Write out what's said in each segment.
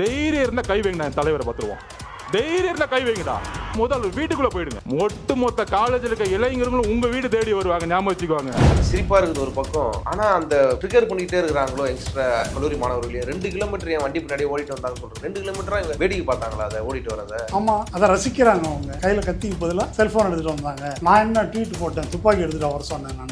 தைரியம் இருந்தா கை வைங்க, தலைவரை பார்த்துருவோம். தைரியம் இருந்தா கை வைங்கடா. முதல் வீட்டுக்குள்ள போயிடுங்க. ஒட்டு மொத்த காலேஜில் இருக்க இளைஞர்களும் உங்க வீடு தேடி வருவாங்க, ஞாபகம் வச்சுக்குவாங்க. சிரிப்பா இருக்குது ஒரு பக்கம். ஆனா அந்த ட்ரிகர் பண்ணிக்கிட்டே இருக்கிறாங்களோ எக்ஸ்ட்ரா கல்லூரி மாணவர்களே 2 கிலோமீட்டர் என் வண்டி பின்னாடி ஓடிட்டு வந்தாங்க சொல்றேன். 2 கிலோமீட்டரா இவங்க வேடிக்கை பார்த்தாங்களா அதை ஓடிட்டு வரத? ஆமா, அதை ரசிக்கிறாங்க. அவங்க கையில கத்திக்கு பதிலாக செல்போன் எடுத்துட்டு வந்தாங்க. நான் என்ன ட்வீட் போட்டேன், துப்பாக்கி எடுத்துட்டு வர சொன்னேன் நான்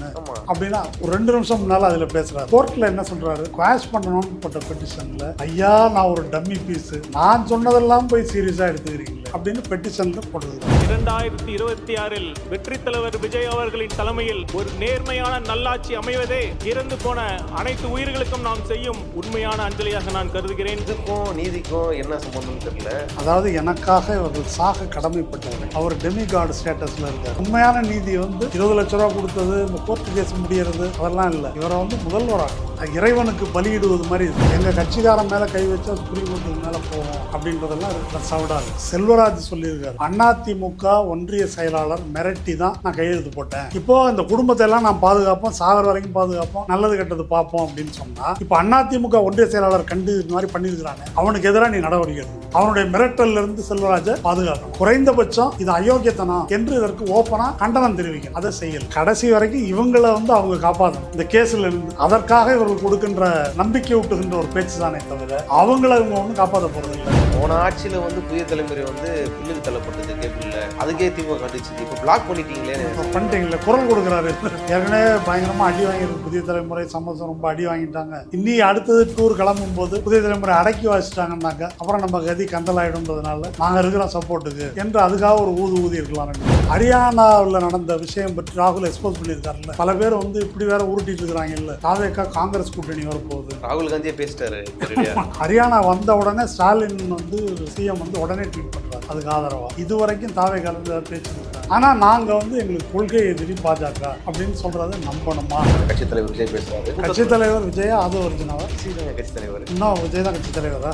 அப்படின்னா ஒரு 2 நிமிஷம் முன்னால அதுல பேசுறாரு. கோர்ட்ல என்ன சொல்றாரு, குவாஷ் பண்ணணும்னு போட்ட பெட்டிஷன்ல ஐயா நான் ஒரு டம்மி பீஸ், நான் சொன்னதெல்லாம் போய் சீரியஸா எடுத்துக்கிறீங்களே அப்படின்னு பெட்டிஷன்ல போடுறது. 2026 வெற்றி தலைவர் விஜய் அவர்களின் தலைமையில் ஒரு நேர்மையான நல்லாட்சி அமைவதே இறந்து போன அனைத்து உயிர்களுக்கும் நாம் செய்யும் உண்மையான அஞ்சலியாக நான் கருதுகிறேன். இதுக்கும் நீதிக்கும் என்ன சம்பந்தம் தெரியல. அதாவது எனக்காக இவர்கள் சாக கடமைப்பட்டவர். அவர் டெமிகார்டு ஸ்டேட்டஸ்ல இருக்கார். உண்மையான நீதி 20 லட்சம் ரூபா கொடுத்தது, இந்த கோர்ட்டு கேஸ் முடியறது அதெல்லாம் இல்லை. இவரை முதல்வராக இறைவனுக்கு பலியிடுவது மாதிரி எங்க கட்சிக்காரன் மேல கை வச்சா சுப்ரீம் கோர்ட்டுக்கு மேல போவோம் அப்படின்றதெல்லாம் சவுடாது. செல்வராஜ் சொல்லியிருக்காரு, அதிமுக ஒன்றிய செயலாளர் மிரட்டி தான் நான் கையெழுத்து போட்டேன். இப்போ இந்த குடும்பத்தை எல்லாம் நான் பாதுகாப்போம், சாகர வரைக்கும் பாதுகாப்போம், நல்லது கெட்டது பார்ப்போம் அப்படின்னு சொன்னா இப்போ அதிமுக ஒன்றிய செயலாளர் கண்டு இது மாதிரி பண்ணியிருக்கிறாங்க, அவனுக்கு எதிராக நீ நடவடிக்கை எடுக்கணும். அவனுடைய மிரட்டல்ல இருந்து செல்வராஜை பாதுகாக்கணும். குறைந்தபட்சம் இது அயோக்கியத்தனம் என்று இதற்கு ஓப்பனா கண்டனம் தெரிவிக்கணும். அதை செய்யல. கடைசி வரைக்கும் இவங்களை அவங்க காப்பாற்றணும் இந்த கேஸ்ல இருந்து. அதற்காக இவர்கள் கொடுக்கின்ற நம்பிக்கை ஊட்டுகின்ற ஒரு பேச்சு தானே தவிர அவங்கள இவங்க ஒன்றும் காப்பாற்ற போறது இல்லை. போன ஆட்சியில புதிய தலைமுறை பில்லுக்கு தள்ளப்பட்டது கேபிள்ல, அதுக்கே திமுக கண்டிச்சு. இப்போ பிளாக் பண்ணிட்டீங்களே குரல் கொடுக்குறாரு. ஏற்கனவே பயங்கரமா அடி வாங்கிருக்கு புதிய தலைமுறை. சமூகம் ரொம்ப அடி வாங்கிட்டாங்க. இன்னி அடுத்தது டூர் கிளம்பும் போது புதிய தலைமுறை அடக்கி வச்சுட்டாங்கன்னாக்க அப்புறம் நம்ம கதி கந்தலாயிடும்ன்றதுனால நாங்க இருக்கிறோம் சப்போர்ட்டுக்கு என்று அதுக்காக ஒரு ஊதி இருக்கலாம். ஹரியானாவில் நடந்த விஷயம் பற்றி ராகுல் எக்ஸ்போஸ் பண்ணியிருக்காருல்ல, பல பேர் இப்படி வேற உருட்டிட்டு இருக்கிறாங்க. இல்ல தாவேக்கா காங்கிரஸ் கூட்டணி வரப்போகுது, ராகுல் காந்தியே பேசிட்டாரு. ஹரியானா வந்த உடனே ஸ்டாலின் சிஎம் உடனே ட்வீட் பண்றாரு அதுக்கு ஆதரவா. இதுவரைக்கும் தாவே கலந்து பேச்சு கொடுத்தாங்க. ஆனா நாங்க எங்களுக்கு கொள்கை எதிரி பாஜக அப்படின்னு சொல்றது நம்பணுமா? கட்சி தலைவர் விஜய் பேசுறாரு. கட்சி தலைவர் விஜயா அது ஒரிஜினவா? கட்சி தலைவர் இன்னும் விஜய் தான் கட்சி தலைவரா?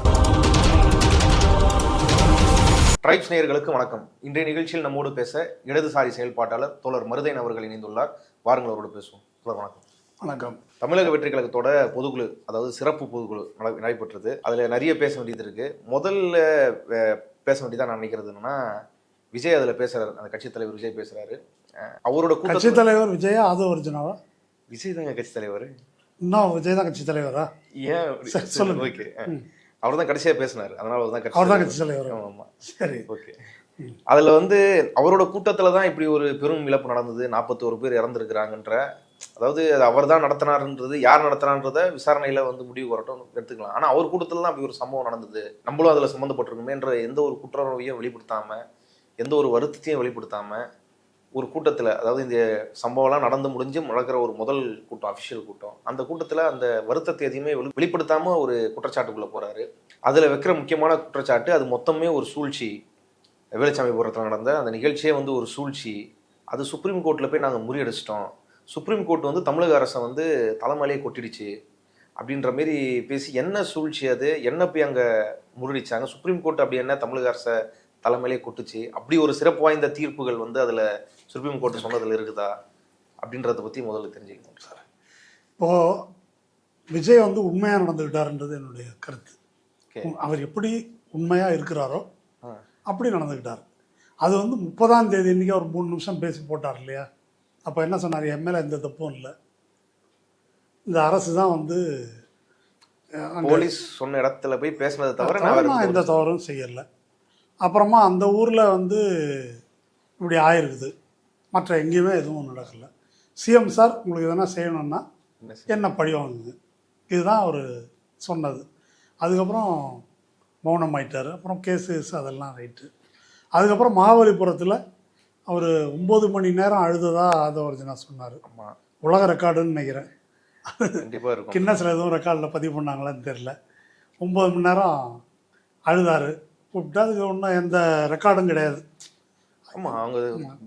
ட்ரைப்ஸ் நேயர்களுக்கு வணக்கம். இன்றைய நிகழ்ச்சியில் நம்மோடு பேச இடதுசாரி செயல்பாட்டாளர் தோழர் மருதையன் அவர்கள் இணைந்துள்ளார். வாருங்கள் அவரோடு பேசுவோம். தோழர் வணக்கம். வணக்கம். தமிழக வெற்றி கழகத்தோட பொதுக்குழு, அதாவது சிறப்பு பொதுக்குழு நடைபெற்றது. அதில் நிறைய பேச வேண்டியது இருக்கு. முதல்ல பேச வேண்டியதான் நான் நினைக்கிறது என்னன்னா, விஜய் அதில் பேசுறாரு. அந்த கட்சி தலைவர் விஜய் பேசுறாரு. அவரோட கட்சி தலைவர் விஜயா அது ஒரிஜினலா? விஜய் தாங்க கட்சி தலைவர். இன்னும் விஜய் தான் கட்சி தலைவரா? ஏன் சொல்லுங்க. ஓகே, அவர் தான் கடைசியாக பேசினார், அதனால அவர் தான் கட்சி தலைவர். ஆமாம், சரி, ஓகே. அதில் அவரோட கூட்டத்தில் தான் இப்படி ஒரு பெரும் இழப்பு நடந்தது. 41 பேர் இறந்துருக்கிறாங்கன்ற, அதாவது அது அவர் தான் நடத்தினார்ன்றது, யார் நடத்தினான்றத விசாரணையில் முடிவு வரட்டும் எடுத்துக்கலாம். ஆனால் அவர் கூட்டத்தில் தான் அப்படி ஒரு சம்பவம் நடந்தது, நம்மளும் அதில் சம்மந்தப்பட்டிருக்குமேன்ற எந்த ஒரு குற்றவையும் வெளிப்படுத்தாமல், எந்த ஒரு வருத்தத்தையும் வெளிப்படுத்தாமல் ஒரு கூட்டத்தில், அதாவது இந்த சம்பவம்லாம் நடந்து முடிஞ்சு நடக்கிற ஒரு முதல் கூட்டம், அஃபிஷியல் கூட்டம், அந்த கூட்டத்தில் அந்த வருத்தத்தை எதையுமே வெளிப்படுத்தாமல் ஒரு குற்றச்சாட்டுக்குள்ளே போகிறாரு. அதில் வைக்கிற முக்கியமான குற்றச்சாட்டு, அது மொத்தமே ஒரு சூழ்ச்சி. வேலுச்சாமிபுரத்தில் நடந்த அந்த நிகழ்ச்சியே ஒரு சூழ்ச்சி. அது சுப்ரீம் கோர்ட்டில் போய் நாங்கள் முறியடிச்சிட்டோம், சுப்ரீம் கோர்ட் தமிழக அரசை தலைமையிலே கொட்டிடுச்சு அப்படின்ற மாரி பேசி, என்ன சூழ்ச்சி அது, என்ன போய் அங்கே முறியடிச்சாங்க, சுப்ரீம் கோர்ட் அப்படி என்ன தமிழக அரசை தலைமையிலே கொட்டுச்சு, அப்படி ஒரு சிறப்பு வாய்ந்த தீர்ப்புகள் அதில் சுப்ரீம் கோர்ட் சொன்னதில் இருக்குதா அப்படின்றத பற்றி முதல்ல தெரிஞ்சுக்கணும் சார். இப்போது விஜய் உண்மையாக நடந்துக்கிட்டாருன்றது என்னுடைய கருத்து. அவர் எப்படி உண்மையாக இருக்கிறாரோ அப்படி நடந்துக்கிட்டார். அது 30ஆம் தேதி அன்றைக்கி அவர் 3 நிமிஷம் பேசி போட்டார் இல்லையா? அப்போ என்ன சொன்னார், என் மேலே எந்த தப்பும் இல்லை, இந்த அரசு தான் போலீஸ் சொன்ன இடத்துல போய் பேசினதை தவிர நான் எந்த தவறும் செய்யலை. அப்புறமா அந்த ஊரில் இப்படி ஆயிருக்குது, மற்ற எங்கேயுமே எதுவும் நடக்கலை. சிஎம் சார் உங்களுக்கு எதனா செய்யணும்னா என்ன பழி வாங்குது, இதுதான் அவர் சொன்னது. அதுக்கப்புறம் மௌனம் ஆயிட்டார். அப்புறம் கேஸு அதெல்லாம் ரைட்டு. அதுக்கப்புறம் மகாபலிபுரத்தில் அவர் 9 மணி நேரம் அழுததா அதை ஒரிஜினல் சொன்னார். உலக ரெக்கார்டுன்னு நினைக்கிறேன். கின்னஸில் எதுவும் ரெக்கார்டில் பதிவு பண்ணாங்களான்னு தெரில. 9 மணி நேரம் அழுதார். கூப்பிட்டா அதுக்கு ஒன்றும் எந்த ரெக்கார்டும் கிடையாது. ஆமாம், அவங்க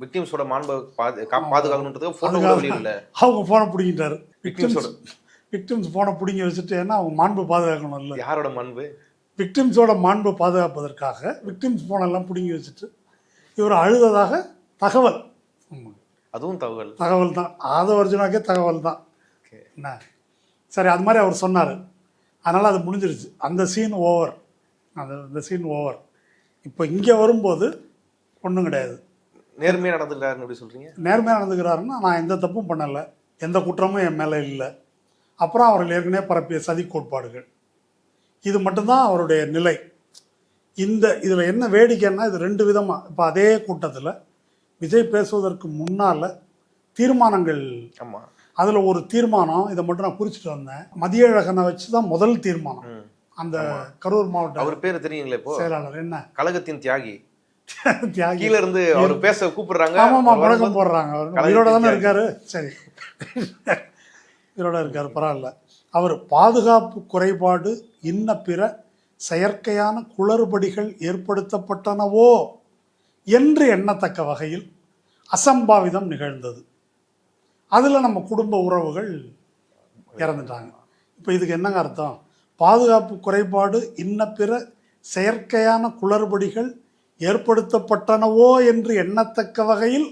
விக்டிம்ஸோட மாண்பை பாதுகாக்கணுன்றது அவங்க ஃபோனை பிடிங்கிட்டாரு. விக்டிம்ஸ் ஃபோனை பிடிங்கி வச்சுட்டு, ஏன்னா அவங்க மாண்பு பாதுகாக்கணும் இல்லை, யாரோட மாண்பு, விக்டிம்ஸோட மாண்பு பாதுகாப்பதற்காக விக்டிம்ஸ் ஃபோனெல்லாம் பிடுங்கி வச்சுட்டு இவர் அழுததாக தகவல். அதுவும் தகவல் தான், அது ஒரிஜினலாக்கே தகவல் தான். என்ன சரி, அது மாதிரி அவர் சொன்னார். அதனால் அது முடிஞ்சிருச்சு, அந்த சீன் ஓவர். அது இந்த சீன் ஓவர். இப்போ இங்கே வரும்போது ஒன்றும் கிடையாது. நேர்மையாக நடந்துக்கிறாருன்னு எப்படி சொல்கிறீங்க? நேர்மையாக நடந்துக்கிறாருன்னா, நான் எந்த தப்பும் பண்ணலை, எந்த குற்றமும் என் மேலே இல்லை. அப்புறம் அவர்கள் ஏற்கனவே பரப்பிய சதி கோட்பாடுகள், இது மட்டும்தான் அவருடைய நிலை. இதில் என்ன வேடிக்கைன்னா, இது 2 விதமாக. இப்போ அதே கூட்டத்தில் விஜய் பேசுவதற்கு முன்னால் தீர்மானங்கள், ஆமாம், அதில் ஒரு தீர்மானம், இதை மட்டும் நான் குறிச்சிட்டு வந்தேன். மதியழகனை வச்சு தான் முதல் தீர்மானம். அந்த கரூர் மாவட்ட அவர் பேர் தெரியுங்களே இப்போ, செயலாளர் என்ன கழகத்தின் தியாகி, தியாகி, கீழ இருந்து அவர் பேச கூப்பிடுறாங்க. ஆமாம்மா, முழக்கம் போடுறாங்க. அவர் உயிரோட தானே இருக்காரு. சரி, உயிரோட இருக்காரு, பரவாயில்ல. அவர் பாதுகாப்பு குறைபாடு இன்ன பிற செயற்கையான குளறுபடிகள் ஏற்படுத்தப்பட்டனவோ என்று எண்ணத்தக்க வகையில் அசம்பாவிதம் நிகழ்ந்தது. அதில் நம்ம குடும்ப உறவுகள் இறந்துட்டாங்க. இப்போ இதுக்கு என்னங்க அர்த்தம்? பாதுகாப்பு குறைபாடு இன்ன பிற செயற்கையான குளறுபடிகள் ஏற்படுத்தப்பட்டனவோ என்று எண்ணத்தக்க வகையில்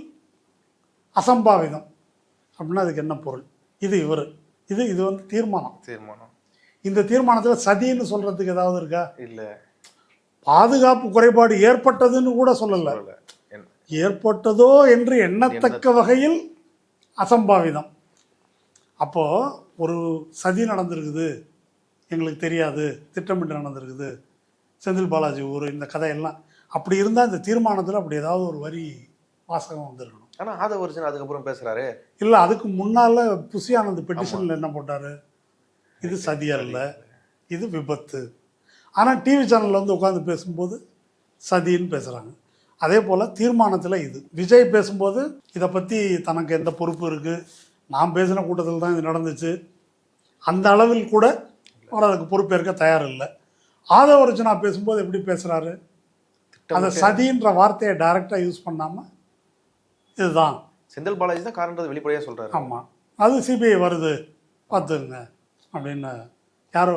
அசம்பாவிதம் அப்படின்னா அதுக்கு என்ன பொருள்? இது வந்து தீர்மானம். இந்த தீர்மானத்தில் சதின்னு சொல்றதுக்கு ஏதாவது இருக்கா? இல்லை. பாதுகாப்பு குறைபாடு ஏற்பட்டதுன்னு கூட சொல்லலை, ஏற்பட்டதோ என்று எண்ணத்தக்க வகையில் அசம்பாவிதம். அப்போ ஒரு சதி நடந்திருக்குது, எங்களுக்கு தெரியாது, திட்டமிட்டு நடந்திருக்குது, செந்தில் பாலாஜி ஊர், இந்த கதையெல்லாம் அப்படி இருந்தால் இந்த தீர்மானத்தில் அப்படி ஏதாவது ஒரு வரி வாசகம் வந்துருக்கணும். ஆனால் ஆதவர்ஜன் அதுக்கப்புறம் பேசுகிறாரு. இல்லை, அதுக்கு முன்னால் புசி ஆனந்த் பெட்டிஷனில் என்ன போட்டார்? இது சதி அல்ல, இது விபத்து. ஆனால் டிவி சேனலில் வந்து உட்காந்து பேசும்போது சதின்னு பேசுகிறாங்க. அதே போல் தீர்மானத்தில் இது விஜய் பேசும்போது இதை பற்றி தனக்கு எந்த பொறுப்பு இருக்குது, நான் பேசின கூட்டத்தில் தான் இது நடந்துச்சு, அந்த அளவில் கூட அவர் அதுக்கு பொறுப்பேற்க தயார் இல்லை. ஆதவர்ஜனா பேசும்போது எப்படி பேசுகிறாரு? அந்த சதின்ற வார்த்தையை டைரெக்டாக யூஸ் பண்ணாமல் இதுதான் செந்தில் பாலாஜி தான் காரணத்தை வெளிப்படையாக சொல்கிறாரு. ஆமாம், அது சிபிஐ வருது பார்த்துங்க அப்படின்னு. யாரோ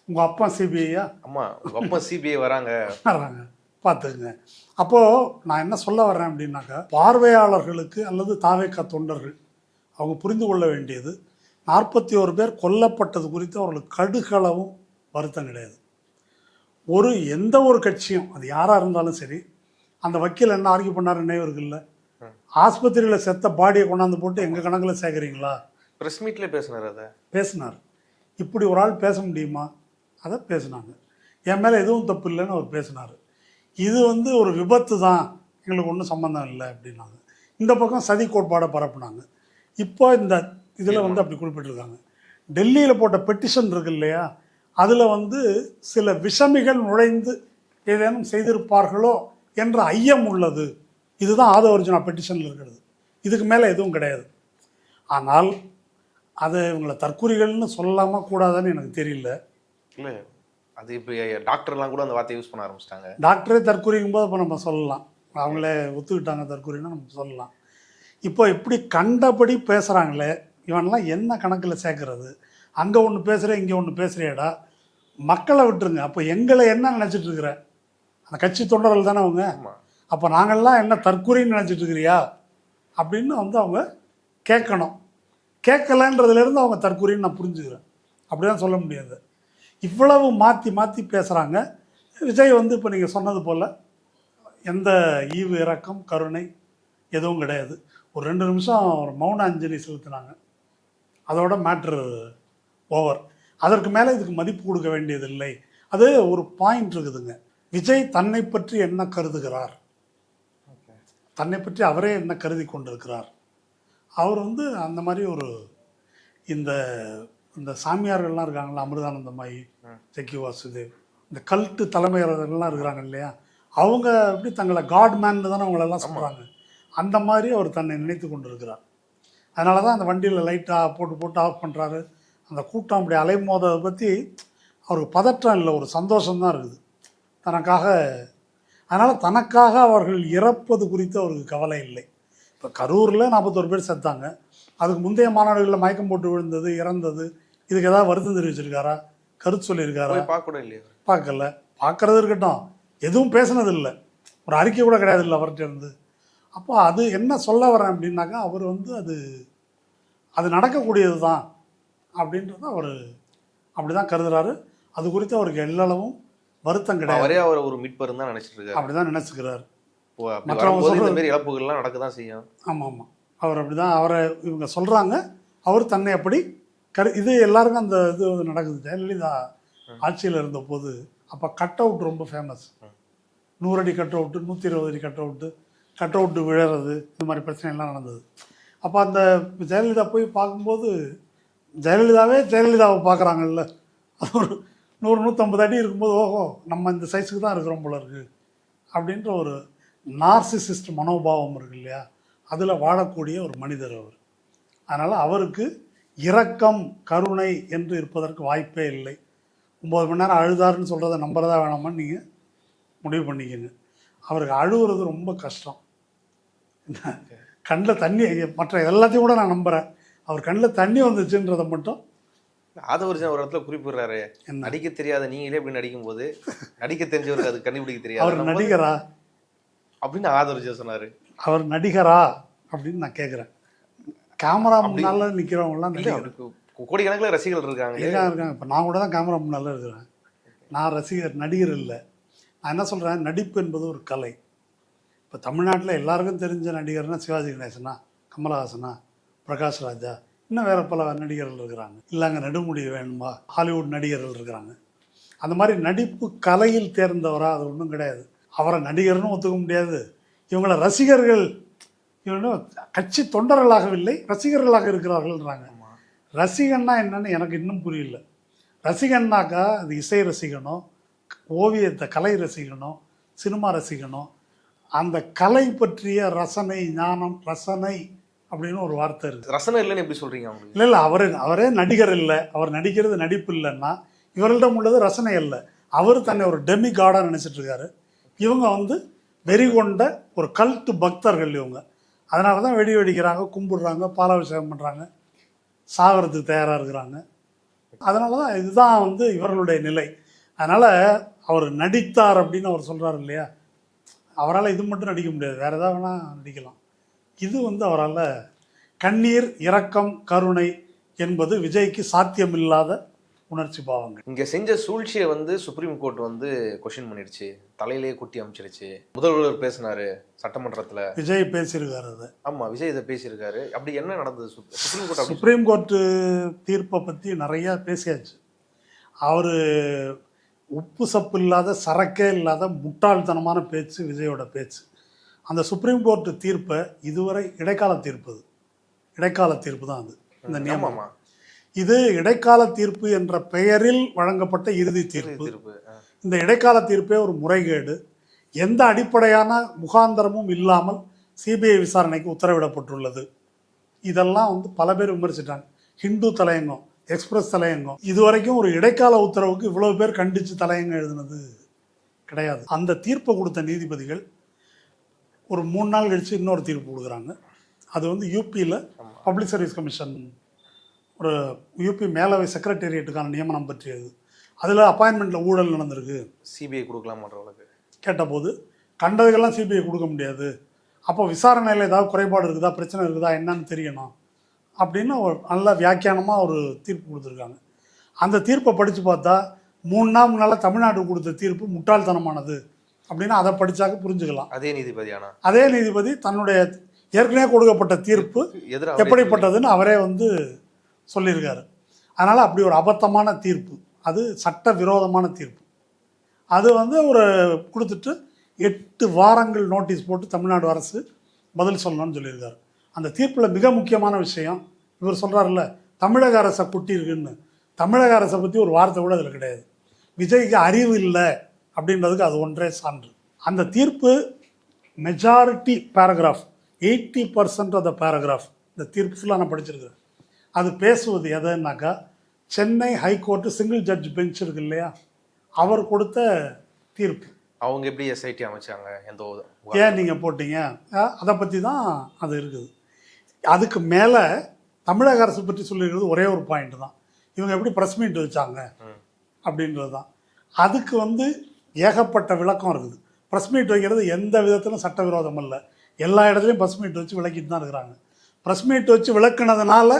உங்கள் அப்பா சிபிஐயா? ஆமாம், உங்கள் அப்பா சிபிஐ வராங்க பார்த்துக்குங்க. அப்போது நான் என்ன சொல்ல வர்றேன் அப்படின்னாக்கா, பார்வையாளர்களுக்கு அல்லது தாவேக்கா தொண்டர்கள் அவங்க புரிந்து கொள்ள வேண்டியது, 41 பேர் கொல்லப்பட்டது குறித்து அவர்களுக்கு கடுகளவும் வருத்தம் கிடையாது. எந்த ஒரு கட்சியும், அது யாராக இருந்தாலும் சரி, அந்த வக்கீல் என்ன ஆர்கியூ பண்ணார் நினைவு இருக்குல்ல, ஆஸ்பத்திரியில் செத்த பாடியை கொண்டாந்து போட்டு எங்கள் கணக்கில் சேர்க்குறீங்களா? ப்ரெஸ் மீட்லேயே பேசினார். இப்படி ஒரு ஆள் பேச முடியுமா? அதை பேசினாங்க. என் மேலே எதுவும் தப்பு இல்லைன்னு அவர் பேசினார். இது வந்து ஒரு விபத்து தான், எங்களுக்கு ஒன்றும் சம்மந்தம் இல்லை அப்படின்னாங்க. இந்த பக்கம் சதி கோட்பாடை பரப்புனாங்க. இப்போ இந்த இதில் வந்து அப்படி குறிப்பிட்டிருக்காங்க. டெல்லியில் போட்ட பெட்டிஷன் இருக்கு இல்லையா, அதில் வந்து சில விஷமிகள் நுழைந்து ஏதேனும் செய்திருப்பார்களோ என்ற ஐயம் உள்ளது. இதுதான் ஆதவர்ஜனா பெட்டிஷனில் இருக்கிறது. இதுக்கு மேலே எதுவும் கிடையாது. ஆனால் அதை இவங்களை தற்கொலைகள்னு சொல்லாம கூடாதான்னு எனக்கு தெரியல. இல்லை, அது இப்போ டாக்டர்லாம் கூட அந்த வார்த்தையை யூஸ் பண்ண ஆரம்பிச்சிட்டாங்க. டாக்டரே தற்கொலைக்கும் போது இப்போ நம்ம சொல்லலாம், அவங்களே ஒத்துக்கிட்டாங்க தற்கொலைன்னா நம்ம சொல்லலாம். இப்போ இப்படி கண்டபடி பேசுகிறாங்களே, இவன்லாம் என்ன கணக்கில் சேர்க்கறது? அங்கே ஒன்று பேசுகிறேன், இங்கே ஒன்று பேசுகிறியடா, மக்களை விட்டுருங்க. அப்போ எங்களை என்ன நினச்சிட்டு இருக்கிற? அந்த கட்சி தொண்டர்கள் தானே அவங்க. அப்போ நாங்கள்லாம் என்ன தற்கொலைன்னு நினச்சிட்டு இருக்கிறியா அப்படின்னு வந்து அவங்க கேட்கணும். கேட்கலன்றதுலேருந்து அவங்க தற்கொலைன்னு நான் புரிஞ்சுக்கிறேன். அப்படி தான் சொல்ல முடியாது. இவ்வளவு மாற்றி மாற்றி பேசுகிறாங்க. விஜய் வந்து இப்போ நீங்கள் சொன்னது போல் எந்த ஈவு இரக்கம் கருணை எதுவும் கிடையாது. ஒரு 2 நிமிஷம் ஒரு மௌன அஞ்சலி செலுத்தினாங்க, அதோட மேட்ரு ஓவர். அதற்கு மேலே இதுக்கு மதிப்பு கொடுக்க வேண்டியதில்லை. அது ஒரு பாயிண்ட் இருக்குதுங்க. விஜய் தன்னை பற்றி என்ன கருதுகிறார், தன்னை பற்றி அவரே என்ன கருதி கொண்டிருக்கிறார். அவர் வந்து அந்த மாதிரி ஒரு இந்த சாமியார்கள்லாம் இருக்காங்களா, அமிர்தானந்தமாயி, ஜக்கி வாசுதேவ், இந்த கல்ட்டு தலைமையர்கள்லாம் இருக்கிறாங்க இல்லையா, அவங்க எப்படி தங்களை காட் மேன் தானே அவங்களெல்லாம் சொல்கிறாங்க. அந்த மாதிரி அவர் தன்னை நினைத்து கொண்டிருக்கிறார். அதனால தான் அந்த வண்டியில் லைட்டாக போட்டு ஆஃப் பண்ணுறாரு. அந்த கூட்டம் அப்படி அலைமோதை பற்றி அவருக்கு பதற்றம் இல்லை, ஒரு சந்தோஷம்தான் இருக்குது தனக்காக. அதனால் தனக்காக அவர்கள் இறப்பது குறித்து அவருக்கு கவலை இல்லை. இப்போ கரூரில் 41 பேர் செத்தாங்க. அதுக்கு முந்தைய மாநாடுகளில் மயக்கம் போட்டு விழுந்தது, இறந்தது, இதுக்கு ஏதாவது வருத்தம் தெரிவிச்சிருக்காரா, கருத்து சொல்லியிருக்காரா? பார்க்கல. பார்க்கறது இருக்கட்டும், எதுவும் பேசுனது இல்லை, ஒரு அறிக்கை கூட கிடையாது இல்லை அவர்கிட்ட இருந்து. அப்போ அது என்ன சொல்ல வரேன் அப்படின்னாக்கா, அவர் வந்து அது நடக்கக்கூடியது தான் அப்படின்றத அவர் அப்படி தான் கருதுகிறாரு. அது குறித்து அவருக்கு எல்லளவும் வருத்தம் கிடையாது. அவரே அவர் ஒரு மீட்பர் தான் நினைச்சிட்டு இருக்காரு. அப்படிதான் நினைச்சுக்கிறாரு. மற்றவங்க இந்த மாதிரி இழப்புகள்லாம் நடக்கதான் செய்யும். ஆமாம், அவர் அப்படிதான் அவரை இவங்க சொல்றாங்க. அவர் தன்னை அப்படி இது எல்லாருக்கும் அந்த இது நடக்குது. ஜெயலலிதா ஆட்சியில் இருந்த போது அப்போ கட் அவுட் ரொம்ப ஃபேமஸ். 100 அடி கட் அவுட்டு, 120 அடி கட் அவுட்டு விழறது, இந்த மாதிரி பிரச்சனை எல்லாம் நடந்தது. அப்போ அந்த ஜெயலலிதா போய் பார்க்கும்போது ஜெயலலிதாவை பார்க்குறாங்கல்ல, அது ஒரு 100-150 அடி இருக்கும்போது ஓஹோ நம்ம இந்த சைஸுக்கு தான் இருக்கிறோம் போல இருக்குது அப்படின்ற ஒரு நார்சிசிஸ்ட் மனோபாவம் இருக்கு இல்லையா, அதில் வாழக்கூடிய ஒரு மனிதர் அவர். அதனால் அவருக்கு இரக்கம் கருணை என்று இருப்பதற்கு வாய்ப்பே இல்லை. 9 மணி நேரம் அழுதாருன்னு சொல்கிறத நம்புறதா வேணாமான்னு நீங்கள் முடிவு பண்ணிக்கங்க. அவருக்கு அழுகுறது ரொம்ப கஷ்டம். கண்ணில் தண்ணி, மற்ற எல்லாத்தையும் கூட நான் நம்புகிறேன், அவர் கண்ணில் தண்ணி வந்துச்சுன்றதை மட்டும் ஆதவர்ஜன் ஒரு இடத்துல குறிப்பிடுறாரு, நடிக்க தெரியாத நீங்களே இப்படி நடிக்கும் போது நடிக்க தெரிஞ்சவருக்கு அது கண்டுபிடிக்க தெரியாது, அவர் நடிகரா அப்படின்னு ஆதவர்ஜன் சொன்னாரு. அவர் நடிகரா அப்படின்னு நான் கேட்குறேன். கேமரா முன்னால நிற்கிறவங்களாம் கோடிக்கணக்கில் ரசிகர்கள் இருக்காங்க. இப்போ நான் கூட தான் கேமரா முன்னால இருக்கிறேன். நான் நடிகர் இல்லை. நான் என்ன சொல்கிறேன், நடிப்பு என்பது ஒரு கலை. இப்போ தமிழ்நாட்டில் எல்லாருக்கும் தெரிஞ்ச நடிகர்னா சிவாஜி கணேசனா, கமலஹாசனா, பிரகாஷ் ராஜா, இன்னும் வேறு பல நடிகர்கள் இருக்கிறாங்க. இல்லைங்க நெடுமுடி வேணுமா, ஹாலிவுட் நடிகர்கள் இருக்கிறாங்க. அந்த மாதிரி நடிப்பு கலையில் தேர்ந்தவரா அது ஒன்றும் கிடையாது. அவரை நடிகர்னு ஒத்துக்க முடியாது. இவங்களை ரசிகர்கள், இவங்க கட்சி தொண்டர்களாகவில்லை ரசிகர்களாக இருக்கிறார்கள்ன்றாங்க. ரசிகன்னா என்னன்னு எனக்கு இன்னும் புரியல. ரசிகன்னாக்கா அது இசை ரசிகனோ, ஓவியத்தை கலை ரசிகனோ, சினிமா ரசிகனோ, அந்த கலை பற்றிய ரசனை ஞானம், ரசனை அப்படின்னு ஒரு வார்த்தை இருக்குது. ரசனை இல்லைன்னு எப்படி சொல்கிறீங்க? இல்லை அவரே நடிகர் இல்லை, அவர் நடிக்கிறது நடிப்பு இல்லைன்னா இவர்களிடம் உள்ளது ரசனை இல்லை. அவர் தன்னை ஒரு டெமி காடாக நினச்சிட்டு இருக்காரு. இவங்க வெறி கொண்ட ஒரு கல்ட்டு பக்தர்கள் இவங்க. அதனால தான் வெடி வெடிக்கிறாங்க, கும்பிடுறாங்க, பாலாபிஷேகம் பண்ணுறாங்க, சாகிறதுக்கு தயாராக இருக்கிறாங்க. அதனால தான் இதுதான் இவர்களுடைய நிலை. அதனால் அவர் நடித்தார் அப்படின்னு அவர் சொல்கிறார் இல்லையா, அவரால் இது மட்டும் நடிக்க முடியாது, வேறு ஏதாவது வேணால் நடிக்கலாம். இது அவரால் கண்ணீர், இரக்கம், கருணை என்பது விஜய்க்கு சாத்தியமில்லாத உணர்ச்சி பாவங்கள். இங்கே செஞ்ச சூழ்ச்சியை சுப்ரீம் கோர்ட் கொஸ்டின் பண்ணிடுச்சு, தலையிலேயே குட்டி அமைச்சிருச்சு. முதல்வர் பேசினாரு சட்டமன்றத்தில், விஜய் பேசியிருக்காரு. அது ஆமாம், விஜய் இதை பேசியிருக்காரு. அப்படி என்ன நடந்தது சுப்ரீம் கோர்ட்? சுப்ரீம் கோர்ட்டு தீர்ப்பை பற்றி நிறையா பேசியாச்சு. அவர் உப்பு சப்பு இல்லாத, சரக்கே இல்லாத முட்டாள்தனமான பேச்சு விஜயோட பேச்சு. அந்த சுப்ரீம் கோர்ட்டு தீர்ப்பை இதுவரை இடைக்கால தீர்ப்பு தான் அது. இந்த நியமம் இது இடைக்கால தீர்ப்பு என்ற பெயரில் வழங்கப்பட்ட இறுதி தீர்ப்பு. இந்த இடைக்கால தீர்ப்பே ஒரு முறைகேடு. எந்த அடிப்படையான முகாந்தரமும் இல்லாமல் சிபிஐ விசாரணைக்கு உத்தரவிடப்பட்டுள்ளது. இதெல்லாம் பல பேர் விமர்சிட்டாங்க. ஹிந்து தலையங்கம், எக்ஸ்பிரஸ் தலையங்கம், இதுவரைக்கும் ஒரு இடைக்கால உத்தரவுக்கு இவ்வளவு பேர் கண்டித்து தலையங்கம் எழுதுனது கிடையாது. அந்த தீர்ப்பை கொடுத்த நீதிபதிகள் ஒரு 3 நாள் கழித்து இன்னொரு தீர்ப்பு கொடுக்குறாங்க. அது யூபியில் பப்ளிக் சர்வீஸ் கமிஷன், ஒரு யூபி மேலவை செக்ரட்டேரியட்டுக்கான நியமனம் பற்றியது. அதில் அப்பாயின்மெண்ட்டில் ஊழல் நடந்திருக்கு, சிபிஐ கொடுக்கலாமான்றவங்களுக்கு கேட்டபோது கண்டதுக்கெல்லாம் சிபிஐ கொடுக்க முடியாது, அப்போ விசாரணையில் ஏதாவது குறைபாடு இருக்குதா, பிரச்சனை இருக்குதா என்னன்னு தெரியணும் அப்படின்னு ஒரு நல்ல வியாக்கியானமாக ஒரு தீர்ப்பு கொடுத்துருக்காங்க. அந்த தீர்ப்பை படித்து பார்த்தா 3 நாள் முன்னால் தமிழ்நாட்டுக்கு கொடுத்த தீர்ப்பு முட்டாள்தனமானது அப்படின்னு அதை படித்தாக்க புரிஞ்சுக்கலாம். அதே நீதிபதி தன்னுடைய ஏற்கனவே கொடுக்கப்பட்ட தீர்ப்பு எப்படிப்பட்டதுன்னு அவரே சொல்லியிருக்காரு. அதனால் அப்படி ஒரு அபத்தமான தீர்ப்பு, அது சட்ட விரோதமான தீர்ப்பு. அது ஒரு கொடுத்துட்டு 8 வாரங்கள் நோட்டீஸ் போட்டு தமிழ்நாடு அரசு பதில் சொல்லணும்னு சொல்லியிருக்காரு. அந்த தீர்ப்பில் மிக முக்கியமான விஷயம், இவர் சொல்கிறாருல்ல தமிழக அரசை குட்டியிருக்குன்னு, தமிழக அரசை பற்றி ஒரு வார்த்தை கூட அதில் கிடையாது. விஜய்க்கு அறிவு இல்லை அப்படின்றதுக்கு அது ஒன்றே சான்று. அந்த தீர்ப்பு majority paragraph, 80% of the paragraph, இந்த தீர்ப்பு ஃபுல்லாக நான் படிச்சிருக்கிறேன். அது பேசுவது எதுனாக்கா, Chennai high court single judge bench இருக்கு இல்லையா, அவர் கொடுத்த தீர்ப்பு. அவங்க எப்படி எஸ்ஐடி அமைச்சாங்க, ஏன் நீங்கள் போட்டீங்க, அதை பற்றி தான் அது இருக்குது. அதுக்கு மேலே தமிழக அரசு பற்றி சொல்லியிருக்கிறது ஒரே ஒரு பாயிண்ட் தான், இவங்க எப்படி ப்ரெஸ் மீட் வச்சாங்க அப்படின்றது தான். அதுக்கு ஏகப்பட்ட விளக்கம் இருக்குது. ப்ரெஸ் மீட் வைக்கிறது எந்த விதத்திலும் சட்டவிரோதம் இல்லை, எல்லா இடத்துலையும் ப்ரெஸ் மீட் வச்சு விளக்கிட்டு தான் இருக்கிறாங்க. ப்ரெஸ் மீட் வச்சு விளக்குனதுனால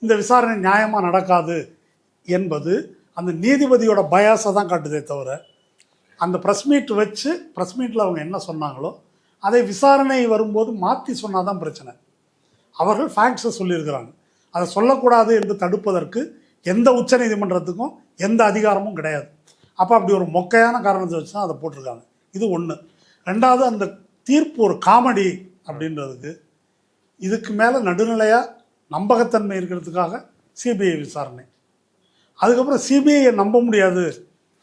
இந்த விசாரணை நியாயமாக நடக்காது என்பது அந்த நீதிபதியோட பயாஸை தான் காட்டுதே தவிர அந்த ப்ரெஸ் மீட் வச்சு ப்ரெஸ் மீட்டில் அவங்க என்ன சொன்னாங்களோ அதை விசாரணை வரும்போது மாற்றி சொன்னால் தான் பிரச்சனை. அவர்கள் ஃபேக்ட்ஸை சொல்லியிருக்கிறாங்க. அதை சொல்லக்கூடாது என்று தடுப்பதற்கு எந்த உச்ச நீதிமன்றத்துக்கும் எந்த அதிகாரமும் கிடையாது. அப்போ அப்படி ஒரு மொக்கையான காரணத்தை வச்சு தான் அதை போட்டிருக்காங்க. இது ஒன்று. ரெண்டாவது, அந்த தீர்ப்பு ஒரு காமெடி அப்படின்றதுக்கு இதுக்கு மேலே நடுநிலையாக நம்பகத்தன்மை இருக்கிறதுக்காக சிபிஐ விசாரணை, அதுக்கப்புறம் சிபிஐயை நம்ப முடியாது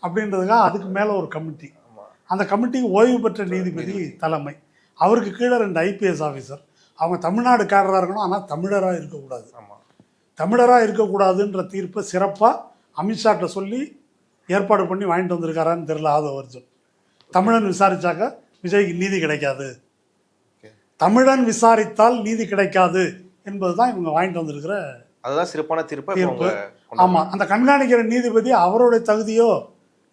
அப்படின்றதுக்காக அதுக்கு மேலே ஒரு கமிட்டி, அந்த கமிட்டிக்கு ஓய்வு பெற்ற நீதிபதி தலைமை, அவருக்கு கீழே 2 ஐபிஎஸ் ஆஃபீஸர். அவங்க தமிழ்நாடு கேடராக இருக்கணும், ஆனால் தமிழராக இருக்கக்கூடாது. தமிழராக இருக்கக்கூடாதுன்ற தீர்ப்பை சிறப்பாக அமித்ஷாட்ட சொல்லி ஏற்பாடு பண்ணி வாங்கிட்டு வந்திருக்காரான்னு தெரியல. ஆதவ அர்ஜுன் தமிழன் விசாரிச்சாக்க விஜய்க்கு நீதி கிடைக்காது, தமிழன் விசாரித்தால் நீதி கிடைக்காது என்பது தான் இவங்க வாங்கிட்டு வந்திருக்கிற அதுதான் சிறப்பான தீர்ப்பு. ஆமாம், அந்த கண்காணிக்கிற நீதிபதி அவருடைய தகுதியோ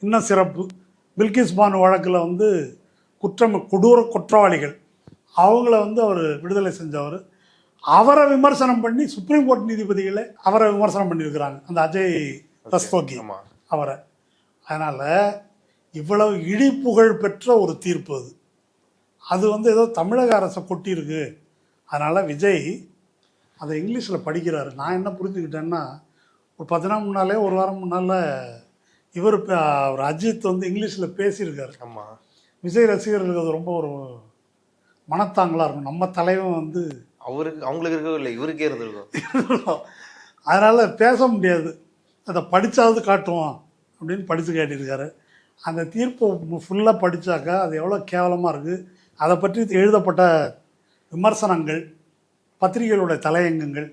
இன்னும் சிறப்பு. பில்கிஸ் பானு வழக்கில் வந்து கொடூர குற்றவாளிகள் அவங்கள வந்து அவர் விடுதலை செஞ்சவர். அவரை விமர்சனம் பண்ணி சுப்ரீம் கோர்ட் நீதிபதிகளை அவரை விமர்சனம் பண்ணியிருக்கிறாங்க, அந்த அஜய் ரஸ்தோகி அவரை. அதனால் இவ்வளவு இழிப்புகழ் பெற்ற ஒரு தீர்ப்பு அது வந்து ஏதோ தமிழக அரசை கொட்டியிருக்கு. அதனால் விஜய் அதை இங்கிலீஷில் படிக்கிறாரு. நான் என்ன புரிஞ்சுக்கிட்டேன்னா, ஒரு 10 நாள் முன்னாலே, ஒரு வாரம் முன்னால் இவர் அஜித் வந்து இங்கிலீஷில் பேசியிருக்காரு. விஜய் ரசிகர்களுக்கு அது ரொம்ப ஒரு மனத்தாங்களாக இருக்கும். நம்ம தலைவன் வந்து அவங்களுக்கு இருக்கோ இல்லை, இவருக்கே இருந்திருக்கும். அதனால் பேச முடியாது, அதை படித்தாவது காட்டுவோம் அப்படின்னு படித்து காட்டியிருக்காரு. அந்த தீர்ப்பு ஃபுல்லாக படித்தாக்கா அது எவ்வளோ கேவலமாக இருக்குது. அதை பற்றி எழுதப்பட்ட விமர்சனங்கள், பத்திரிகைகளுடைய தலையங்கங்கள்,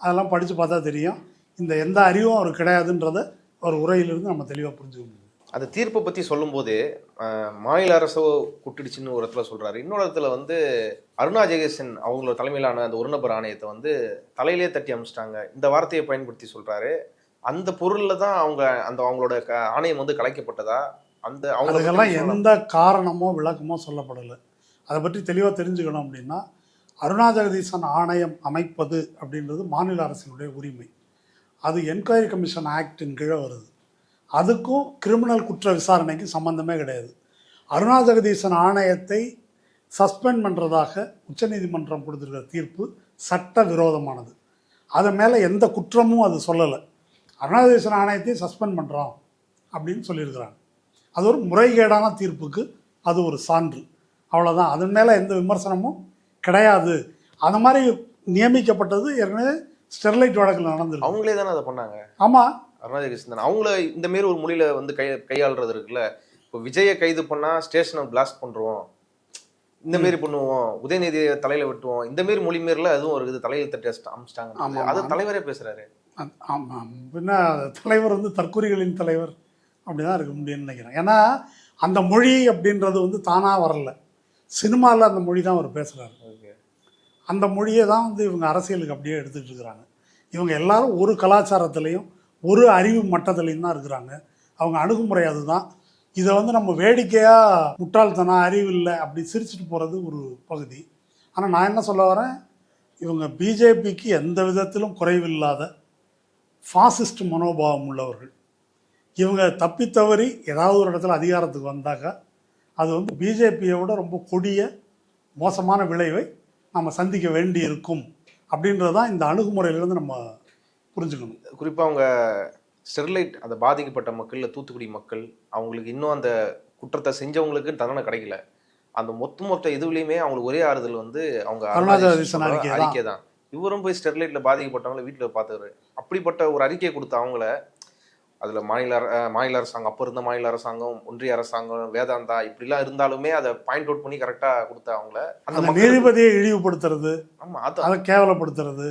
அதெல்லாம் படித்து பார்த்தா தெரியும் இந்த எந்த அறிவும் அவருக்கு கிடையாதுன்றதை ஒரு உரையிலிருந்து நம்ம தெளிவாக புரிஞ்சுக்க முடியும். அந்த தீர்ப்பை பற்றி சொல்லும்போது மாநில அரசோ குட்டிடுச்சுன்னு ஒரு இடத்துல சொல்கிறாரு. இன்னொரு இடத்துல வந்து அருணா ஜெகதீசன் அவங்களோட தலைமையிலான அந்த ஒரு நபர் ஆணையத்தை வந்து தலையிலே தட்டி அமிச்சிட்டாங்க, இந்த வார்த்தையை பயன்படுத்தி சொல்கிறாரு. அந்த பொருளில் தான் அவங்களோட ஆணையம் வந்து கலைக்கப்பட்டதா? அந்த அவங்களுக்கெல்லாம் எந்த காரணமோ விளக்கமோ சொல்லப்படலை. அதை பற்றி தெளிவாக தெரிஞ்சுக்கணும் அப்படின்னா, அருணா ஜெகதீசன் ஆணையம் அமைப்பது அப்படின்றது மாநில அரசினுடைய உரிமை. அது என்கொயரி கமிஷன் ஆக்டின் கீழே வருது. அதுக்கும் கிரிமினல் குற்ற விசாரணைக்கு சம்மந்தமே கிடையாது. அருணா ஜெகதீசன் ஆணையத்தை சஸ்பெண்ட் பண்ணுறதாக உச்சநீதிமன்றம் கொடுத்துருக்கிற தீர்ப்பு சட்ட விரோதமானது. அது மேலே எந்த குற்றமும் அது சொல்லலை. அருணா ஜெகதீசன் ஆணையத்தையும் சஸ்பெண்ட் பண்ணுறோம் அப்படின்னு சொல்லியிருக்கிறாங்க. அது ஒரு முறைகேடான தீர்ப்புக்கு அது ஒரு சான்று, அவ்வளோதான். அதன் மேலே எந்த விமர்சனமும் கிடையாது. அந்த மாதிரி நியமிக்கப்பட்டது ஏற்கனவே ஸ்டெர்லைட் வழக்கில் நடந்தது. அவங்களே தானே அதை பண்ணாங்க. ஆமாம், அருணா ஜெகதீசன் அவங்கள இந்த மாரி ஒரு மொழியில வந்து கையாளுறது இருக்குல்ல. இப்போ விஜயை கைது பண்ணா ஸ்டேஷனை பிளாஸ்ட் பண்ணுறோம், இந்த மாரி பண்ணுவோம், உதயநிதியை தலையில வெட்டுவோம், இந்த மாரி மொழி மாரில அதுவும் ஒரு இது தலையில தட்டி அமிச்சிட்டாங்க. அது தலைவரே பேசுறாரு. ஆமாம், பின்ன தலைவர் வந்து தற்கொலைகளின் தலைவர் அப்படிதான் இருக்க முடியும்னு நினைக்கிறேன். ஏன்னா அந்த மொழி அப்படின்றது வந்து தானாக வரல, சினிமாவில் அந்த மொழி தான் அவர் பேசுகிறாரு. அந்த மொழியை தான் வந்து இவங்க அரசியலுக்கு அப்படியே எடுத்துகிட்டு இருக்கிறாங்க. இவங்க எல்லாரும் ஒரு கலாச்சாரத்துலேயும் ஒரு அறிவு மட்டத்துலேயும் தான் இருக்கிறாங்க. அவங்க அணுகுமுறை அதுதான். இதை வந்து நம்ம வேடிக்கையாக முட்டாள்தனம், அறிவு இல்லை அப்படி சிரிச்சுட்டு போகிறது ஒரு பகுதி. ஆனால் நான் என்ன சொல்ல வரேன், இவங்க பிஜேபிக்கு எந்த விதத்திலும் குறைவில்லாத ஃபாசிஸ்ட் மனோபாவம் உள்ளவர்கள். இவங்க தப்பித்தவறி ஏதாவது ஒரு இடத்துல அதிகாரத்துக்கு வந்தாக்கா அது வந்து பிஜேபியோட ரொம்ப கொடிய மோசமான விளைவை நம்ம சந்திக்க வேண்டி இருக்கும் அப்படின்றது தான் இந்த அணுகுமுறையிலேருந்து நம்ம புரிஞ்சுக்கணும். குறிப்பாக அவங்க ஸ்டெர்லைட் அந்த பாதிக்கப்பட்ட மக்கள், தூத்துக்குடி மக்கள், அவங்களுக்கு இன்னும் அந்த குற்றத்தை செஞ்சவங்களுக்கு தண்டனை கிடைக்கல. அந்த மொத்த இதுலேயுமே அவங்களுக்கு ஒரே ஆறுதல் வந்து அவங்க அறிக்கை தான். இவரும் போய் ஸ்டெர்லைட்டில் பாதிக்கப்பட்டவங்களை வீட்டில் பார்த்துக்கிறாரு. அப்படிப்பட்ட ஒரு அறிக்கையை கொடுத்த அவங்கள அதில் மாநில அரசாங்கம், அப்போ இருந்த மாநில அரசாங்கம், ஒன்றிய அரசாங்கம், வேதாந்தா இப்படிலாம் இருந்தாலுமே அதை பாயிண்ட் அவுட் பண்ணி கரெக்டாக கொடுத்த அவங்கள அந்த நீதிபதியை இழிவுபடுத்துறது, ஆமாம், அதை கேவலப்படுத்துறது,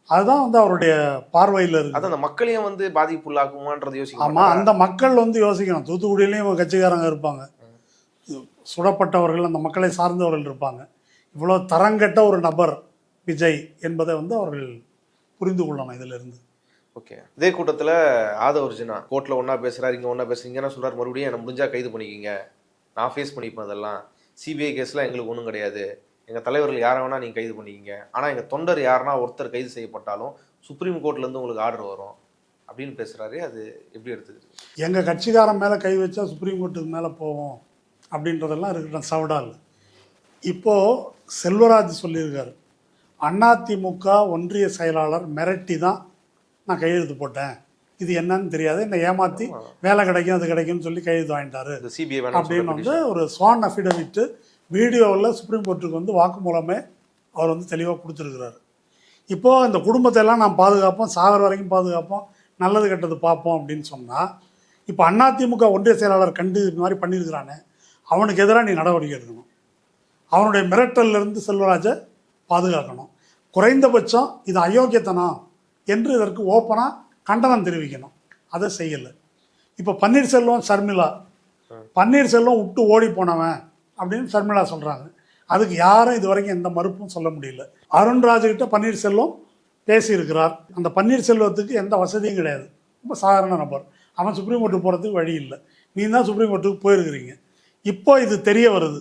அதுதான் வந்து அவருடைய பார்வையில் இருக்கு. அது அந்த மக்களையும் வந்து பாதிப்புள்ளாக்குமான்றது யோசிக்கணும். ஆமாம், அந்த மக்கள் வந்து யோசிக்கணும். தூத்துக்குடியிலையும் கட்சிக்காரங்க இருப்பாங்க, சுடப்பட்டவர்கள் அந்த மக்களை சார்ந்தவர்கள் இருப்பாங்க. இவ்வளோ தரங்கட்ட ஒரு நபர் விஜய் என்பதை வந்து அவர்கள் புரிந்து கொள்ளணும் இதிலிருந்து. ஓகே, இதே கூட்டத்தில் ஆதவ அர்ஜுனா கோர்ட்டில் ஒன்றா பேசுகிறாரு, இங்கே ஒன்றா பேசுறீங்க, என்ன சொல்கிறார், மறுபடியும் என்னை முடிஞ்சால் கைது பண்ணிக்கிங்க, நான் ஃபேஸ் பண்ணிப்பேன், அதெல்லாம் சிபிஐ கேஸ்லாம் எங்களுக்கு ஒன்றும் கிடையாது, எங்கள் தலைவர்கள் யாரை வேணால் நீங்கள் கைது பண்ணிக்கிங்க, ஆனால் எங்கள் தொண்டர் யாருன்னா ஒருத்தர் கைது செய்யப்பட்டாலும் சுப்ரீம் கோர்ட்லேருந்து உங்களுக்கு ஆர்டர் வரும் அப்படின்னு பேசுறாரு. அது எப்படி எடுத்துக்கிறது? எங்கள் கட்சிக்காரன் மேலே கை வச்சா சுப்ரீம் கோர்ட்டுக்கு மேலே போவோம் அப்படின்றதெல்லாம் இருக்கட்டும், சவடால். இப்போது செல்வராஜ் சொல்லியிருக்காரு, அதிமுக ஒன்றிய செயலாளர் மிரட்டி தான் நான் கையெழுத்து போட்டேன், இது என்னன்னு தெரியாது, என்னை ஏமாற்றி வேலை கிடைக்கும் அது கிடைக்கும்னு சொல்லி கையெழுத்து வாங்கிட்டாரு இந்த சிபிஐ அப்படின்னு வந்து ஒரு ஸ்வான் அஃபிடவிட்டு வீடியோவில் சுப்ரீம் கோர்ட்டுக்கு வந்து வாக்குமூலமே அவர் வந்து தெளிவாக கொடுத்துருக்கிறாரு. இப்போது இந்த குடும்பத்தை எல்லாம் நான் பாதுகாப்போம், சாகர வரைக்கும் பாதுகாப்போம், நல்லது கெட்டது பார்ப்போம் அப்படின்னு சொன்னால், இப்போ அதிமுக ஒன்றிய செயலாளர் கண்டு இந்த மாதிரி பண்ணியிருக்கிறானே, அவனுக்கு எதிராக நீ நடவடிக்கை எடுக்கணும். அவனுடைய மிரட்டலிருந்து செல்வராஜை பாதுகாக்கணும். குறைந்தபட்சம் இது அயோக்கியத்தனம் என்று இதற்கு ஓப்பனாக கண்டனம் தெரிவிக்கணும். அதை செய்யலை. இப்போ பன்னீர்செல்வம் ஷர்மிளா, பன்னீர்செல்வம் விட்டு ஓடி போனவன் அப்படின்னு ஷர்மிளா சொல்கிறாங்க. அதுக்கு யாரும் இது வரைக்கும் எந்த மறுப்பும் சொல்ல முடியல. அருண்ராஜ்கிட்ட பன்னீர்செல்வம் பேசியிருக்கிறார். அந்த பன்னீர்செல்வத்துக்கு எந்த வசதியும் கிடையாது, ரொம்ப சாதாரண நபர். அவன் சுப்ரீம் கோர்ட்டுக்கு போகிறதுக்கு வழி இல்லை. நீ தான் சுப்ரீம் கோர்ட்டுக்கு போயிருக்கிறீங்க. இப்போ இது தெரிய வருது,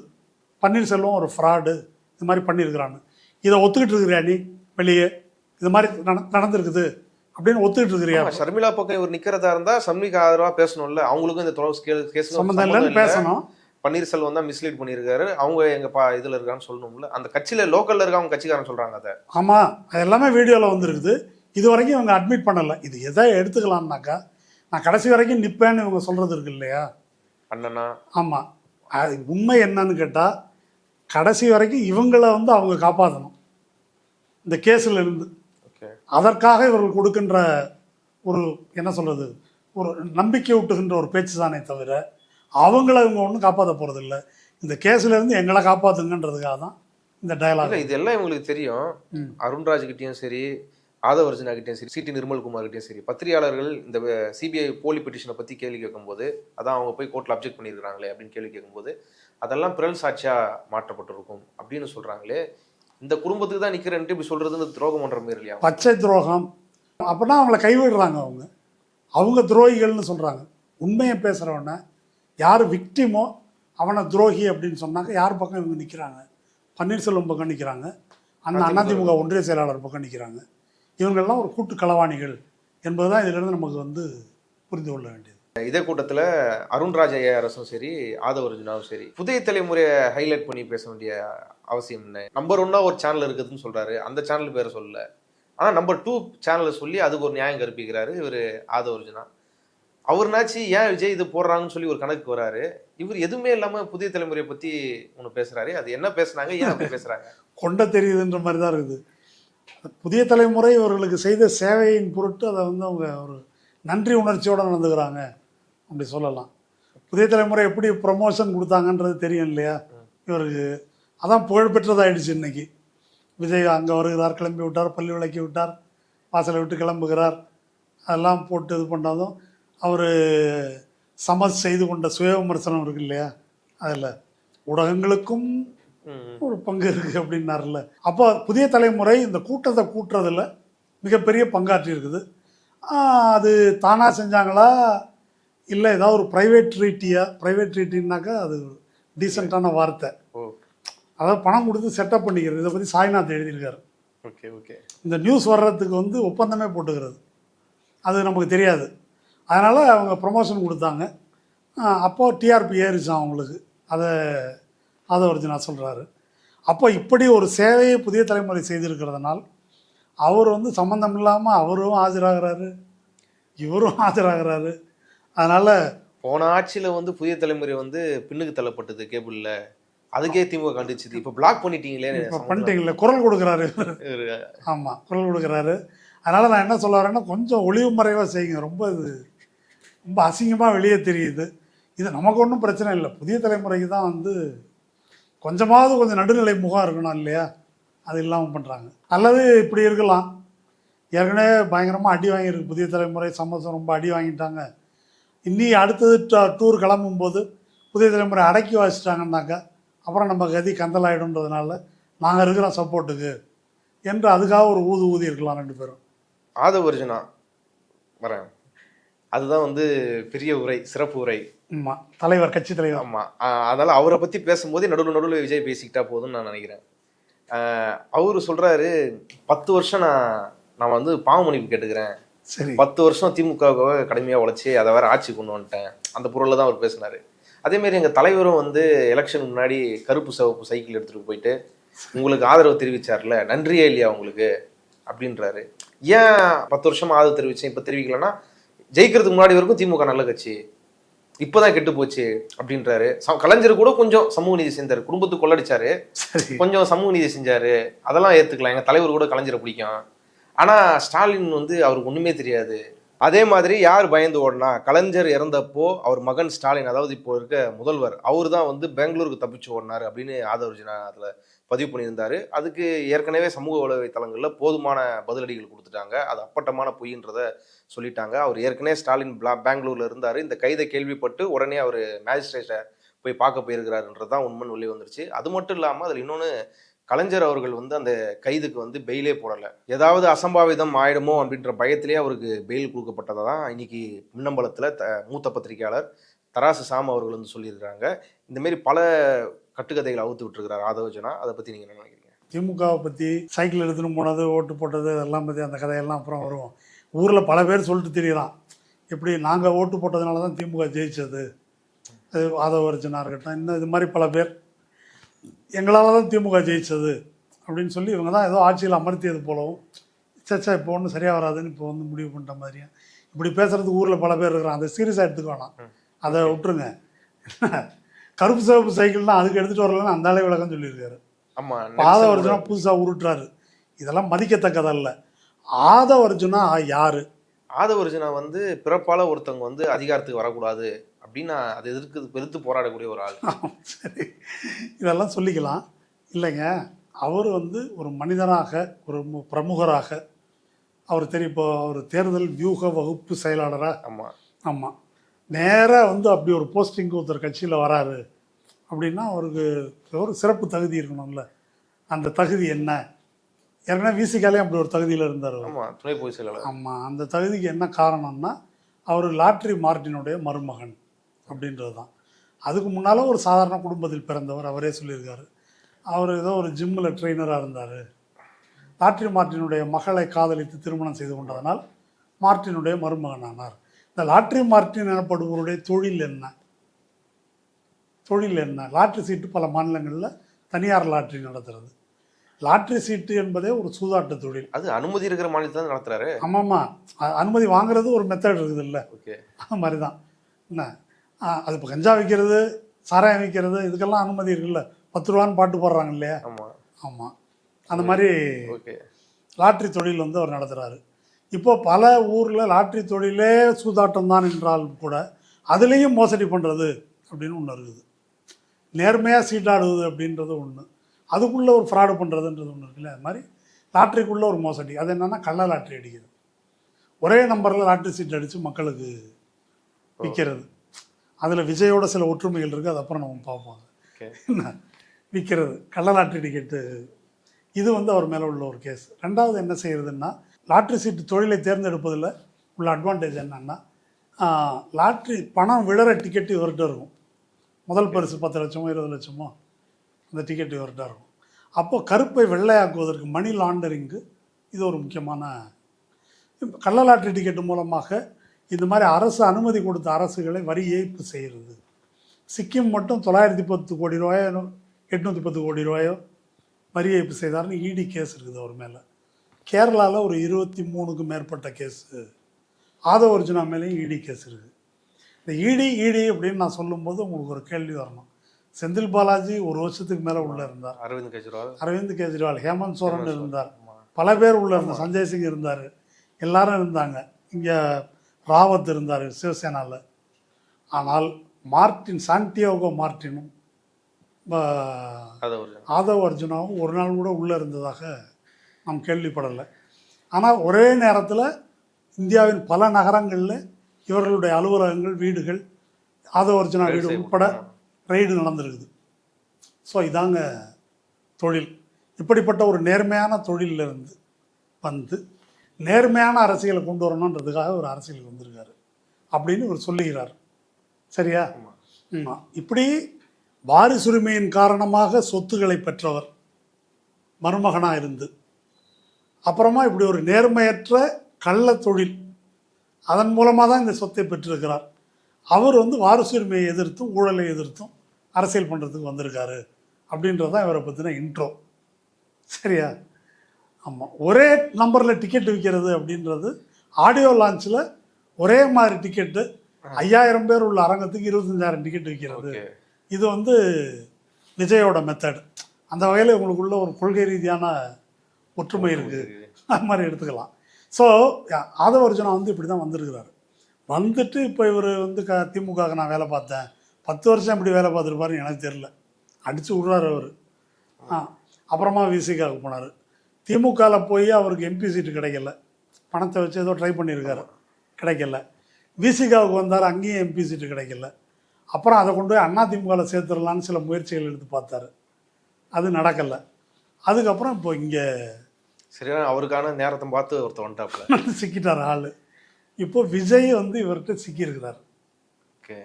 பன்னீர்செல்வம் ஒரு ஃப்ராடு, இது மாதிரி பண்ணியிருக்கிறான்னு. இதை ஒத்துக்கிட்டு இருக்கிறியா நீ? வெளியே இது மாதிரி நடந்திருக்குது அப்படின்னு ஒத்துக்கிட்டு இருக்கிறியா? ஷர்மிளா பக்கம் இவர் நிக்கிறதா இருந்தா ஷர்மிக்கு ஆதரவா பேசணும்ல. அவங்களுக்கும் இந்த கேஸ் சம்பந்தம் இல்லைன்னு பேசணும். பன்னீர்செல்வம் தான் மிஸ்லீட் பண்ணியிருக்காரு, அவங்க எங்க இதுல இருக்கான்னு சொல்லணும்ல. அந்த கட்சியில லோக்கல்ல இருக்க அவங்க கட்சிக்காரன் சொல்றாங்க அதை. ஆமா, அது எல்லாமே வீடியோல வந்துருக்குது. இது வரைக்கும் இவங்க அட்மிட் பண்ணலை. இது எதை எடுத்துக்கலாம்னாக்கா, நான் கடைசி வரைக்கும் நிற்பேன்னு இவங்க சொல்றது இருக்கு இல்லையா அண்ணனா. ஆமாம், அது உண்மை என்னன்னு கேட்டால், கடைசி வரைக்கும் இவங்களை வந்து அவங்க காப்பாற்றணும் இந்த கேஸில் இருந்து. அதற்காக இவர்கள் கொடுக்கின்ற ஒரு என்ன சொல்கிறது, ஒரு நம்பிக்கை ஊட்டுகின்ற ஒரு பேச்சு தானே தவிர, அவங்கள இவங்க ஒன்றும் காப்பாற்ற போகிறது இல்லை. இந்த கேஸில் இருந்து எங்களை காப்பாற்றுங்கன்றதுக்காக தான் இந்த டயலாக். இதெல்லாம் இவங்களுக்கு தெரியும். அருண்ராஜ் கிட்டேயும் சரி, ஆதவர்ஜனா கிட்டேயும் சரி, சிடி நிர்மல்குமார் கிட்டேயும் சரி, பத்திரிகையாளர்கள் இந்த சிபிஐ போலி பெட்டிஷனை பற்றி கேள்வி கேட்கும்போது, அதான் அவங்க போய் கோர்ட்டில் அப்ஜெக்ட் பண்ணியிருக்கிறாங்களே அப்படின்னு கேள்வி கேட்கும்போது, அதெல்லாம் பிறல் சாட்சியாக மாற்றப்பட்டிருக்கும் அப்படின்னு சொல்கிறாங்களே. இந்த குடும்பத்துக்கு தான் நிற்கிறேன்ட்டு இப்படி சொல்கிறதுன்னு துரோகம் பண்ணுற மாதிரி இல்லையா? பச்சை துரோகம். அப்படின்னா அவங்கள கைவிடுறாங்க. அவங்க துரோகிகள்னு சொல்கிறாங்க. உண்மையை பேசுகிறவன யார் விக்டிமோ அவனை துரோகி அப்படின்னு சொன்னாங்க. யார் பக்கம் இவங்க நிற்கிறாங்க? பன்னீர்செல்வம் பக்கம் நிற்கிறாங்க, அந்த அதிமுக ஒன்றிய செயலாளர் பக்கம் நிற்கிறாங்க. இவங்கெல்லாம் ஒரு கூட்டு களவாணிகள் என்பதுதான் இதிலிருந்து நமக்கு வந்து புரிந்து கொள்ள வேண்டியது. இதே கூட்டத்தில் அருண்ராஜ் ஐஆர்எஸும் சரி, ஆதவர்ஜுனாவும் சரி, புதிய தலைமுறையை ஹைலைட் பண்ணி பேச வேண்டிய அவசியம் என்ன? நம்பர் 1 ஒரு சேனல் இருக்குதுன்னு சொல்றாரு, அந்த சேனல் பேரை சொல்லல. ஆனால் நம்பர் 2 சேனலை சொல்லி அதுக்கு ஒரு நியாயம் கற்பிக்கிறாரு இவர் ஆதவர்ஜுனா. அவர்னாச்சு ஏன் விஜய் இது போடுறாங்கன்னு சொல்லி ஒரு கணக்கு வராரு. இவர் எதுவுமே இல்லாமல் புதிய தலைமுறையை பற்றி ஒன்று பேசுறாரு. அது என்ன பேசுனாங்க, ஏன் அப்படி பேசுறாங்க? கொண்ட தெரியுதுன்ற மாதிரி தான் இருக்குது. புதிய தலைமுறை இவர்களுக்கு செய்த சேவையின் பொருட்டு அதை வந்து அவங்க ஒரு நன்றி உணர்ச்சியோடு நடந்துக்கிறாங்க அப்படி சொல்லலாம். புதிய தலைமுறை எப்படி ப்ரமோஷன் கொடுத்தாங்கன்றது தெரியும் இல்லையா இவருக்கு. அதான் புகழ்பெற்றதாகிடுச்சு. இன்னைக்கு விஜய் அங்கே வருகிறார், கிளம்பி விட்டார், பள்ளி விளக்கி விட்டார், வாசலை விட்டு கிளம்புகிறார், அதெல்லாம் போட்டு இது பண்ணாலும் அவர் செய்து கொண்ட சுய விமர்சனம் இருக்கு இல்லையா, அதில் ஊடகங்களுக்கும் ஒரு பங்கு இருக்குது அப்படின்னார்ல. அப்போ புதிய தலைமுறை இந்த கூட்டத்தை கூட்டுறதில் மிகப்பெரிய பங்காற்றி இருக்குது. அது தானாக செஞ்சாங்களா இல்லை ஏதாவது ஒரு ப்ரைவேட் ட்ரீட்டின்னாக்கா அது டீசெண்டான வார்த்தை. அதாவது பணம் கொடுத்து செட்டப் பண்ணிக்கிறது. இதை பற்றி சாய்நாத் எழுதியிருக்காரு. இந்த நியூஸ் வர்றதுக்கு வந்து ஒப்பந்தமே போட்டுக்கிறது, அது நமக்கு தெரியாது. அதனால் அவங்க ப்ரமோஷன் கொடுத்தாங்க. அப்போது டிஆர்பி ஏறிச்சான் அவங்களுக்கு. அதை ஆதவர்ஜுனா சொல்கிறாரு. அப்போ இப்படி ஒரு சேவையை புதிய தலைமுறை செய்திருக்கிறதுனால் அவர் வந்து சம்மந்தம் இல்லாமல் அவரும் ஆஜராகிறாரு, இவரும் ஆஜராகிறாரு. அதனால் போன ஆட்சியில் வந்து புதிய தலைமுறை வந்து பின்னுக்கு தள்ளப்பட்டது கேபிளில், அதுக்கே திமுக கண்டிச்சுது. இப்போ பிளாக் பண்ணிட்டீங்களே குரல் கொடுக்குறாரு. ஆமாம், குரல் கொடுக்குறாரு. அதனால் நான் என்ன சொல்ல வரேன்னா, கொஞ்சம் ஒளிவு மறைவாக செய்யுங்க. ரொம்ப அசிங்கமாக வெளியே தெரியுது. இது நமக்கு ஒன்றும் பிரச்சனை இல்லை. புதிய தலைமுறைக்கு தான் வந்து கொஞ்சம் நடுநிலை முகம் இருக்கணும் இல்லையா, அது இல்லாமல் பண்ணுறாங்க. அல்லது இப்படி இருக்கலாம், ஏற்கனவே பயங்கரமாக அடி வாங்கியிருக்கு புதிய தலைமுறை, சமூகம் ரொம்ப அடி வாங்கிட்டாங்க, இன்னி அடுத்தது டூர் கிளம்பும்போது புதிய தலைமுறை அடக்கி வச்சுட்டாங்கன்னாக்கா அப்புறம் நம்ம கதி கந்தலாயிடும்ன்றதுனால நாங்கள் இருக்கிறோம் சப்போர்ட்டுக்கு என்று அதுக்காக ஒரு ஊதி இருக்கலாம் ரெண்டு பேரும். ஆதவர்ஜுனா வரேன், அதுதான் வந்து பெரிய உரை, சிறப்பு உரை. ஆமாம், தலைவர், கட்சி தலைவர். ஆமாம், அதனால் அவரை பற்றி பேசும்போதே நடுவில் விஜய் பேசிக்கிட்டா போதும்னு நான் நினைக்கிறேன். அவரு சொல்கிறாரு, 10 வருஷம் நான் வந்து பாவ மன்னிப்பு கேட்டுக்கிறேன், சரி 10 வருஷம் திமுகவுக்காக கடுமையாக உழைச்சி அதை வேற ஆட்சி கொண்டு வந்துட்டேன், அந்த பொருளில் தான் அவர் பேசினார். அதேமாரி எங்கள் தலைவரும் வந்து எலெக்ஷன் முன்னாடி கருப்பு சிவப்பு சைக்கிள் எடுத்துகிட்டு போயிட்டு உங்களுக்கு ஆதரவு தெரிவிச்சார்ல, நன்றியே இல்லையா உங்களுக்கு அப்படின்றாரு. ஏன் 10 வருஷமா ஆதரவு தெரிவிச்சேன் இப்போ தெரிவிக்கலன்னா, ஜெயிக்கிறதுக்கு முன்னாடி வரைக்கும் திமுக நல்ல கட்சி, இப்போதான் கெட்டு போச்சு அப்படின்றாரு. கலைஞர் கூட கொஞ்சம் சமூக நீதி செஞ்சாரு, குடும்பத்துக்கு கொள்ளடிச்சாரு, கொஞ்சம் சமூக நீதி செஞ்சாரு, அதெல்லாம் ஏற்றுக்கலாம். எங்கள் தலைவர் கூட கலைஞரை பிடிக்கும். ஆனால் ஸ்டாலின் வந்து அவருக்கு ஒன்றுமே தெரியாது. அதே மாதிரி யார் பயந்து ஓடனா, கலைஞர் இறந்தப்போ அவர் மகன் ஸ்டாலின், அதாவது இப்போ இருக்க முதல்வர், அவர் தான் வந்து பெங்களூருக்கு தப்பிச்சு ஓடினார் அப்படின்னு ஆதவர்ஜுனா அதில் பதிவு பண்ணியிருந்தாரு. அதுக்கு ஏற்கனவே சமூக வலைத்தளங்களில் போதுமான பதிலடிகள் கொடுத்துட்டாங்க. அது அப்பட்டமான பொய்ன்றதை சொல்லிட்டாங்க. அவர் ஏற்கனவே ஸ்டாலின் பெங்களூர்ல இருந்தார். இந்த கைதை கேள்விப்பட்டு உடனே அவர் மேஜிஸ்ட்ரேட்டை போய் பார்க்க போயிருக்கிறாருன்றது தான் உண்மைன்னு வெளியே வந்துருச்சு. அது மட்டும் இல்லாமல் அதில் இன்னொன்று, கலைஞர் அவர்கள் வந்து அந்த கைதுக்கு வந்து பெயிலே போடலை. ஏதாவது அசம்பாவிதம் ஆயிடுமோ அப்படின்ற பயத்திலே அவருக்கு பெயில் கொடுக்கப்பட்டதை தான் இன்னைக்கு மின்னம்பலத்தில் மூத்த பத்திரிகையாளர் தராசு சாம் அவர்கள் வந்து சொல்லியிருக்கிறாங்க. இந்தமாரி பல கட்டுக்கதைகளை அவுத்து விட்டுருக்கிறார் ஆதவர்ஜுனா. அதை பற்றி நீங்கள் என்ன நினைக்கிறீங்க? திமுகவை பற்றி சைக்கிள் எடுத்துன்னு போனது, ஓட்டு போட்டது, அதெல்லாம் பற்றி அந்த கதையெல்லாம் அப்புறம் வருவோம். ஊரில் பல பேர் சொல்லிட்டு தெரியலாம், எப்படி நாங்கள் ஓட்டு போட்டதுனால தான் திமுக ஜெயிச்சது, அது ஆதவர்ஜுனா இருக்கட்டும், இன்னும் இது மாதிரி பல பேர் எங்களால் தான் திமுக ஜெயிச்சது அப்படின்னு சொல்லி இவங்க தான் ஏதோ ஆட்சியில் அமர்த்தியது போலவும், சச்சா இப்போ ஒன்றும் சரியாக வராதுன்னு இப்போ வந்து முடிவு பண்ணுற மாதிரியும் இப்படி பேசுகிறதுக்கு ஊரில் பல பேர் இருக்கிறான். அதை சீரியஸாக எடுத்துக்க வேணாம், அதை விட்டுருங்க. கருப்பு சிவப்பு சைக்கிள்லாம் அதுக்கு எடுத்துகிட்டு வரலன்னு அந்த ஆளே விளக்கம் சொல்லியிருக்காரு. ஆமாம், ஆதவர்ஜுனா புதுசாக உருட்டுறாரு. இதெல்லாம் மதிக்கத்தக்கதல்ல. ஆதவர்ஜுனா யாரு? ஆதவர்ஜுனா வந்து பிறப்பால் ஒருத்தவங்க வந்து அதிகாரத்துக்கு வரக்கூடாது அப்படின்னு அது எதிர்த்து போராடக்கூடிய ஒரு ஆள். சரி, இதெல்லாம் சொல்லிக்கலாம் இல்லைங்க. அவர் வந்து ஒரு மனிதனாக, ஒரு பிரமுகராக, அவர் தெரியும். இப்போ அவர் தேர்தல் வியூக வகுப்பு செயலாளராக. ஆமாம் ஆமாம், நேராக வந்து அப்படி ஒரு போஸ்டிங்கு ஒருத்தர் கட்சியில் வராரு அப்படின்னா அவருக்கு ஒரு சிறப்பு தகுதி இருக்கணும்ல. அந்த தகுதி என்ன? ஏற்கனவே விசிகாலே அப்படி ஒரு தகுதியில் இருந்தார். ஆமாம், துணை பொதுச் செயலாளர். ஆமாம், அந்த தகுதிக்கு என்ன காரணம்னா அவர் லாட்ரி மார்ட்டினுடைய மருமகன் அப்படின்றது தான். அதுக்கு முன்னால் ஒரு சாதாரண குடும்பத்தில் பிறந்தவர். அவரே சொல்லியிருக்காரு, அவர் ஏதோ ஒரு ஜிம்மில் ட்ரெயினராக இருந்தார். லாட்ரி மார்ட்டினுடைய மகளை காதலித்து திருமணம் செய்து கொண்டதனால் மார்ட்டினுடைய மருமகன் ஆனார். இந்த லாட்ரி மார்ட்டின் எனப்படுபவருடைய தொழில் என்ன? தொழில் என்ன? லாட்ரி சீட்டு பல மாநிலங்களில் தனியார் லாட்ரி நடத்துறது. லாட்ரி சீட்டு என்பதே ஒரு சூதாட்ட தொழில். அது அனுமதி இருக்கிற மாநிலத்தில் நடத்துறாரு. ஆமாம்மா, அனுமதி வாங்குறது ஒரு மெத்தட் இருக்குது இல்லை? ஓகே, அது மாதிரி தான். என்ன அது இப்போ கஞ்சா விற்கிறது, சாராயம் விற்கிறது, இதுக்கெல்லாம் அனுமதி இருக்குல்ல. 10 ரூபான்னு பாட்டு போடுறாங்க இல்லையா? ஆமாம் ஆமாம், அந்த மாதிரி ஓகே. லாட்ரி தொழில் வந்து அவர் நடத்துகிறாரு. இப்போ பல ஊரில் லாட்ரி தொழிலே சூதாட்டம் தான் என்றாலும் கூட அதுலேயும் மோசடி பண்ணுறது அப்படின்னு ஒன்று இருக்குது. நேர்மையாக சீட்டாடுவது அப்படின்றது ஒன்று, அதுக்குள்ளே ஒரு ஃப்ராடு பண்ணுறதுன்றது ஒன்று இருக்குல்ல. அது மாதிரி லாட்ரிக்குள்ளே ஒரு மோசடி. அது என்னென்னா கள்ள லாட்ரி அடிக்கிறது. ஒரே நம்பரில் லாட்ரி சீட் அடித்து மக்களுக்கு விற்கிறது. அதில் விஜயோட சில ஒற்றுமைகள் இருக்குது, அது அப்புறம் நம்ம பார்ப்போம். என்ன விற்கிறது, கள்ள லாட்ரி டிக்கெட்டு, இது வந்து அவர் மேலே உள்ள ஒரு கேஸ். ரெண்டாவது என்ன செய்கிறதுன்னா, லாட்ரி சீட்டு தொழிலை தேர்ந்தெடுப்பதில் உள்ள அட்வான்டேஜ் என்னன்னா, லாட்ரி பணம் விழற டிக்கெட்டு இவர்கிட்ட இருக்கும். முதல் பரிசு 10 லட்சமோ 20 லட்சமோ அந்த டிக்கெட்டு இவர்கிட்ட இருக்கும். அப்போது கருப்பை வெள்ளையாக்குவதற்கு மணி லாண்டரிங்கு இது ஒரு முக்கியமான. கள்ள லாட்ரி டிக்கெட்டு மூலமாக இந்த மாதிரி அரசு அனுமதி கொடுத்த அரசுகளை வரி ஏய்ப்பு செய்கிறது. சிக்கிம் மட்டும் 910 கோடி ரூபாயோ 810 கோடி ரூபாயோ வரி ஏய்ப்பு செய்தார்னு இடி கேஸ் இருக்குது அவர் மேலே. கேரளாவில் ஒரு 23க்கும் மேற்பட்ட கேஸு. ஆதவர்ஜுனா மேலேயும் இடி கேஸ் இருக்குது. இந்த இடி அப்படின்னு நான் சொல்லும்போது உங்களுக்கு ஒரு கேள்வி வரணும். செந்தில் பாலாஜி 1 வருஷத்துக்கு மேலே உள்ளே இருந்தார். அரவிந்த் கெஜ்ரிவால், ஹேமந்த் சோரன் இருந்தார், பல பேர் உள்ளே இருந்தார், சஞ்சய் சிங் இருந்தார், எல்லாரும் இருந்தாங்க. இங்கே ராவத் இருந்தார் சிவசேனாவில். ஆனால் மார்ட்டின், சாண்டியாகோ மார்ட்டினும் ஆதவர்ஜுனாவும் ஒரு நாள் கூட உள்ளே இருந்ததாக நாம் கேள்விப்படலை. ஆனால் ஒரே நேரத்தில் இந்தியாவின் பல நகரங்களில் இவர்களுடைய அலுவலகங்கள், வீடுகள், ஆதவர்ஜுனா வீடு உட்பட ரெய்டு நடந்திருக்குது. ஸோ இதாங்க தொழில். இப்படிப்பட்ட ஒரு நேர்மையான தொழிலிருந்து வந்து நேர்மையான அரசியலை கொண்டு வரணுன்றதுக்காக ஒரு அரசியலுக்கு வந்திருக்காரு அப்படின்னு இவர் சொல்லுகிறார். சரியா? இப்படி வாரிசுரிமையின் காரணமாக சொத்துக்களை பெற்றவர் மருமகனாக இருந்து, அப்புறமா இப்படி ஒரு நேர்மையற்ற கள்ள தொழில் அதன் மூலமாக தான் இந்த சொத்தை பெற்றிருக்கிறார். அவர் வந்து வாரிசுரிமையை எதிர்த்தும் ஊழலை எதிர்த்தும் அரசியல் பண்ணுறதுக்கு வந்திருக்காரு அப்படின்றது தான் இவரை பற்றின இன்ட்ரோ. சரியா? ஆமாம். ஒரே நம்பரில் டிக்கெட் விற்கிறது அப்படின்றது ஆடியோ லான்ச்சில் ஒரே மாதிரி டிக்கெட்டு 5000 பேர் உள்ள அரங்கத்துக்கு 25,000 டிக்கெட் விற்கிறது. இது வந்து விஜயோட மெத்தட். அந்த வகையில் உங்களுக்குள்ள ஒரு கொள்கை ரீதியான ஒற்றுமை இருக்குது, அது மாதிரி எடுத்துக்கலாம். ஸோ ஆதவ அர்ஜுனா வந்து இப்படி தான் வந்திருக்கிறாரு. வந்துட்டு இப்போ இவர் வந்து திமுகவுக்கு நான் வேலை பார்த்தேன், 10 வருஷம் இப்படி வேலை பார்த்துருப்பாரு எனக்கு தெரியல, அடித்து விட்றாரு அவர். அப்புறமா விசிகாவுக்கு போனார். திமுகவில் போய் அவருக்கு எம்பி சீட்டு கிடைக்கல, பணத்தை வச்சு ஏதோ ட்ரை பண்ணியிருக்காரு, கிடைக்கல. விசிகாவுக்கு வந்தார், அங்கேயும் எம்பி சீட்டு கிடைக்கல. அப்புறம் அதை கொண்டு போய் அண்ணா திமுகவில் சேர்த்துடலான்னு சில முயற்சிகள் எடுத்து பார்த்தாரு, அது நடக்கலை. அதுக்கப்புறம் இப்போ இங்கே சரியா அவருக்கான நேரத்தை பார்த்து ஒருத்தர் வந்துட்டாப்புல சிக்கிட்டார் ஆள். இப்போ விஜய் வந்து இவர்கிட்ட சிக்கியிருக்கிறார். ஓகே,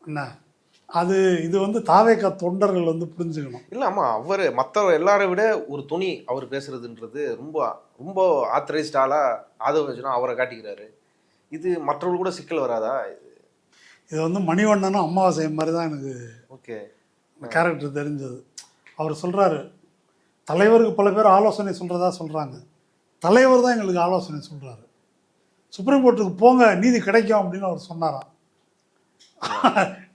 என்ன அது இது வந்து தாவேக்கா தொண்டர்கள் வந்து புரிஞ்சுக்கணும். இல்லை ஆமாம், அவர் மற்ற எல்லாரை விட ஒரு துணி அவர் பேசுறதுன்றது ரொம்ப ரொம்ப ஆத்தரைஸ்ட் ஆளாக ஆதவ அர்ஜுனா அவரை காட்டிக்கிறாரு. இது மற்றவர்கள் கூட சிக்கல் வராதா? இது வந்து மணிவண்ணனும் அமாவாசை மாதிரி தான் எனக்கு ஓகே கேரக்டர் தெரிஞ்சது. அவர் சொல்கிறாரு, தலைவருக்கு பல பேர் ஆலோசனை சொல்கிறதா சொல்கிறாங்க, தலைவர் தான் எங்களுக்கு ஆலோசனை சொல்கிறாரு, சுப்ரீம் கோர்ட்டுக்கு போங்க நீதி கிடைக்கும் அப்படின்னு அவர் சொன்னாராம்.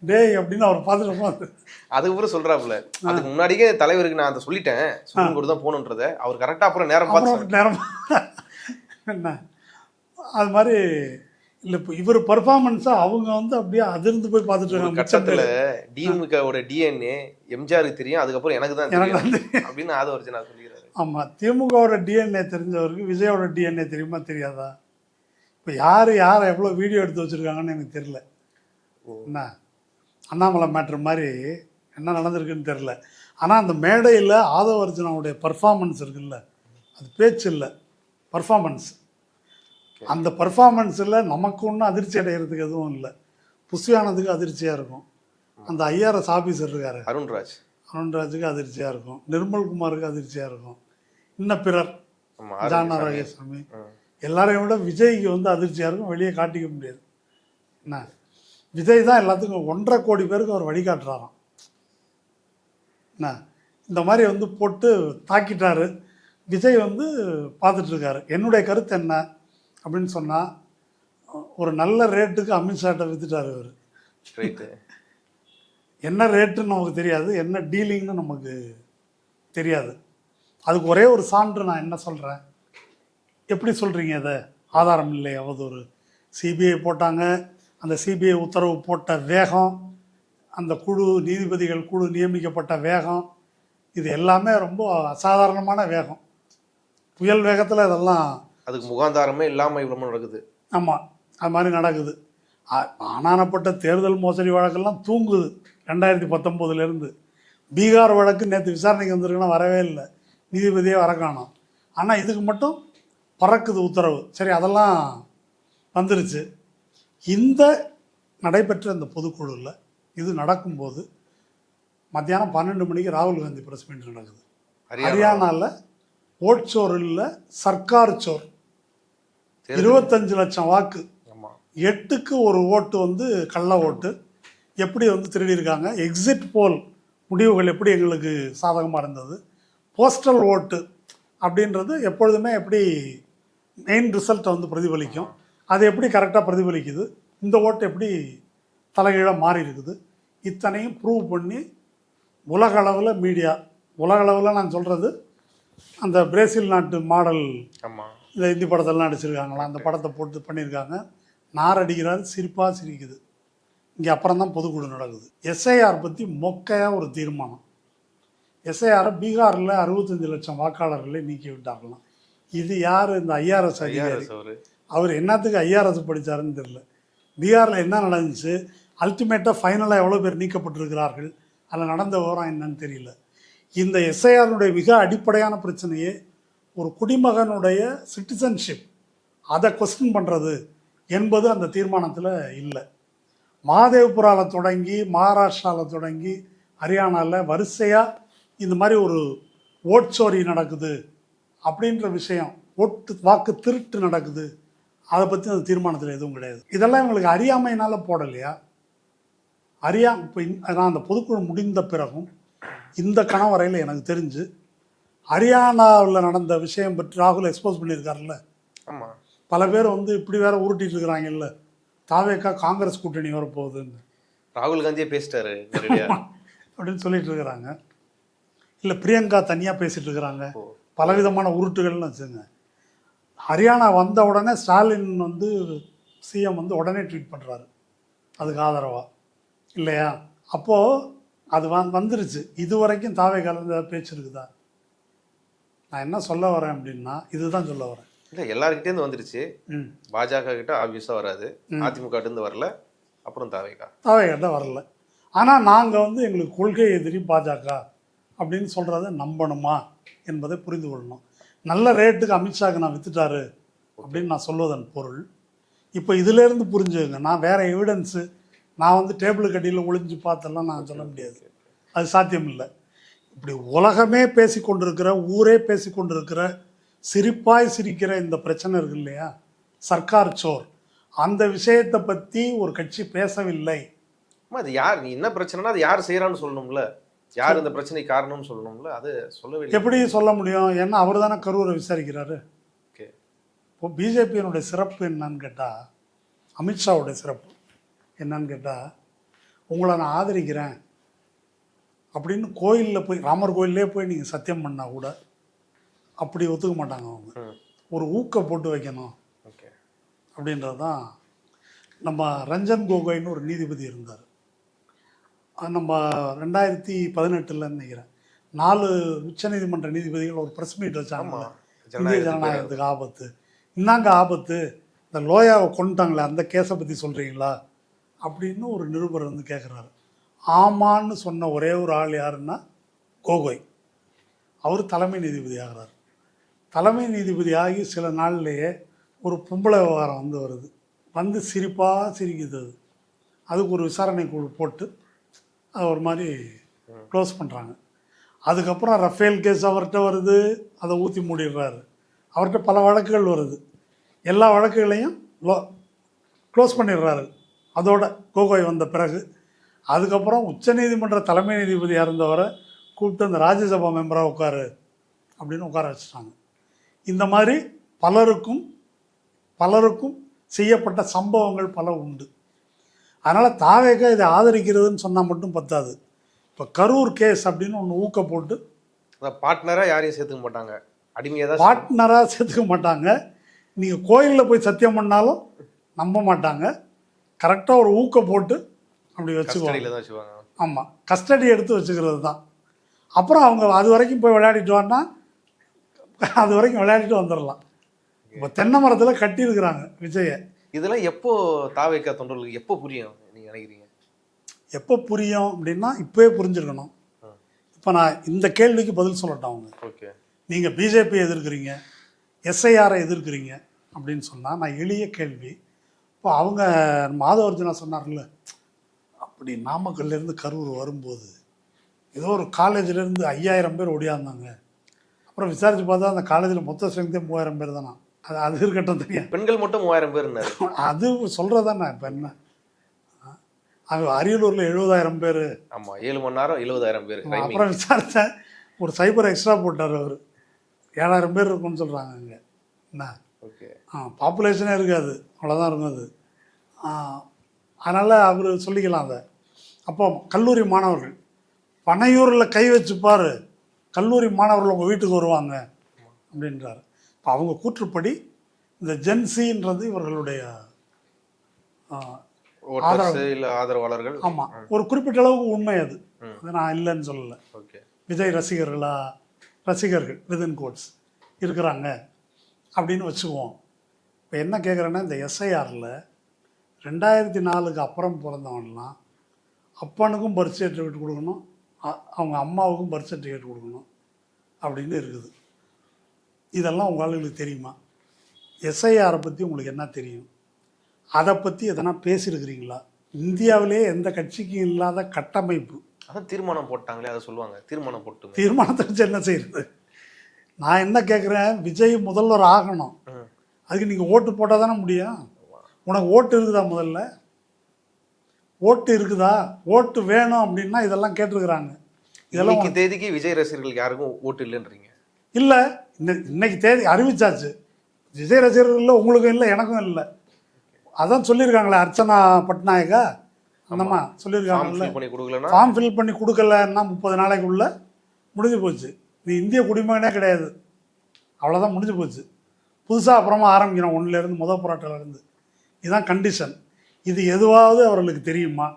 டேய் அப்படின்னு அவர் பார்த்துட்டு அதுக்கப்புறம் சொல்றாப்புல, அதுக்கு முன்னாடியே தலைவருக்கு நான் அதை சொல்லிட்டேன் சுப்ரீம் கோர்ட் தான் போகணுன்றதை, அவர் கரெக்டாக அப்புறம் நேரம் என்ன அது மாதிரி இல்லை. இப்போ இவர் பர்ஃபார்மன்ஸாக அவங்க வந்து அப்படியே அதிர்ந்து போய் பார்த்துட்டு இருக்காங்க. கட்டத்தில் டிஎம்கோட டிஎன்ஏ எம்ஜிஆருக்கு தெரியும், அதுக்கப்புறம் எனக்கு தான் தெரியும் அப்படின்னு ஆதவ அர்ஜுனா சொல்லிடுறாரு. ஆமாம், திமுகவோட டிஎன்ஏ தெரிஞ்சவருக்கு விஜயோட டிஎன்ஏ தெரியுமா தெரியாதா? இப்போ யார் எவ்வளோ வீடியோ எடுத்து வச்சுருக்காங்கன்னு எனக்கு தெரில. என்ன அண்ணாமலை மேட்ரு மாதிரி என்ன நடந்திருக்குன்னு தெரில. ஆனால் அந்த மேடையில் ஆதவ அர்ஜுனாவுடைய பர்ஃபார்மன்ஸ் இருக்குல்ல, அது பேச்சு இல்லை, பர்ஃபார்மன்ஸ். அந்த பர்ஃபார்மன்ஸில் நமக்கு ஒன்றும் அதிர்ச்சி அடைகிறதுக்கு எதுவும் இல்லை, புஷியானதுக்கு அதிர்ச்சியாக இருக்கும். அந்த ஐஆர்எஸ் ஆஃபீஸர் இருக்கார் அருண்ராஜுக்கு அதிர்ச்சியாக இருக்கும், நிர்மல்குமாருக்கு அதிர்ச்சியாக இருக்கும், இன்னும் பிறர் ஜானா ராகேசாமி எல்லாரையும் விட விஜய்க்கு வந்து அதிர்ச்சியாக இருக்கும். வெளியே காட்டிக்க முடியாது. என்ன விஜய் தான் எல்லாத்துக்கும் 1.5 கோடி பேருக்கு அவர் வழிகாட்டுறாராம். என்ன இந்த மாதிரி வந்து போட்டு தாக்கிட்டாரு. விஜய் வந்து பார்த்துட்ருக்காரு. என்னுடைய கருத்து என்ன அப்படின்னு சொன்னால், ஒரு நல்ல ரேட்டுக்கு அமித்ஷாட்டை விற்றுட்டார் இவர். என்ன ரேட்டுன்னு நமக்கு தெரியாது, என்ன டீலிங்னு நமக்கு தெரியாது. அதுக்கு ஒரே ஒரு சான்று நான் என்ன சொல்கிறேன், எப்படி சொல்கிறீங்க இதை, ஆதாரம் இல்லை அவதூறு. சிபிஐ போட்டாங்க, அந்த சிபிஐ உத்தரவு போட்ட வேகம், அந்த குழு நீதிபதிகள் குழு நியமிக்கப்பட்ட வேகம், இது எல்லாமே ரொம்ப அசாதாரணமான வேகம். புயல் வேகத்தில் இதெல்லாம் அதுக்கு முகாந்தாரமே இல்லாமல் இவ்வளோ நடக்குது. ஆமாம், அது மாதிரி நடக்குது. ஆனானப்பட்ட தேர்தல் மோசடி வழக்கெல்லாம் தூங்குது 2019 பீகார் வழக்கு நேற்று விசாரணைக்கு வந்திருக்குன்னா வரவே இல்லை, நீதிபதியே வர காணோம். ஆனால் இதுக்கு மட்டும் பறக்குது உத்தரவு. சரி, அதெல்லாம் வந்துருச்சு. இந்த நடைபெற்ற இந்த பொதுக்குழுவில் இது நடக்கும்போது மத்தியானம் 12 மணிக்கு ராகுல் காந்தி பிரஸ் மீட் நடக்குது. ஹரியானாவில் ஓட் சோர் இல்லை, சர்க்கார் சோர். 25 லட்சம் வாக்கு, 8க்கு ஒரு ஓட்டு வந்து கள்ள ஓட்டு. எப்படி வந்து திருடியிருக்காங்க, எக்ஸிட் போல் முடிவுகள் எப்படி எங்களுக்கு சாதகமாக இருந்தது, போஸ்டல் ஓட்டு அப்படின்றது எப்பொழுதுமே எப்படி மெயின் ரிசல்ட்டை வந்து பிரதிபலிக்கும், அது எப்படி கரெக்டாக பிரதிபலிக்குது, இந்த ஓட்டு எப்படி தலைகீழாக மாறி இருக்குது, இத்தனையும் ப்ரூவ் பண்ணி உலகளவில் மீடியா, உலகளவில் நான் சொல்கிறது அந்த பிரேசில் நாட்டு மாடல், இந்த இந்தி படத்தெல்லாம் நடிச்சிருக்காங்களா, அந்த படத்தை போட்டு பண்ணியிருக்காங்க. நாரடிக்கிறாரு, சிரிப்பாக சிரிக்குது. இங்கே அப்புறம் தான் பொதுக்குழு நடக்குது. எஸ்ஐஆர் பற்றி மொக்கையாக ஒரு தீர்மானம். எஸ்ஐஆரை பீகாரில் 65 லட்சம் வாக்காளர்களை நீக்கி விட்டாங்களாம். இது யார், இந்த ஐஆர்எஸ் அதிகாரி. அவர் என்னத்துக்கு ஐஆர்எஸ் படித்தாருன்னு தெரியல. பீகாரில் என்ன நடந்துச்சு, அல்டிமேட்டாக ஃபைனலாக எவ்வளோ பேர் நீக்கப்பட்டிருக்கிறார்கள், அதில் நடந்த விவரம் என்னன்னு தெரியல. இந்த எஸ்ஐஆருடைய மிக அடிப்படையான பிரச்சனையே ஒரு குடிமகனுடைய சிட்டிசன்ஷிப், அதை கொஸ்டின் பண்ணுறது என்பது அந்த தீர்மானத்தில் இல்லை. மகாதேவ்புராவில் தொடங்கி, மகாராஷ்டிராவில் தொடங்கி, ஹரியானாவில் வரிசையாக இந்த மாதிரி ஒரு ஓட் சோரி நடக்குது அப்படின்ற விஷயம், வாக்கு திருட்டு நடக்குது அதை பற்றி அந்த தீர்மானத்தில் எதுவும் கிடையாது. இதெல்லாம் இவங்களுக்கு அறியாமையினால் போடலையா? இப்போ நான் அந்த பொதுக்குழு முடிந்த பிறகும் இந்த கணவரையில் எனக்கு தெரிஞ்சு ஹரியானாவில் நடந்த விஷயம் பற்றி ராகுல் எக்ஸ்போஸ் பண்ணியிருக்காருல்ல. ஆமாம், பல பேர் வந்து இப்படி வேற உருட்டிட்டு இருக்கிறாங்கல்ல, தாவேக்கா காங்கிரஸ் கூட்டணி வரப்போகுதுன்னு ராகுல் காந்தியே பேசிட்டாரு அப்படின்னு சொல்லிட்டு இருக்கிறாங்க. இல்லை பிரியங்கா தனியாக பேசிட்டு இருக்கிறாங்க. பலவிதமான உருட்டுகள்னு வச்சுங்க. ஹரியானா வந்த உடனே ஸ்டாலின் வந்து சிஎம் வந்து உடனே ட்வீட் பண்ணுறாரு அதுக்கு ஆதரவாக, இல்லையா? அப்போது அது வந்துருச்சு. இது வரைக்கும் தாவேக்கால ஏதாவது பேச்சு இருக்குதா? நான் என்ன சொல்ல வரேன் அப்படின்னா இதுதான் சொல்ல வரேன். இல்லை, எல்லாருக்கிட்டேருந்து வந்துருச்சு. பாஜக கிட்ட ஆப்வியஸாக வராது, அதிமுக கிட்டேருந்து வரல, அப்புறம் தாவேக்கிட்ட வரல. ஆனால் நாங்கள் வந்து எங்களுக்கு கொள்கை எதிரி பாஜக அப்படின்னு சொல்கிறத நம்பணுமா என்பதை புரிந்து கொள்ளணும். நல்ல ரேட்டுக்கு அமித்ஷாவுக்கு நான் வித்துட்டாரு அப்படின்னு நான் சொல்வதன் பொருள் இப்போ இதிலேருந்து புரிஞ்சுங்க. நான் வேறு எவிடன்ஸு நான் வந்து டேபிள் கட்டியில் ஒளிஞ்சு பார்த்தெல்லாம் நான் சொல்ல முடியாது, அது சாத்தியம் இல்லை. இப்படி உலகமே பேசி கொண்டிருக்கிற, ஊரே பேசி கொண்டிருக்கிற, சிரிப்பாய் சிரிக்கிற இந்த பிரச்சனை இருக்கு இல்லையா, சர்க்கார் சோர், அந்த விஷயத்தை பற்றி ஒரு கட்சி பேசவில்லை. அது யார், நீ என்ன பிரச்சனைனா அது யார் செய்கிறான்னு சொல்லணும்ல, யார் இந்த பிரச்சனை காரணம்னு சொல்லணும்ல, அது சொல்லவே எப்படி சொல்ல முடியும்? ஏன்னா அவர் தானே கரூரை விசாரிக்கிறாரு. இப்போ பிஜேபியினுடைய சிறப்பு என்னன்னு கேட்டால், அமித்ஷாவுடைய சிறப்பு என்னன்னு கேட்டால், உங்களை நான் ஆதரிக்கிறேன் அப்படின்னு கோயிலில் போய், ராமர் கோயிலே போய் நீங்கள் சத்தியம் பண்ணால் கூட அப்படி ஒத்துக்க மாட்டாங்க அவங்க. ஒரு ஊக்க போட்டு வைக்கணும் அப்படின்றது தான். நம்ம ரஞ்சன் கோகோய்னு ஒரு நீதிபதி இருந்தார். நம்ம 2018 நினைக்கிறேன் 4 உச்சநீதிமன்ற நீதிபதிகள் ஒரு ப்ரெஸ் மீட் வச்சாங்க. இந்திய ஜனநாயகத்துக்கு ஆபத்து, இன்னாங்க ஆபத்து, இந்த லோயாவை கொண்டுட்டாங்களே அந்த கேஸை பற்றி சொல்கிறீங்களா அப்படின்னு ஒரு நிருபர் வந்து கேட்குறாரு. ஆமான்னு சொன்ன ஒரே ஒரு ஆள் யாருன்னா கோகோய். அவர் தலைமை நீதிபதி ஆகிறார். தலைமை நீதிபதி ஆகி சில நாள்லேயே ஒரு பொம்பளை விவகாரம் வந்து வருது. வந்து சிரிப்பாக சிரிக்குது. அதுக்கு ஒரு விசாரணை குழு போட்டு அது ஒரு மாதிரி க்ளோஸ் பண்ணுறாங்க. அதுக்கப்புறம் ரஃபேல் கேஸ் அவர்கிட்ட வருது, அதை ஊற்றி மூடிடுறாரு. அவர்கிட்ட பல வழக்குகள் வருது, எல்லா வழக்குகளையும் க்ளோஸ் பண்ணிடுறாரு அதோட கோகோய் வந்த பிறகு. அதுக்கப்புறம் உச்சநீதிமன்ற தலைமை நீதிபதியாக இருந்தவரை கூப்பிட்டு அந்த ராஜ்யசபா மெம்பராக உட்காரு அப்படின்னு உட்கார வச்சுட்டாங்க. இந்த மாதிரி பலருக்கும் செய்யப்பட்ட சம்பவங்கள் பல உண்டு. அதனால் தாவேக்கா இதை ஆதரிக்கிறதுன்னு சொன்னால் மட்டும் பத்தாது. இப்போ கரூர் கேஸ் அப்படின்னு ஒன்று ஊக்க போட்டு பார்ட்னராக யாரையும் சேர்த்துக்க மாட்டாங்க, அடிமையாக பார்ட்னராக சேர்த்துக்க மாட்டாங்க. நீங்கள் கோயிலில் போய் சத்தியம் பண்ணாலும் நம்ப மாட்டாங்க. கரெக்டாக ஒரு ஊக்க போட்டு அப்படி வச்சுக்குவாங்க. ஆமாம், கஸ்டடி எடுத்து வச்சுக்கிறது தான். அப்புறம் அவங்க அது வரைக்கும் போய் விளையாடிட்டு வான்னா அது வரைக்கும் விளையாடிட்டு வந்துடலாம். இப்போ தென்னை மரத்தில் கட்டியிருக்கிறாங்க விஜயை. இதெல்லாம் எப்போ தாவேக்கா தொண்டர்களுக்கு எப்போ புரியும் நீங்கள் நினைக்கிறீங்க? எப்போ புரியும் அப்படின்னா இப்போவே புரிஞ்சுருக்கணும். இப்போ நான் இந்த கேள்விக்கு பதில் சொல்லட்டேன். அவங்க நீங்கள் பிஜேபி எதிர்க்கிறீங்க, எஸ்ஐஆரை எதிர்க்கிறீங்க அப்படின்னு சொன்னால் நான் எளிய கேள்வி. இப்போ அவங்க மாதவர்ஜனா சொன்னார்ல, அப்படி நாமக்கல்லேருந்து கரூர் வரும்போது ஏதோ ஒரு காலேஜிலேருந்து 5000 பேர் ஒடியாந்தாங்க. அப்புறம் விசாரித்து பார்த்தா அந்த காலேஜில் மொத்த ஸ்ட்ரென்த்தே 3000 பேர் தானா. அது இருக்கட்டும், தெரியும். பெண்கள் மட்டும் 3000 பேர் அது சொல்கிறதானே. இப்போ என்ன, அங்கே அரியலூரில் 70000 பேர். ஆமாம், 7 மணி நேரம் 70000 பேர். அப்புறம் விசாரித்தேன், ஒரு சைபர் எக்ஸ்ட்ரா போட்டார் அவர். 7000 பேர் இருக்குன்னு சொல்கிறாங்க அங்கே. என்ன பாப்புலேஷனே இருக்காது, அவ்வளோதான் இருக்கும் அது. அதனால் அவர் சொல்லிக்கலாம் அதை. அப்போ கல்லூரி மாணவர்கள் பனையூரில் கை வச்சுப்பார், கல்லூரி மாணவர்கள் உங்கள் வீட்டுக்கு வருவாங்க அப்படின்றார். இப்போ அவங்க கூற்றுப்படி இந்த ஜென்சின்றது இவர்களுடைய ஆதரவாளர்கள். ஆமாம், ஒரு குறிப்பிட்ட அளவுக்கு உண்மை அது, நான் இல்லைன்னு சொல்லலை. விஜய் ரசிகர்கள் விதின் கோட்ஸ் இருக்கிறாங்க அப்படின்னு வச்சுக்குவோம். இப்போ என்ன கேட்குறேன்னா, இந்த எஸ்ஐஆரில் 2004க்கு அப்புறம் பிறந்தவன்லாம் அப்பனுக்கும் பர்த் சர்டிஃபிகேட் கொடுக்கணும், அவங்க அம்மாவுக்கும் பர்த் சர்டிஃபிகேட் கொடுக்கணும் அப்படின்னு இருக்குது. இதெல்லாம் உங்களுக்கு தெரியுமா? எஸ்ஐஆரை பற்றி உங்களுக்கு என்ன தெரியும்? அதை பற்றி எதனா பேசியிருக்கிறீங்களா? இந்தியாவிலே எந்த கட்சிக்கும் இல்லாத கட்டமைப்பு. அதான் தீர்மானம் போட்டாங்களே, அதை சொல்லுவாங்க. தீர்மானத்தை வச்சு என்ன செய்யறது? நான் என்ன கேட்குறேன், விஜய் முதல்வர் ஆகணும், அதுக்கு நீங்கள் ஓட்டு போட்டால் தானே முடியும். உனக்கு ஓட்டு இருக்குதா? முதல்ல ஓட்டு இருக்குதா? ஓட்டு வேணும் அப்படின்னா இதெல்லாம் கேட்டிருக்கிறாங்க. இதெல்லாம் தேதிக்கு விஜய் ரசிகர்களுக்கு யாருக்கும் ஓட்டு இல்லைன்றீங்க? இல்லை, இன்னைக்கு தேதி அறிவிச்சாச்சு. விஜய் ரசிகர்கள் உங்களுக்கும் இல்லை, எனக்கும் இல்லை. அதான் சொல்லியிருக்காங்களே அர்ச்சனா பட்நாயக்கா அந்தம்மா சொல்லியிருக்காங்கல்ல, ஃபார்ம் ஃபில் பண்ணி கொடுக்கலன்னா 30 நாளைக்குள்ள முடிஞ்சு போச்சு, நீ இந்திய குடிமகனே கிடையாது, அவ்வளோதான், முடிஞ்சு போச்சு. புதுசாக அப்புறமா ஆரம்பிக்கிறோம், 1லேருந்து முதல் போராட்டம்லேருந்து. இதுதான் கண்டிஷன். இது எதுவாவது அவர்களுக்கு தெரியுமா?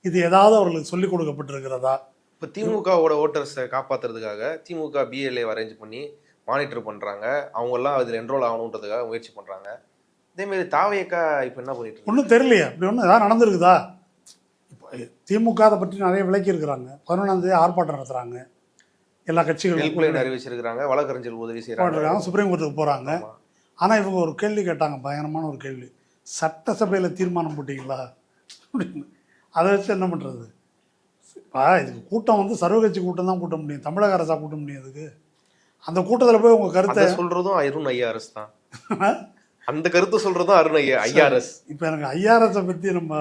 இது ஏதாவது அவர்களுக்கு சொல்லிக் கொடுக்கப்பட்டிருக்கிறதா? இப்போ திமுகவோட ஓட்டர்ஸை காப்பாற்றுறதுக்காக திமுக பிஎல்ஏ அரேஞ்ச் பண்ணி மானிட்டர் பண்ணுறாங்க, அவங்கெல்லாம் அதில் என்ரோல் ஆகணுன்றதுக்காக முயற்சி பண்ணுறாங்க. இதேமாரி தாவேக்கா இப்போ என்ன பண்ணிட்டு ஒன்றும் தெரியலையா? இப்படி ஒன்றும் ஏதாவது நடந்திருக்குதா? இப்போ திமுக அதை பற்றி நிறைய விளக்கி இருக்கிறாங்க. 11ஆம் தேதி ஆர்ப்பாட்டம் நடத்துகிறாங்க, எல்லா கட்சிகளும் அறிவிச்சிருக்கிறாங்க, வழக்கறிஞர்கள் உதவி செய்கிறாங்க, சுப்ரீம் கோர்ட்டுக்கு போகிறாங்க. ஆனால் இவங்க ஒரு கேள்வி கேட்டாங்க, பயங்கரமான ஒரு கேள்வி. சட்டசபையில் தீர்மானம் போட்டிங்களா அப்படின்னு. அதை வச்சு என்ன பண்ணுறது? இதுக்கு கூட்டம் வந்து சர்வகட்சி கூட்டம் தான் கூட்ட முடியும், தமிழக அரசா கூட்ட முடியும். இதுக்கு அந்த கூட்டத்தில் போய் உங்கள் கருத்தை சொல்கிறதும் அருண் ஐஆர்எஸ் தான். அந்த கருத்து சொல்கிறதும் அருண் ஐஆர்எஸ். இப்போ எனக்கு ஐஆர்எஸை பற்றி, நம்ம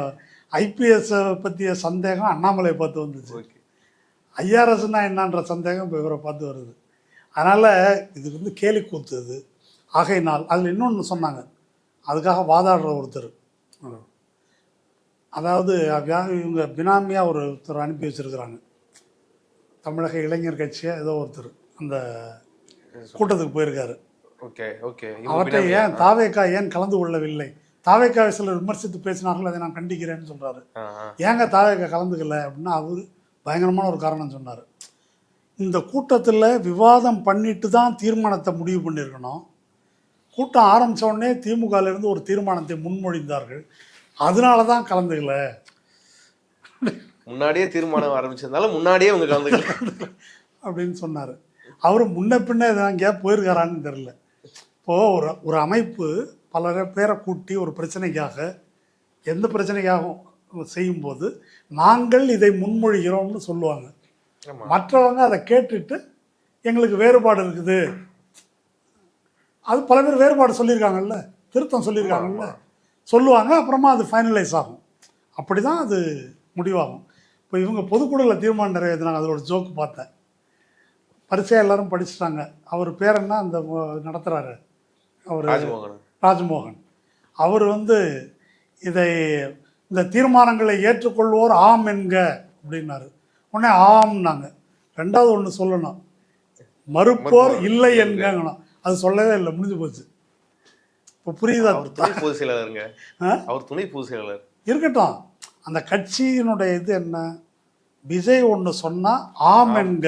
ஐபிஎஸ்ஸை பற்றிய சந்தேகம் அண்ணாமலையை பார்த்து வந்துச்சு. ஐஆர்எஸ்னா என்னன்ற சந்தேகம் இப்போ இவரை பார்த்து வருது. அதனால் இது வந்து கேலி கூத்துது. ஆகையினால் அதில் இன்னொன்று சொன்னாங்க, அதுக்காக வாதாடுற ஒருத்தர், அதாவது இவங்க பினாமியாக ஒருத்தர் அனுப்பி வச்சுருக்கிறாங்க, தமிழக இளைஞர் கட்சியை ஏதோ ஒருத்தர் அந்த கூட்டத்துக்கு போயிருக்காரு. அவற்றை ஏன் தாவேக்கா ஏன் கலந்து கொள்ளவில்லை? தாவேக்காவை சிலர் விமர்சித்து பேசினார்கள், அதை நான் கண்டிக்கிறேன்னு சொல்கிறாரு. ஏங்க தாவேக்கா கலந்துக்கல அப்படின்னா அவர் பயங்கரமான ஒரு காரணம் சொன்னார். இந்த கூட்டத்தில் விவாதம் பண்ணிட்டு தான் தீர்மானத்தை முடிவு பண்ணியிருக்கணும். கூட்டம் ஆரம்பித்த உடனே திமுகலேருந்து ஒரு தீர்மானத்தை முன்மொழிந்தார்கள், அதனால தான் கலந்துக்கல. முன்னாடியே தீர்மானம் ஆரம்பிச்சதுனால முன்னாடியே அவங்க கலந்துக்கல அப்படின்னு சொன்னார். அவர் முன்ன பின்ன எங்கேயா போயிருக்காரான்னு தெரியல. இப்போது ஒரு அமைப்பு பல பேரை கூட்டி ஒரு பிரச்சனைக்காக, எந்த பிரச்சனைக்காகவும் செய்யும்போது நாங்கள் இதை முன்மொழிகிறோம்னு சொல்லுவாங்க. மற்றவங்க அதை கேட்டுட்டு எங்களுக்கு வேறுபாடு இருக்குது, அது பல பேர் வேறுபாடு சொல்லியிருக்காங்கல்ல, திருத்தம் சொல்லியிருக்காங்கல்ல, சொல்லுவாங்க. அப்புறமா அது ஃபைனலைஸ் ஆகும். அப்படி தான் அது முடிவாகும். இப்போ இவங்க பொதுக்குழுவில் தீர்மானம் நிறைவேற்றினாங்க. அதில் ஒரு ஜோக்கு பார்த்தேன். பரிசையாக எல்லாரும் படிச்சுட்டாங்க. அவர் பேர் என்ன, அந்த நடத்துகிறாரு அவர் ராஜ்மோகன். அவர் வந்து இந்த தீர்மானங்களை ஏற்றுக்கொள்வோர் ஆம் என்க அப்படின்னாரு. உடனே ஆம்னாங்க. ரெண்டாவது ஒன்று சொல்லணும், மறுப்போர் இல்லை என்கணும். அது சொல்லவே இல்லை, முடிஞ்சு போச்சு. இப்போ புரியுதா? பொதுச் செயலாளருங்க, அவர் துணை பொதுச் செயலாளர் இருக்கட்டும். அந்த கட்சியினுடைய இது என்ன, விஜய் ஒன்று சொன்னால் ஆம் என்க,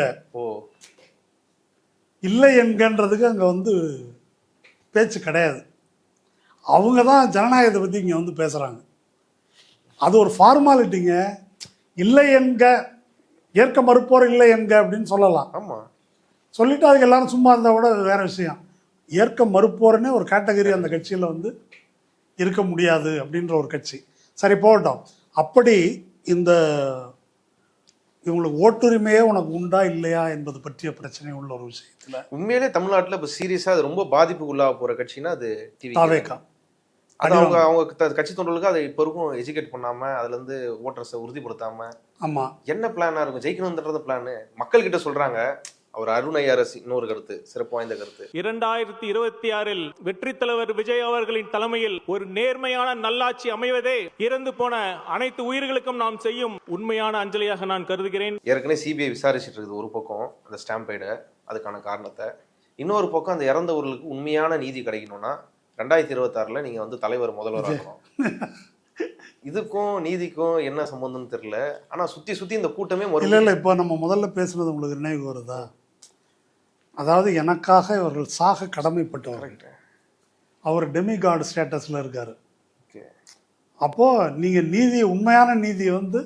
இல்லை என்கன்றதுக்கு அங்கே வந்து பேச்சு கிடையாது. அவங்க தான் ஜனநாயகத்தை பற்றி இங்கே வந்து பேசுகிறாங்க. அது ஒரு ஃபார்மாலிட்டிங்க. இல்லை என்க, ஏற்க மறுப்போர் இல்லை என்க அப்படின்னு சொல்லலாம். ஆமாம், சொல்லிவிட்டு அதுக்கு எல்லாரும் சும்மா இருந்தால் கூட வேறு விஷயம். ஏற்க மறுப்போர்னே ஒரு கேட்டகரி அந்த கட்சியில் வந்து இருக்க முடியாது அப்படின்ற ஒரு கட்சி. சரி, போகட்டும். அப்படி இந்த இவங்களுக்கு ஓட்டுரிமையே உனக்கு உண்டா இல்லையா என்பது பற்றிய பிரச்சனை உள்ள ஒரு விஷயத்துல உண்மையிலே தமிழ்நாட்டில் இப்போ சீரியஸாக அது ரொம்ப பாதிப்புக்குள்ளாக போகிற கட்சின்னா அது தாவேக்கா. அது அவங்க கட்சி தொண்டர்களுக்கு அதை இப்போ இருக்கும் எஜுகேட் பண்ணாமல் அதுலேருந்து ஓட்டர்ஸை உறுதிப்படுத்தாமல். ஆமாம், என்ன பிளானாக இருக்கும் ஜெயிக்கணும்ன்றது பிளானு மக்கள்கிட்ட சொல்கிறாங்க. அவர் அருண் ஐஆர்எஸ் இன்னொரு கருத்து, சிறப்பு வாய்ந்த கருத்து. 2026 வெற்றி தலைவர் விஜய் அவர்களின் தலைமையில் ஒரு நேர்மையான நல்லாட்சி அமைவதே இறந்து போன அனைத்து உயிர்களுக்கும் நாம் செய்யும் உண்மையான அஞ்சலியாக நான் கருதுகிறேன். ஏற்கனவே சிபிஐ விசாரிச்சுட்டு இருக்குது ஒரு பக்கம் அந்த ஸ்டாம்பேட, அதுக்கான காரணத்தை. இன்னொரு பக்கம் அந்த இறந்தவர்களுக்கு உண்மையான நீதி கிடைக்கணும்னா 2026 நீங்க வந்து தலைவர் முதல்வராகணும். இதுக்கும் நீதிக்கும் என்ன சம்பந்தம்னு தெரியல. ஆனா சுத்தி சுத்தி இந்த கூட்டமே இல்லை. இப்போ நம்ம முதல்ல பேசுனது உங்களுக்கு நினைவு வருதா? அதாவது எனக்காக இவர்கள் சாக கடமைப்பட்டவர். அவர் டெமிகார்டு ஸ்டேட்டஸில் இருக்கார். அப்போது நீங்கள் நீதி, உண்மையான நீதி வந்து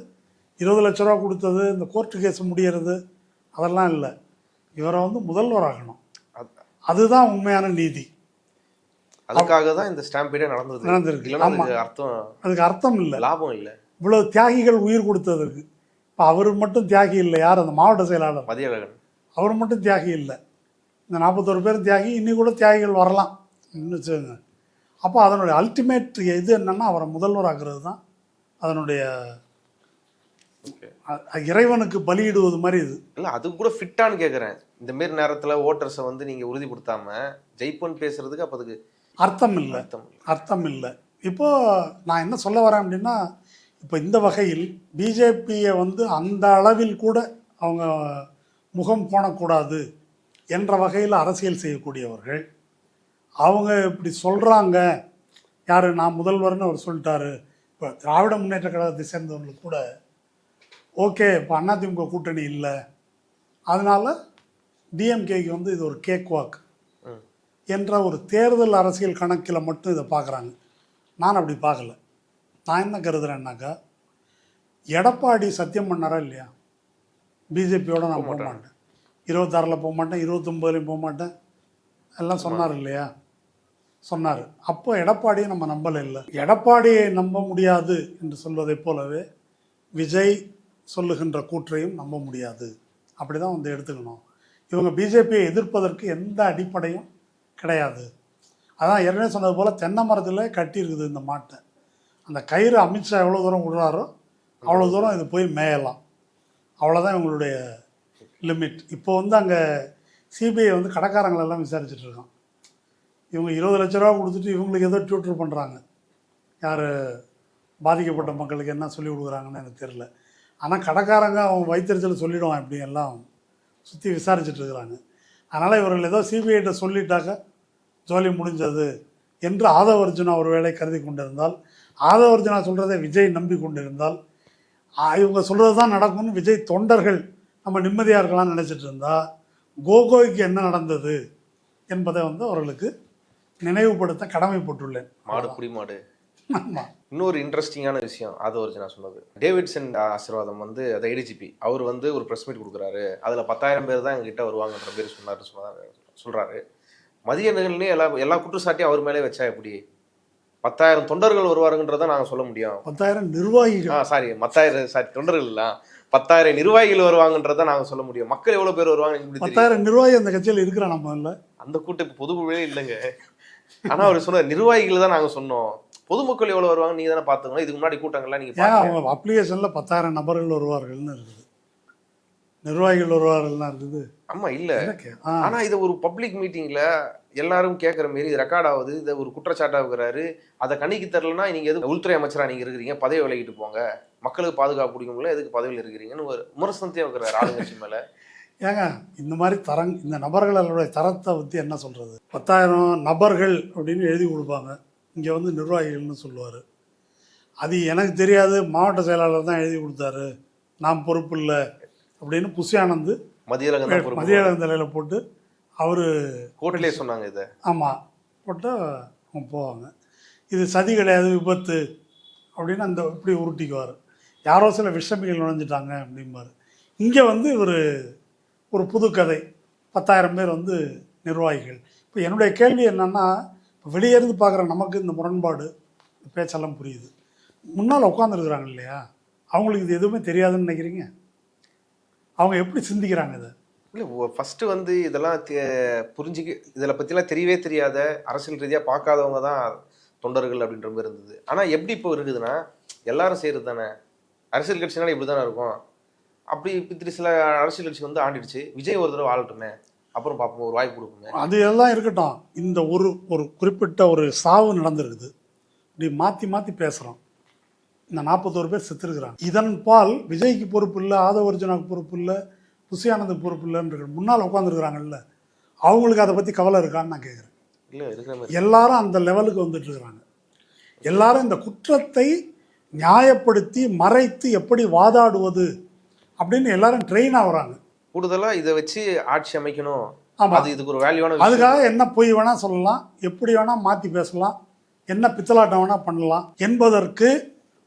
20 லட்ச ரூபா கொடுத்தது, இந்த கோர்ட்டு கேஸ் முடியறது, அதெல்லாம் இல்லை. இவரை வந்து முதல்வராகணும், அதுதான் உண்மையான நீதி. அதுக்காக தான் இந்த ஸ்டாம்பீடே நடந்திருக்கு. அதுக்கு அர்த்தம் இல்லை, லாபம் இல்லை. இவ்வளோ தியாகிகள் உயிர் கொடுத்ததுக்கு. இப்போ அவர் மட்டும் தியாகி இல்லை. யார்? அந்த மாவட்ட செயலாளர் மதியழகன். அவர் மட்டும் தியாகி இல்லை. இந்த 41 பேர் தியாகி. இன்னி கூட தியாகிகள் வரலாம் வச்சுக்கோங்க. அப்போ அதனுடைய அல்டிமேட் இது என்னன்னா அவரை முதல்வராக்குறது தான் அதனுடைய இறைவனுக்கு பலியிடுவது மாதிரி இது. இல்லை அது கூட ஃபிட்டான்னு கேட்குறேன். இந்த மாரி நேரத்தில் ஓட்டர்ஸை வந்து நீங்கள் உறுதிப்படுத்தாம ஜெயிப்போன்னு பேசுறதுக்கு அப்போ அதுக்கு அர்த்தம் இல்லை. இப்போ நான் என்ன சொல்ல வரேன் அப்படின்னா, இப்போ இந்த வகையில் பிஜேபியை வந்து அந்த அளவில் கூட அவங்க முகம் போனக்கூடாது என்ற வகையில் அரசியல் செய்யக்கூடியவர்கள் அவங்க இப்படி சொல்கிறாங்க. யார் நான் முதல்வர்னு அவர் சொல்லிட்டாரு. இப்போ திராவிட முன்னேற்ற கழகத்தை சேர்ந்தவங்களுக்கு கூட ஓகே இப்போ அதிமுக கூட்டணி இல்லை, அதனால் டிஎம்கேக்கு வந்து இது ஒரு கேக் வாக் என்ற ஒரு தேர்தல் அரசியல் கணக்கில் மட்டும் இதை பார்க்குறாங்க. நான் அப்படி பார்க்கல. நான் என்ன கருதுறேன்னாக்கா, எடப்பாடி சத்தியம் பண்ணாரா இல்லையா, பிஜேபியோட நான் போக மாட்டேன், 26 போக மாட்டேன், 29 போக மாட்டேன் எல்லாம் சொன்னார் இல்லையா, சொன்னார். அப்போ எடப்பாடியை நம்ம நம்பலை. இல்லை, எடப்பாடியை நம்ப முடியாது என்று சொல்வதை போலவே விஜய் சொல்லுகின்ற கூற்றையும் நம்ப முடியாது. அப்படி தான் வந்து எடுத்துக்கணும். இவங்க பிஜேபியை எதிர்ப்பதற்கு எந்த அடிப்படையும் கிடையாது. அதான் ஏற்கனவே சொன்னது போல் தென்னை மரத்தில் கட்டியிருக்குது இந்த மாட்டை. அந்த கயிறு அமித்ஷா எவ்வளோ தூரம் விடுறாரோ அவ்வளோ தூரம் இது போய் மேயலாம். அவ்வளோதான் இவங்களுடைய லிமிட். இப்போ வந்து அங்கே சிபிஐ வந்து கடைக்காரங்களெல்லாம் விசாரிச்சுட்டு இருக்கான். இவங்க 20 லட்ச ரூபா கொடுத்துட்டு இவங்களுக்கு ஏதோ டியூட்டர் பண்ணுறாங்க. யார் பாதிக்கப்பட்ட மக்களுக்கு என்ன சொல்லி கொடுக்குறாங்கன்னு எனக்கு தெரில. ஆனால் கடைக்காரங்க அவங்க வைத்தியத்தில் சொல்லிவிடுவான் இப்படி எல்லாம் சுற்றி விசாரிச்சுட்டு இருக்கிறாங்க. அதனால் இவர்கள் ஏதோ சிபிஐட்ட சொல்லிட்டாக்க ஜோலி முடிஞ்சது என்று ஆதவர்ஜுனா ஒரு வேளை கருதி கொண்டிருந்தால், ஆதவர்ஜுனா சொல்கிறதை விஜய் நம்பி கொண்டிருந்தால், இவங்க சொல்கிறது தான் நடக்கும்னு விஜய் தொண்டர்கள் நம்ம நிம்மதியாக இருக்கலாம்னு நினச்சிட்டு இருந்தால், கோகோய்க்கு என்ன நடந்தது என்பதை வந்து அவர்களுக்கு நினைவுபடுத்த கடமைப்பட்டுள்ளேன். மாடு புடி மாடு. இன்னொரு இன்ட்ரெஸ்டிங்கான விஷயம் ஆதவர்ஜுனா சொன்னது, டேவிட்சன் ஆசீர்வாதம் வந்து அதை ஏடிஜிபி அவர் வந்து ஒரு ப்ரெஸ் மீட் கொடுக்குறாரு. அதில் 10,000 பேர் தான் எங்ககிட்ட வருவாங்கன்ற பேர் சொல்கிறாரு. மதிய நிகழ்னே எல்லா குற்றச்சாட்டையும் அவர் மேலே வச்சா எப்படி 10,000 தொண்டர்கள் வருவாருன்றதை நாங்கள் சொல்ல முடியும். 10,000 நிர்வாகிகள் சாரி 10,000 தொண்டர்கள் இல்லை 10,000 நிர்வாகிகள் வருவாங்கன்றதை நாங்கள் சொல்ல முடியும். மக்கள் எவ்வளோ பேர் வருவாங்க? 10,000 நிர்வாகி அந்த கட்சியில் இருக்கிற நம்ம இல்லை, அந்த கூட்டம் இப்போ பொதுக்குழுவே இல்லைங்க. ஆனால் அவர் சொன்ன நிர்வாகிகள் தான் நாங்கள் சொன்னோம். பொதுமக்கள் எவ்வளோ வருவாங்க நீங்க தானே பார்த்துக்கணும். இதுக்கு முன்னாடி கூட்டங்கள்லாம் நீங்கள் அவங்க அப்ளிகேஷனில் 10,000 நபர்கள் வருவார்கள்னு இருக்குது, நிர்வாகிகள் வருவார்கள்லாம் இருக்குது. ஆமா இல்லை, ஆனா இதை ஒரு பப்ளிக் மீட்டிங்ல எல்லாரும் கேட்குற மாரி இது ரெக்கார்ட் ஆகுது, இதை ஒரு குற்றச்சாட்டாக இருக்கிறாரு. அதை கணிக்கு தரலன்னா நீங்க எது உள்துறை அமைச்சராக நீங்க இருக்கிறீங்க, பதவி விலகிட்டு போங்க, மக்களுக்கு பாதுகாப்பு பிடிக்கும்ல, எதுக்கு பதவியில் இருக்கிறீங்கன்னு ஒரு விமர்சனத்தையும் வைக்கிறாரு ஆளுங்கட்சி மேல. ஏங்க இந்த மாதிரி இந்த நபர்களுடைய தரத்தை பற்றி என்ன சொல்கிறது? 10,000 நபர்கள் அப்படின்னு எழுதி கொடுப்பாங்க, இங்கே வந்து நிர்வாகிகள்னு சொல்லுவார். அது எனக்கு தெரியாது, மாவட்ட செயலாளர் தான் எழுதி கொடுத்தாரு, நான் பொறுப்பு இல்லை அப்படின்னு புஷி ஆனந்த் மதிய தலையில் போட்டு அவர் கோர்ட்லேயே சொன்னாங்க இதை. ஆமாம், போட்டால் அவங்க போவாங்க. இது சதி கிடையாது, விபத்து அப்படின்னு அந்த இப்படி உருட்டிக்குவார். யாரோ சில விஷமிகள் நுழைஞ்சிட்டாங்க அப்படிம்பார். இங்கே வந்து ஒரு புது கதை, 10,000 பேர் வந்து நிர்வாகிகள். இப்போ என்னுடைய கேள்வி என்னென்னா, வெளியே இருந்து பார்க்குற நமக்கு இந்த முரண்பாடு பேச்செல்லாம் புரியுது. முன்னால் உட்காந்துருக்குறாங்க இல்லையா, அவங்களுக்கு இது எதுவுமே தெரியாதுன்னு நினைக்கிறீங்க? அவங்க எப்படி சிந்திக்கிறாங்க இதை? இல்லை, ஃபஸ்ட்டு வந்து இதெல்லாம் இதில் பற்றிலாம் தெரியவே தெரியாத அரசியல் ரீதியாக பார்க்காதவங்க தான் தொண்டர்கள் அப்படின்ற மாதிரி இருந்தது. ஆனால் எப்படி இப்போ இருக்குதுன்னா, எல்லாரும் செய்கிறது தானே, அரசியல் கட்சினால இப்படி தானே இருக்கும். அப்படி இப்படி சில அரசியல் கட்சி வந்து ஆண்டிடுச்சு, விஜய் ஒரு தடவை ஆளட்டுமே, அப்புறம் பார்ப்போம், ஒரு வாய்ப்பு கொடுக்குமே. அது எல்லாம் இருக்கட்டும். இந்த ஒரு குறிப்பிட்ட ஒரு சாவு நடந்திருக்குது, இப்படி மாற்றி மாற்றி பேசுகிறோம். இந்த 41 பேர் செத்துருக்குறாங்க. இதன் பால் விஜய்க்கு பொறுப்பு இல்லை, ஆதவர்ஜுனாவுக்கு பொறுப்பு இல்லை, புஷி ஆனந்த் பொறுப்பு இல்லைன்ற முன்னால் உட்காந்துருக்குறாங்கல்ல, அவங்களுக்கு அதை பற்றி கவலை இருக்கான்னு நான் கேட்குறேன். இல்லை, எல்லாரும் அந்த லெவலுக்கு வந்துட்டு இருக்கிறாங்க. எல்லாரும் இந்த குற்றத்தை நியாயப்படுத்தி மறைத்து எப்படி வாதாடுவது அப்படின்னு எல்லாரும் ட்ரெயின் ஆகுறாங்க. கூடுதலாக இதை வச்சு ஆட்சி அமைக்கணும். ஆமாம், அது இதுக்கு ஒரு வேல்யூவான. அதுக்காக என்ன பொய் வேணால் சொல்லலாம், எப்படி வேணால் மாற்றி பேசலாம், என்ன பித்தலாட்டம் வேணால் பண்ணலாம் என்பதற்கு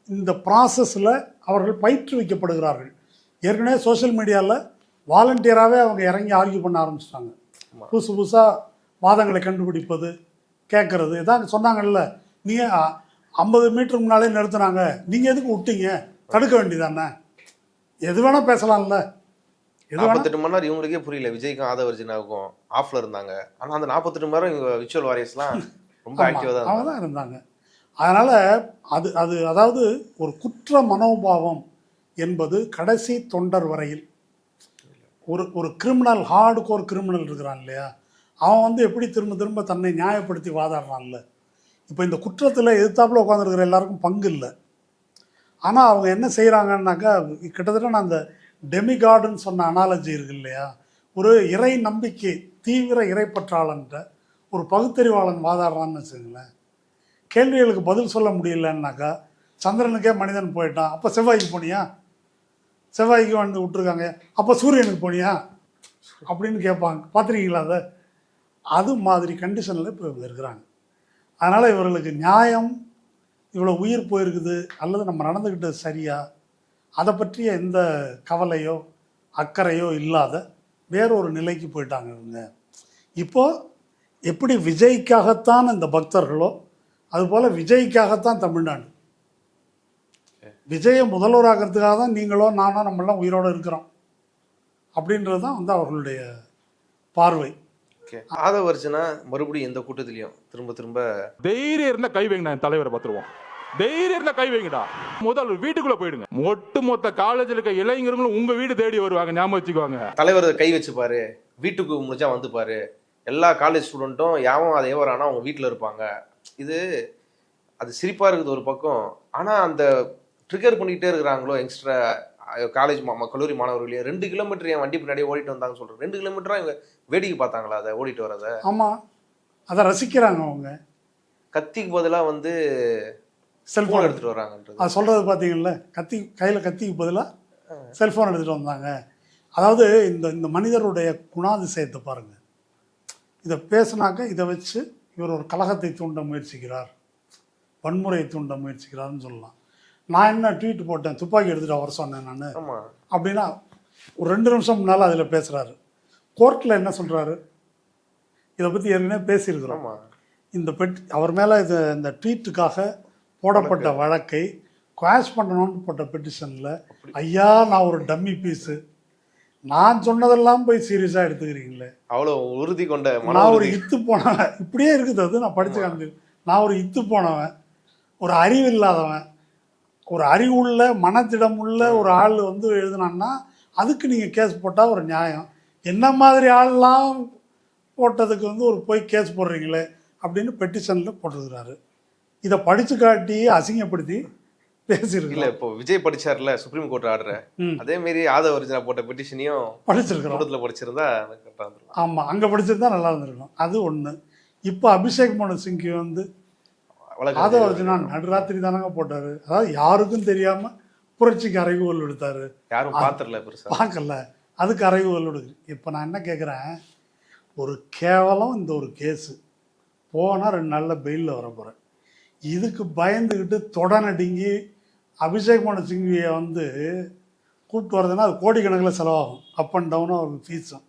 இந்த ப்ராசஸில் அவர்கள் பயிற்றுவிக்கப்படுகிறார்கள். ஏற்கனவே சோஷியல் மீடியாவில் வாலண்டியராகவே அவங்க இறங்கி ஆர்கியூ பண்ண ஆரம்பிச்சிட்டாங்க. புதுசு புதுசாக வாதங்களை கண்டுபிடிப்பது, கேட்குறது. இதான் சொன்னாங்கல்ல, நீங்கள் 50 மீட்டருக்கு முன்னாலே நிறுத்தினாங்க, நீங்கள் எதுக்கு விட்டீங்க, தடுக்க வேண்டியதானே, எது வேணால் பேசலாம்ல. 48 மணி நேரம் இவங்களுக்கே புரியல, விஜய்க்கும் ஆதவர்ஜுனாவுக்கும் ஆஃப்ல இருந்தாங்க. ஆனால் அந்த 48 மணி நேரம் இவங்க விர்ச்சுவல் வாரியர்ஸ்லாம் ரொம்ப ஆக்டிவா தான் அவங்க தான் இருந்தாங்க. அதனால் அது அது அதாவது ஒரு குற்ற மனோபாவம் என்பது கடைசி தொண்டர் வரையில் ஒரு கிரிமினல், ஹார்டு கோர் கிரிமினல் இருக்கிறான் இல்லையா, அவன் வந்து எப்படி திரும்ப திரும்ப தன்னை நியாயப்படுத்தி வாதாடுறான்ல. இப்போ இந்த குற்றத்தில் எதிர்த்தாப்புல உட்காந்துருக்கிற எல்லாருக்கும் பங்கு இல்லை. ஆனால் அவங்க என்ன செய்கிறாங்கன்னாக்கா, கிட்டத்தட்ட நான் அந்த டெமிகார்டுன்னு சொன்ன அனாலஜி இருக்கு இல்லையா, ஒரு இறை நம்பிக்கை தீவிர இறைப்பற்றாளன்ற ஒரு பகுத்தறிவாளன் வாதாடுறான்னு வச்சுங்களேன், கேள்விகளுக்கு பதில் சொல்ல முடியலன்னாக்கா, சந்திரனுக்கே மனிதன் போயிட்டான், அப்போ செவ்வாய்க்கு போனியா, செவ்வாய்க்கு வந்து விட்டுருக்காங்க, அப்போ சூரியனுக்கு போனியா அப்படின்னு கேட்பாங்க. பார்த்துருக்கீங்களா அதை? அது மாதிரி கண்டிஷனில் இப்போ இவங்க இருக்கிறாங்க. அதனால் இவர்களுக்கு நியாயம், இவ்வளோ உயிர் போயிருக்குது அல்லது நம்ம நடந்துக்கிட்டது சரியா, அதை பற்றிய எந்த கவலையோ அக்கறையோ இல்லாத வேறொரு நிலைக்கு போயிட்டாங்க இவங்க. இப்போது எப்படி விஜய்க்காகத்தான் இந்த பக்தர்களோ அதுபோல் விஜய்க்காகத்தான் தமிழ்நாடு. விஜயை முதல்வராகிறதுக்காக தான் நீங்களோ நானோ நம்மளாம் உயிரோடு இருக்கிறோம் அப்படின்றது தான் வந்து அவர்களுடைய பார்வை. ஆதவர்ஜனா மறுபடியும் எந்த கூட்டத்திலையும் திரும்ப திரும்ப தைரியம் இருந்தா கை வைங்க, நான் தலைவரை பார்த்துருவோம். தைரியம் இருந்தா கை வைங்கடா, முதல் வீட்டுக்குள்ள போயிடுங்க. ஒட்டு மொத்த காலேஜில் இருக்க இளைஞர்களும் உங்க வீடு தேடி வருவாங்க, ஞாபகம் வச்சுக்குவாங்க. தலைவர் கை வச்சுப்பாரு, வீட்டுக்கு முடிஞ்சா வந்துப்பாரு, எல்லா காலேஜ் ஸ்டூடெண்ட்டும் யாவும் அதை ஏவரானா அவங்க வீட்டில் இருப்பாங்க. இது அது சிரிப்பா இருக்குது ஒரு பக்கம். ஆனா அந்த ட்ரிகர் பண்ணிக்கிட்டே இருக்கிறாங்களோ யங்ஸ்டரை, காலேஜ் கல்லூரி மாணவர்களே 2 கிலோமீட்டர் என் வண்டி பின்னாடியே ஓடிட்டு வந்தாங்கன்னு சொல்றேன். 2 கிலோமீட்டரா இவங்க வேடிக்கை பார்த்தாங்களா அதை ஓடிட்டு வரதை? ஆமாம், அதை ரசிக்கிறாங்க அவங்க. கத்திக்கு பதிலாக வந்து செல்ஃபோன் எடுத்துகிட்டு வராங்கன்றது அது சொல்கிறது பார்த்தீங்கல்ல, கையில் கத்திக்கு பதிலாக செல்ஃபோன் எடுத்துகிட்டு வந்தாங்க. அதாவது இந்த மனிதருடைய குணாதிசயத்தை பாருங்கள். இதை பேசுனாக்க இதை வச்சு இவர் ஒரு கலகத்தை தூண்ட முயற்சிக்கிறார், வன்முறையை தூண்ட முயற்சிக்கிறார்னு சொல்லலாம். நான் என்ன ட்வீட் போட்டேன், துப்பாக்கி எடுத்துகிட்டு வர சொன்னேன் நான் அப்படின்னா ஒரு 2 நிமிஷம் முன்னால் அதில் பேசுகிறாரு. கோர்ட்டில் என்ன சொல்கிறாரு, இதை பற்றி ஏற்கனவே பேசியிருக்கிறோம். இந்த அவர் மேலே இந்த ட்வீட்டுக்காக போடப்பட்ட வழக்கை குவாஷ் பண்ணணும்னு போட்ட பெட்டிஷனில், ஐயா நான் ஒரு டம்மி பீஸு, நான் சொன்னதெல்லாம் போய் சீரியஸாக எடுத்துக்கிறீங்களே, அவ்வளோ உறுதி கொண்ட நான் ஒரு இத்து போனவன், இப்படியே இருக்குது அது. நான் படித்து காமிச்சு, நான் ஒரு இத்து போனவன், ஒரு அறிவு இல்லாதவன், ஒரு அறிவுள்ள மனத்திடம் உள்ள ஒரு ஆள் வந்து எழுதுனான்னா அதுக்கு நீங்கள் கேஸ் போட்டால் ஒரு நியாயம். என்ன மாதிரி ஆள்லாம் போட்டதுக்கு வந்து ஒரு போய் கேஸ் போடுறீங்களே அப்படின்னு பெட்டிஷனில் போட்டுருக்கிறாரு. இதை படித்து காட்டி அசிங்கப்படுத்தி பேசியிருக்கு. இல்லை, இப்போ விஜய் படிச்சார்ல சுப்ரீம் கோர்ட் ஆர்டர், அதே மாரி ஆதவர்ஜனா போட்ட பெட்டிஷனையும் படிச்சிருக்கிறோம். படிச்சிருந்தா. ஆமாம், அங்கே படிச்சிருந்தா நல்லா இருந்திருக்கும். அது ஒன்று. இப்போ அபிஷேக் மனு சிங்கி வந்து ஆதவர்ஜனா நடுராத்திரி தானங்க போட்டார். அதாவது யாருக்கும் தெரியாமல் புரட்சிக்கு அறைகூவல் எடுத்தார். யாரும் பார்க்கல, அதுக்கு அறைகூவல் எடுக்கு. இப்போ நான் என்ன கேட்குறேன், ஒரு கேவலம் இந்த ஒரு கேஸு போனால் 2 நாளில் பெயிலில் வர போகிறேன். இதுக்கு பயந்துக்கிட்டு தொடநடுங்கி அபிஷேக் மனு சிங்கியை வந்து கூப்பிட்டு வரதுன்னா அது கோடிக்கணக்கில் செலவாகும், அப் அண்ட் டவுனும் அவருக்கு ஃபீஸும்.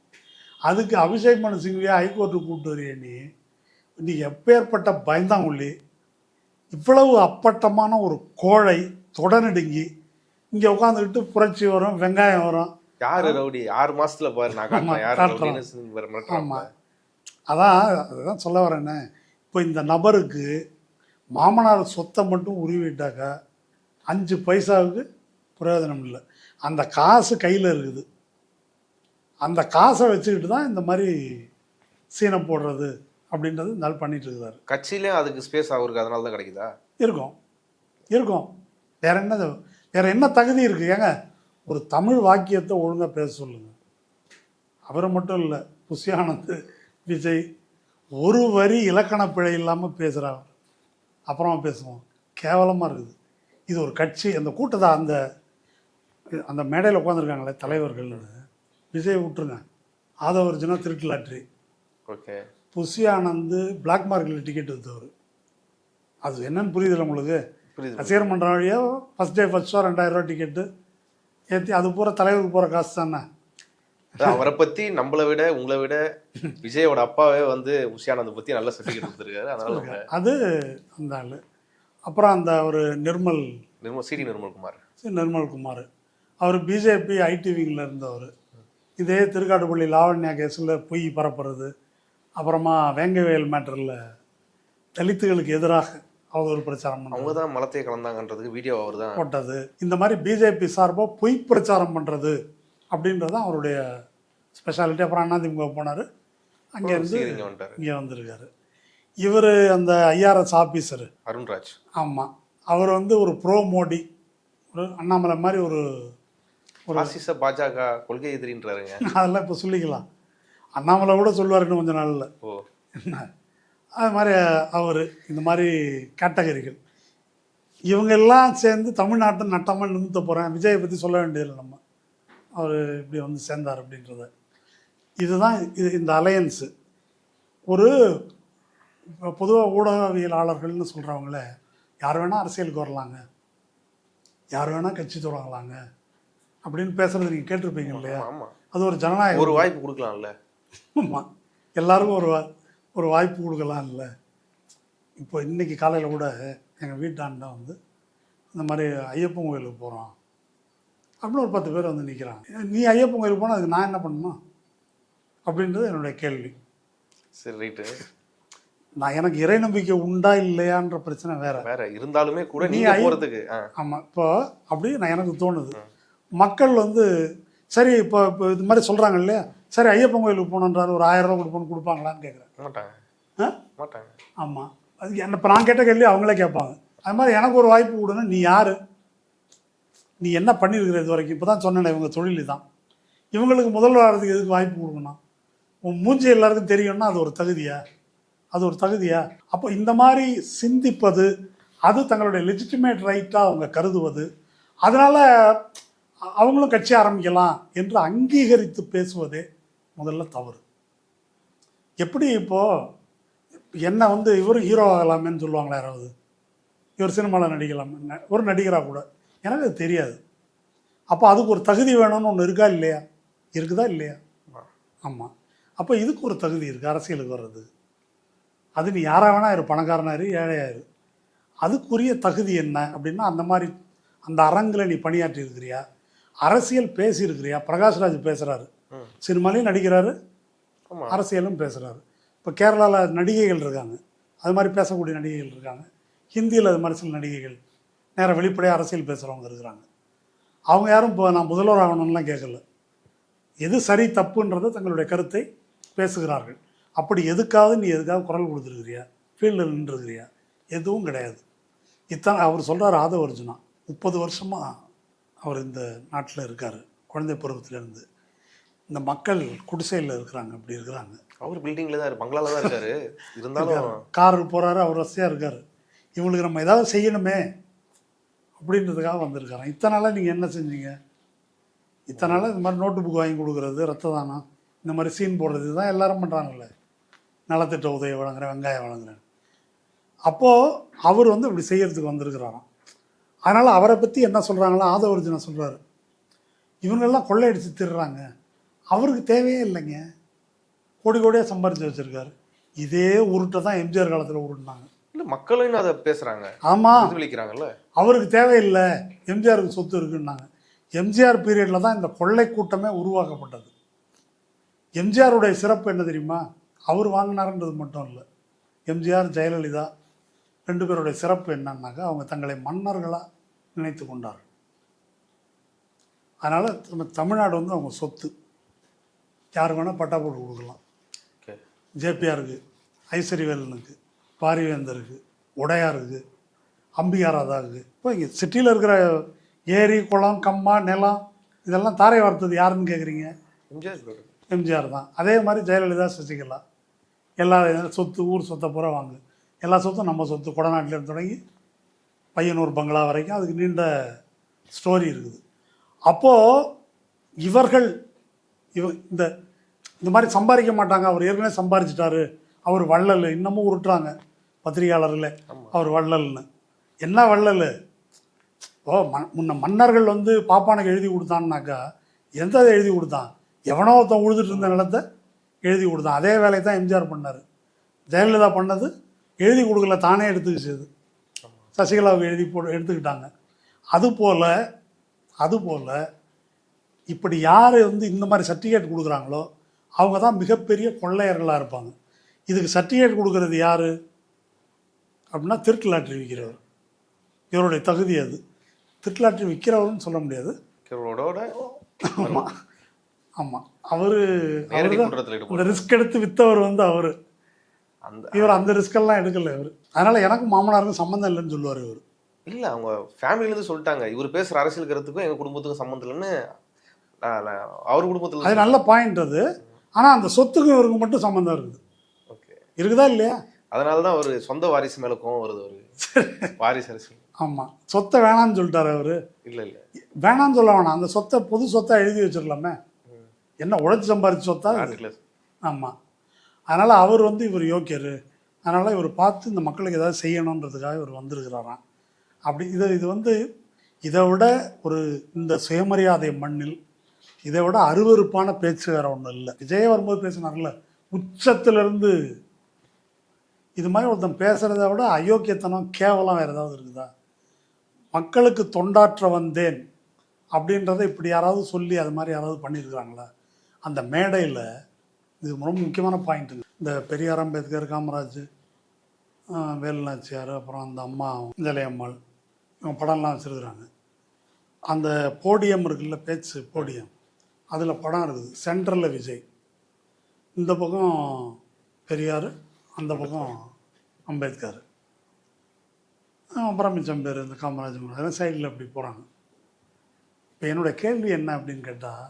அதுக்கு அபிஷேக் மனு சிங்கியை ஹைகோர்ட்டுக்கு கூப்பிட்டு வரையே நீ எப்பேற்பட்ட பயந்தாங்குள்ளி, இவ்வளவு அப்பட்டமான ஒரு கோழை தொடநடுங்கி இங்கே உட்காந்துக்கிட்டு புரட்சி வரும், வெங்காயம் வரும். யாரு ரவுடி 6 மாசத்துல பாரு நான். ஆமாம், அதுதான் சொல்ல வரேன்னு. இப்போ இந்த நபருக்கு மாமனார் சொத்தை மட்டும் உருவிட்டாக்கா 5 பைசாவுக்கு பிரயோஜனம் இல்லை. அந்த காசு கையில் இருக்குது, அந்த காசை வச்சுக்கிட்டு தான் இந்த மாதிரி சீனை போடுறது அப்படின்றது இந்த ஆள் பண்ணிட்டு இருக்கிறாரு. கட்சியிலே அதுக்கு ஸ்பேஸ் அவருக்கு அதனால தான் கிடைக்குதா? இருக்கும். வேற என்ன தகுதி இருக்கு? ஏங்க, ஒரு தமிழ் வாக்கியத்தை ஒழுங்காக பேச சொல்லுங்க. அவரை மட்டும் இல்லை, புஷி ஆனந்த், விஜய் ஒரு வரி இலக்கண பிழை இல்லாமல் பேசுகிறாங்க. அப்புறமா பேசுவோம். கேவலமாக இருக்குது. இது ஒரு கட்சி. அந்த கூட்டத்தை அந்த மேடையில் உட்காந்துருக்காங்களே தலைவர்கள்னு, விஜய் விட்டுருங்க, ஆதவர்ஜனா திருட்டு lottery, okay, Bussy Anand black மார்க்கெட்டில் டிக்கெட் விற்றவர். அது என்னன்னு புரியுதுல்ல உங்களுக்கு? ரசிகர் மன்றம் வழியாக ஃபஸ்ட் டே ஃபஸ்ட் ஷோ 2000 ரூபா டிக்கெட்டு ஏற்றி அது பூரா தலைவருக்கு போகிற காசு தானே. அவரை பற்றி நம்மளை விட உங்களை விட விஜயோட அப்பாவே வந்து புஷி ஆனந்த் பற்றி நல்ல சர்டிஃபிகேட் கொடுத்துருக்காரு. அதனால அது அந்த ஆள். அப்புறம் அந்த ஒரு நிர்மல்குமார், அவர் பிஜேபி ஐடி விங்கில் இருந்தவர். இதே திருக்காட்டுப்பள்ளி லாவண்யா கேஸில் பொய் பரப்புறது, அப்புறமா வேங்கவேல் மேட்டரில் தலித்துகளுக்கு எதிராக அவதூறு பிரச்சாரம் பண்ணது, அவங்க தான் மலத்தை கலந்தாங்கன்றதுக்கு வீடியோ அவர் தான் போட்டது, இந்த மாதிரி பிஜேபி சார்பாக பொய் பிரச்சாரம் பண்ணுறது அப்படின்றது தான் அவருடைய ஸ்பெஷாலிட்டி. அப்புறம் அதிமுக போனார், அங்கேருந்து இங்க வந்துட்டாரு. இங்கே வந்திருக்காரு. இவர் அந்த ஐஆர்எஸ் ஆஃபீஸரு அருண்ராஜ். ஆமாம், அவர் வந்து ஒரு ப்ரோ மோடி, ஒரு அண்ணாமலை மாதிரி ஒரு பாசிச பாஜக கொள்கை எதிரின்றாருங்க. அதெல்லாம் இப்போ சொல்லிக்கலாம். அண்ணாமலை கூட சொல்லுவார் இன்னும் கொஞ்சம் நாளில். ஓ, என்ன அது மாதிரி அவர் இந்த மாதிரி கேட்டகரிகள் இவங்க எல்லாம் சேர்ந்து தமிழ்நாட்டை நட்டமாக நிமித்த போகிறேன். விஜயை பற்றி சொல்ல வேண்டியதில்லை நம்ம, அவர் இப்படி வந்து சேர்ந்தார் அப்படின்றத. இதுதான் இந்த அலையன்ஸு. ஒரு பொதுவாக ஊடகவியலாளர்கள்னு சொல்கிறவங்கள யார் வேணால் அரசியலுக்கு வரலாங்க, யார் வேணால் கட்சி தொடங்கலாங்க அப்படின்னு பேசுகிறது நீங்கள் கேட்டிருப்பீங்க இல்லையா? ஆமா, அது ஒரு ஜனநாயகம். ஒரு வாய்ப்பு கொடுக்கலாம்ல. ஆமாம், எல்லாருக்கும் ஒரு வாய்ப்பு கொடுக்கலாம் இல்லை? இப்போ இன்றைக்கி காலையில் கூட எங்கள் வீட்டாண்ட வந்து இந்த மாதிரி ஐயப்பன் கோயிலுக்கு போகிறோம் அப்படின்னு ஒரு 10 பேர் வந்து நிற்கிறாங்க. நீ ஐயப்பன் கோயிலுக்கு போனால் அதுக்கு நான் என்ன பண்ணணும் அப்படின்றது என்னுடைய கேள்வி. சரி, ரைட்டு. நான் எனக்கு இறை நம்பிக்கை உண்டா இல்லையான்ற பிரச்சனை வேற இருந்தாலுமே கூட நீ நீங்க போறதுக்கு ஆமாம். இப்போ அப்படி எனக்கு தோணுது, மக்கள் வந்து சரி இப்போ இது மாதிரி சொல்கிறாங்க இல்லையா, சரி ஐயப்பன் கோயிலுக்கு போகணுன்றாரு, ஒரு 1000 ரூபா கொடுப்போன்னு கொடுப்பாங்களான்னு கேட்குறேன். மாட்டாங்க. ஆமாம், அது என்ன இப்போ நான் கேட்ட கேள்வி அவங்களே கேட்பாங்க. அது மாதிரி எனக்கு ஒரு வாய்ப்பு கொடுங்க. நீ யார், நீ என்ன பண்ணியிருக்கிற இது வரைக்கும்? இப்போ தான் சொன்னேன், இவங்க தொழில் தான். இவங்களுக்கு முதல்வர் ஆகிறதுக்கு எதுக்கு வாய்ப்பு கொடுக்கணும்? உன் மூஞ்சி எல்லாருக்கும் தெரியும்னா அது ஒரு தகுதியா? அது ஒரு தகுதியா? அப்போ இந்த மாதிரி சிந்திப்பது, அது தங்களுடைய லெஜிட்டிமேட் ரைட்டாக அவங்க கருதுவது, அதனால் அவங்களும் கட்சி ஆரம்பிக்கலாம் என்று அங்கீகரித்து பேசுவதே முதல்ல தவறு. எப்படி இப்போது என்ன வந்து இவர் ஹீரோ ஆகலாமேன்னு சொல்லுவாங்களா யாராவது? இவர் சினிமாவில் நடிக்கலாம், ஒரு நடிகராக கூட, எனக்கு அது தெரியாது. அப்போ அதுக்கு ஒரு தகுதி வேணும்னு ஒன்று இருக்கா இல்லையா? இருக்குதா இல்லையா? ஆமாம். அப்போ இதுக்கு ஒரு தகுதி இருக்குது அரசியலுக்கு வர்றது. அது நீ யாராக வேணா இரு, பணக்காரனாரு ஏழையாரு, அதுக்குரிய தகுதி என்ன அப்படின்னா அந்த மாதிரி அந்த அரங்கில் நீ பணியாற்றி இருக்கிறியா, அரசியல் பேசியிருக்கிறியா? பிரகாஷ்ராஜ் பேசுகிறாரு, சினிமாலையும் நடிக்கிறாரு, அரசியலும் பேசுகிறாரு. இப்போ கேரளாவில் நடிகைகள் இருக்காங்க, அது மாதிரி பேசக்கூடிய நடிகைகள் இருக்காங்க. ஹிந்தியில் அது மாதிரி சில நடிகைகள் நேராக வெளிப்படையாக அரசியல் பேசுகிறவங்க இருக்கிறாங்க. அவங்க யாரும் இப்போ நான் முதல்வர் ஆகணும்லாம் கேட்கல, எது சரி தப்புன்றதை தங்களுடைய கருத்தை பேசுகிறார்கள். அப்படி எதுக்காவது நீ எதுக்காவது குரல் கொடுத்துருக்கிறியா, ஃபீல்டில் நின்றுருக்கிறியா? எதுவும் கிடையாது. இத்தனை அவர் சொல்கிறார், ஆதவர்ஜுனா 30 வருஷமாக அவர் இந்த நாட்டில் இருக்கார், குழந்தை பருவத்திலேருந்து. இந்த மக்கள் குடிசையில் இருக்கிறாங்க, அப்படி இருக்கிறாங்க. அவர் பில்டிங்கில் தான் பங்களாவில் தான் இருக்காரு, இருந்தாலும் காருக்கு போகிறாரு, அவர் வசதியாக இருக்கார். இவங்களுக்கு நம்ம ஏதாவது செய்யணுமே அப்படின்றதுக்காக வந்திருக்காங்க. இத்தனை நாளாக நீங்கள் என்ன செஞ்சீங்க? இத்தனை நாளாக இந்த மாதிரி நோட்டு புக் வாங்கி கொடுக்குறது, ரத்த தானம், இந்த மாதிரி சீன் போடுறது தான் எல்லாரும் பண்ணுறாங்கல்ல. நலத்திட்ட உதவி வழங்குறேன், வெங்காயம் வழங்குறேன். அப்போது அவர் வந்து இப்படி செய்கிறதுக்கு வந்திருக்கிறாராம். அதனால் அவரை பற்றி என்ன சொல்கிறாங்களோ ஆதவர்ஜுனா சொல்கிறாரு, இவங்கெல்லாம் கொள்ளையடிச்சு திடுறாங்க, அவருக்கு தேவையே இல்லைங்க, கோடி கோடியாக சம்பாரித்து வச்சுருக்காரு. இதே உருட்டை தான் எம்ஜிஆர் காலத்தில் உருட்டினாங்க. இல்லை, மக்களும் அதை பேசுகிறாங்க. ஆமாம், விழிக்கிறாங்கல்ல, அவருக்கு தேவையில்லை, எம்ஜிஆருக்கு சொத்து இருக்குன்னாங்க. எம்ஜிஆர் பீரியடில் தான் இந்த கொள்ளை கூட்டமே உருவாக்கப்பட்டது. எம்ஜிஆருடைய சிறப்பு என்ன தெரியுமா? அவர் வாங்கினார்ன்றது மட்டும் இல்லை, எம்ஜிஆர் ஜெயலலிதா 2 பேருடைய சிறப்பு என்னன்னாக்கா, அவங்க தங்களை மன்னர்களாக நினைத்து கொண்டார்கள். அதனால் நம்ம தமிழ்நாடு வந்து அவங்க சொத்து, யார் வேணால் பட்டா போட்டு கொடுக்கலாம். ஜேபிஆருக்கு, ஐஸ்வரிவேலனுக்கு, பாரிவேந்தருக்கு, உடையாருக்கு, அம்பிகா ராதாவுக்கு. இப்போ இங்கே சிட்டியில் இருக்கிற ஏரி, குளம், கம்மா, நிலம் இதெல்லாம் தாரை வார்த்தது யாருன்னு கேட்குறீங்க? எம்ஜிஆர் தான். அதே மாதிரி ஜெயலலிதா, சசிகலா, எல்லா சொத்து, ஊர் சொத்தை பூரா வாங்கு, எல்லா சொத்தும் நம்ம சொத்து. கொடநாட்டிலேருந்து தொடங்கி பையனூர் பங்களா வரைக்கும் அதுக்கு நீண்ட ஸ்டோரி இருக்குது. அப்போது இவர்கள் இந்த மாதிரி சம்பாதிக்க மாட்டாங்க. அவர் ஏற்கனவே சம்பாரிச்சிட்டாரு, அவர் வள்ளல், இன்னமும் உருட்டுறாங்க பத்திரிகையாளர்களே, அவர் வள்ளல்னு. என்ன வள்ளல்? முன்ன மன்னர்கள் வந்து பாப்பானுக்கு எழுதி கொடுத்தான்னாக்கா எந்த எழுதி கொடுத்தான்? எவனோ ஒருத்தன் உழுதுட்டு இருந்த நிலத்தை எழுதி கொடுத்தான். அதே வேலையை தான் எம்ஜிஆர் பண்ணார். ஜெயலலிதா பண்ணது எழுதி கொடுக்கல, தானே எடுத்துக்கிச்சது. சசிகலாவுக்கு எடுத்துக்கிட்டாங்க. அதுபோல் இப்படி யார் வந்து இந்த மாதிரி சர்டிஃபிகேட் கொடுக்குறாங்களோ அவங்க தான் மிகப்பெரிய கொள்ளையர்களாக இருப்பாங்க. இதுக்கு சர்டிஃபிகேட் கொடுக்கறது யார்? அப்படின்னா திருட்டு லாட்ரி விற்கிறவர். இவருடைய தகுதி அது. திருட்டு லாட்ரி விற்கிறவர்னு சொல்ல முடியாது. இவரோட ஆமாம் ஆமாம், அவர் நேரடி குற்றத்தில் இந்த ஈடுபடுறாரு. ரிஸ்க் எடுத்து விற்றவர் வந்து அவர். அந்த இவர் அந்த ரிஸ்கெல்லாம் எடுக்கல இவர். அதனால் எனக்கும் மாமனாருக்கும் சம்மந்தம் இல்லைன்னு சொல்லுவார் இவர். இல்ல அவங்க ஃபேமிலியிலேருந்து சொல்லிட்டாங்க, இவர் பேசுற அரசியல் கருத்துக்கும் எங்க குடும்பத்துக்கும் சம்மந்தம் இல்லைன்னு. அவர் குடும்பத்தில் அது நல்ல பாயிண்ட் அது. ஆனால் அந்த சொத்துக்கும் இவருக்கு மட்டும் சம்மந்தம் இருக்குது. ஓகே, இருக்குதா இல்லையா? அதனால தான் ஒரு சொந்த வாரிசு மேல கோவம் வருது ஒரு வாரிசு அரசியல். ஆமாம், சொத்தை வேணான்னு சொல்லிட்டாரு அவர். இல்ல இல்ல, வேணான்னு சொல்ல வேணாம், அந்த சொத்தை பொது சொத்தை எழுதி வச்சிடலாமே. என்ன உழைச்சி சம்பாரிச்ச சொத்தா? நாட்டுல ஆமாம். அதனால் அவர் வந்து இவர் யோக்கியர், அதனால் இவர் பார்த்து இந்த மக்களுக்கு ஏதாவது செய்யணுன்றதுக்காக இவர் வந்திருக்கிறாராம். அப்படி இது வந்து இதை விட ஒரு இந்த சுயமரியாதை மண்ணில் இதை விட அருவருப்பான பேச்சு வேறு ஒன்றும் இல்லை. விஜய் வரும்போது பேசினார்ல, உச்சத்திலிருந்து இது மாதிரி ஒருத்தன் பேசுகிறத விட அயோக்கியத்தனம் கேவலம் வேறு ஏதாவது இருக்குதா? மக்களுக்கு தொண்டாற்ற வந்தேன் அப்படின்றத இப்படி யாராவது சொல்லி அது மாதிரி யாராவது பண்ணியிருக்கிறாங்களா? அந்த மேடையில் இது ரொம்ப முக்கியமான பாயிண்ட்டுங்க. இந்த பெரியார், அம்பேத்கர், காமராஜ், வேலுநாச்சியார், அப்புறம் அந்த அம்மா ஜலையம்மாள், இவங்க படம்லாம் வச்சுருக்குறாங்க. அந்த போடியம் இருக்குல்ல, பேச்சு போடியம், அதில் படம் இருக்குது. சென்ட்ரலில் விஜய், இந்த பக்கம் பெரியார், அந்த பக்கம் அம்பேத்கர், அப்புறம் மிச்சம் பேர் இந்த காமராஜ், அதெல்லாம் சைடில் அப்படி போகிறாங்க. இப்போ என்னோடய கேள்வி என்ன அப்படின்னு கேட்டால்,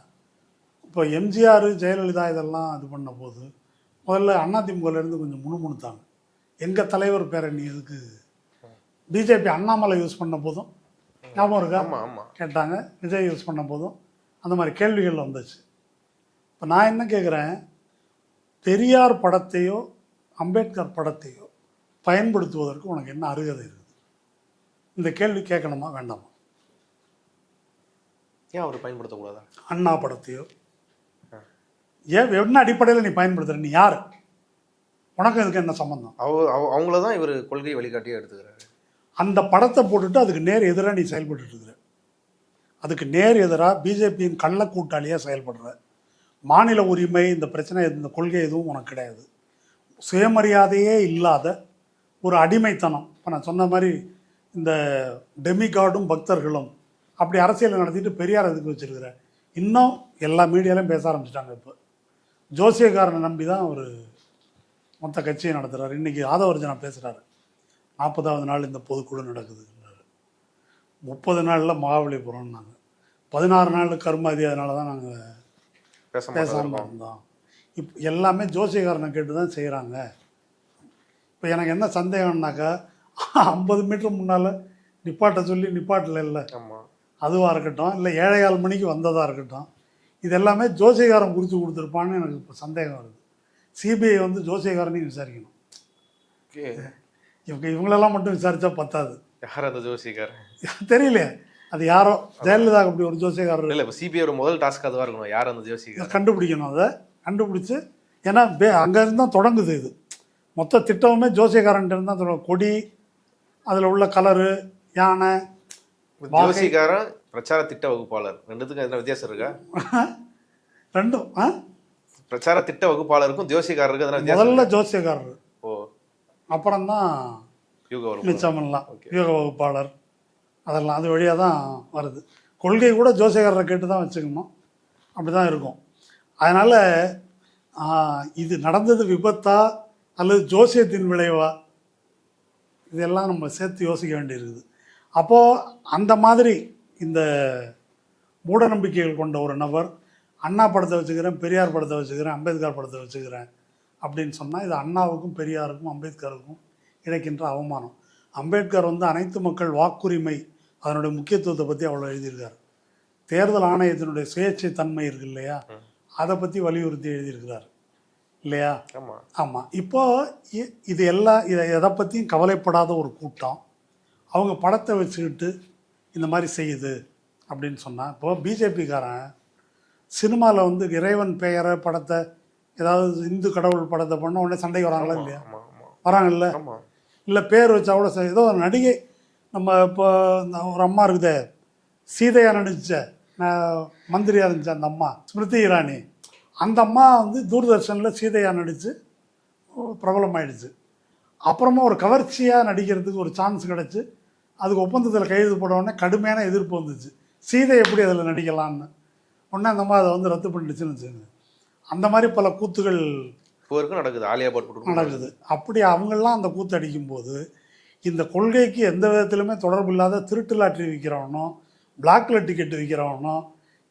இப்போ எம்ஜிஆர், ஜெயலலிதா இதெல்லாம் இது பண்ண போது முதல்ல அதிமுகலேருந்து கொஞ்சம் முணுமுணுத்தாங்க. எங்கள் தலைவர் பேரை நீ எதுக்கு? பிஜேபி அண்ணாமலை யூஸ் பண்ண போதும் ஞாபகம் இருக்கா? கேட்டாங்க. விஜய் யூஸ் பண்ண போதும் அந்த மாதிரி கேள்விகள் வந்துச்சு. இப்போ நான் என்ன கேட்குறேன், பெரியார் படத்தையோ அம்பேத்கர் படத்தையோ பயன்படுத்துவதற்கு உனக்கு என்ன அருகதை இருக்குது? இந்த கேள்வி கேட்கணுமா வேண்டாமா? ஏன் அவர் பயன்படுத்தக்கூடாதா? அண்ணா படத்தையோ ஏன் என்ன அடிப்படையில் நீ பயன்படுத்துற? நீ யார்? உனக்கு இதுக்கு என்ன சம்பந்தம்? அவங்கள தான் இவர் கொள்கை வழிகாட்டியாக எடுத்துக்கிறாரு. அந்த படத்தை போட்டுட்டு அதுக்கு நேர் எதிராக நீ செயல்பட்டு இருக்கிற, அதுக்கு நேர் எதிராக பிஜேபியின் கள்ள கூட்டாளியாக செயல்படுற. மாநில உரிமை, இந்த பிரச்சனை, இந்த கொள்கை எதுவும் உனக்கு கிடையாது. சுயமரியாதையே இல்லாத ஒரு அடிமைத்தனம். இப்போ நான் சொன்ன மாதிரி இந்த டெமிகார்டும் பக்தர்களும் அப்படி அரசியலை நடத்திட்டு பெரியார் எதுக்கு வச்சிருக்கிற? இன்னும் எல்லா மீடியாலையும் பேச ஆரம்பிச்சிட்டாங்க. இப்போ ஜோசியக்காரனை நம்பி தான் அவர் மொத்த கட்சியை நடத்துகிறார். இன்றைக்கி ஆதவர்ஜனா பேசுகிறாரு, 40வது நாள் இந்த பொதுக்குழு நடக்குது, 30 நாளில் மகாபலிபுரம்னாங்க, 16 நாள் கருமாதி, அதனால தான் நாங்கள் பேசாமல் இருந்தோம். இப்போ எல்லாமே ஜோசியக்காரனை கேட்டு தான் செய்கிறாங்க. இப்போ எனக்கு என்ன சந்தேகம்னாக்கா, 50 மீட்டர் முன்னால் நிப்பாட்ட சொல்லி நிப்பாட்டில் இல்லை, அதுவாக இருக்கட்டும், இல்லை 7:15 மணிக்கு வந்ததாக இருக்கட்டும், இது எல்லாமே ஜோசியக்காரன் குறித்து கொடுத்துருப்பான்னு எனக்கு இப்போ சந்தேகம் வருது. சிபிஐ வந்து ஜோசியக்காரனையும் விசாரிக்கணும். இவங்களெல்லாம் மட்டும் விசாரித்தா பத்தாது. யார் அந்த ஜோசியக்காரன் தெரியலையே, அது யாரோ ஜெயலலிதா அப்படி ஒரு ஜோசியக்காரர் இல்லை. இப்போ சிபிஐயோட முதல் டாஸ்க் அதுவாக இருக்கணும், யார் அந்த ஜோசியக்காரர் கண்டுபிடிக்கணும். அதை கண்டுபிடிச்சி, ஏன்னா அங்கேருந்து தான் தொடங்குது இது மொத்த திட்டமுமே. ஜோசியக்காரன்ட்டு இருந்தால் தொடங்கும். கொடி, அதில் உள்ள கலரு, யானை, ஜோசியக்காரன், பிரச்சார திட்ட வகுப்பாளர், ரெண்டுத்துக்கும் எதுனா வித்தியாசம் இருக்கா? ரெண்டும் பிரச்சார திட்ட வகுப்பாளருக்கும் ஜோசியக்காரருக்கும் எதுனா வித்தியாசம்? முதல்ல ஜோசியக்காரர், ஓ, அப்புறம்தான் மிச்சமெல்லாம் யோக வகுப்பாளர், அதெல்லாம் அது வழியாக தான் வருது. கொள்கை கூட ஜோசியக்காரரை கேட்டு தான் வச்சுக்கணும், அப்படி தான் இருக்கும். அதனால் இது நடந்தது விபத்தா அல்லது ஜோசியத்தின் விளைவா, இதெல்லாம் நம்ம சேர்த்து யோசிக்க வேண்டியிருக்குது. அப்போது அந்த மாதிரி இந்த மூட நம்பிக்கைகள் கொண்ட ஒரு நபர் அண்ணா படத்தை வச்சுக்கிறேன், பெரியார் படத்தை வச்சுக்கிறேன், அம்பேத்கர் படத்தை வச்சுக்கிறேன் அப்படின்னு சொன்னால், இது அண்ணாவுக்கும் பெரியாருக்கும் அம்பேத்கருக்கும் இணைக்கின்ற அவமானம். அம்பேத்கர் வந்து அனைத்து மக்கள் வாக்குரிமை, அதனுடைய முக்கியத்துவத்தை பற்றி அவ்வளோ எழுதியிருக்கார். தேர்தல் ஆணையத்தினுடைய சுயேட்சை தன்மை இருக்கு இல்லையா, அதை பற்றி வலியுறுத்தி எழுதியிருக்கிறார் இல்லையா? ஆமாம். இப்போது இது இதை எதை பற்றியும் கவலைப்படாத ஒரு கூட்டம் அவங்க படத்தை வச்சுக்கிட்டு இந்த மாதிரி செய்யுது அப்படின்னு சொன்னால், இப்போது பிஜேபிக்காரன் சினிமாவில் வந்து இறைவன் பெயரை படத்தை, ஏதாவது இந்து கடவுள் படத்தை பண்ண உடனே சண்டை வராங்களா இல்லையா? வராங்கல்ல. இல்லை பேர் வச்சா கூட ஏதோ ஒரு நடிகை, நம்ம இப்போ ஒரு அம்மா இருக்குதே, சீதையாக நடிச்ச மந்திரியாக இருந்துச்சு அந்த அம்மா, ஸ்மிருதி இரானி, அந்த அம்மா வந்து தூர்தர்ஷனில் சீதையாக நடித்து பிரபலமாயிடுச்சு. அப்புறமா ஒரு கவர்ச்சியாக நடிக்கிறதுக்கு ஒரு சான்ஸ் கிடச்சி அதுக்கு ஒப்பந்தத்தில் கையெழுத்து போட உடனே கடுமையான எதிர்ப்பு வந்துச்சு. சீதை எப்படி அதில் நடிக்கலான்னு உடனே அந்த மாதிரி அதை வந்து ரத்து பண்ணிடுச்சுன்னு வச்சுங்க. அந்த மாதிரி பல கூத்துகள் இப்போ வரைக்கும் நடக்குது. ஆலியா பட் நடக்குது. அப்படி அவங்கெல்லாம் அந்த கூத்து அடிக்கும்போது இந்த கொள்கைக்கு எந்த விதத்திலுமே தொடர்பு இல்லாத திருட்டு லாட்டரி விற்கிறவனோ பிளாக்ல டிக்கெட் விற்கிறவனோ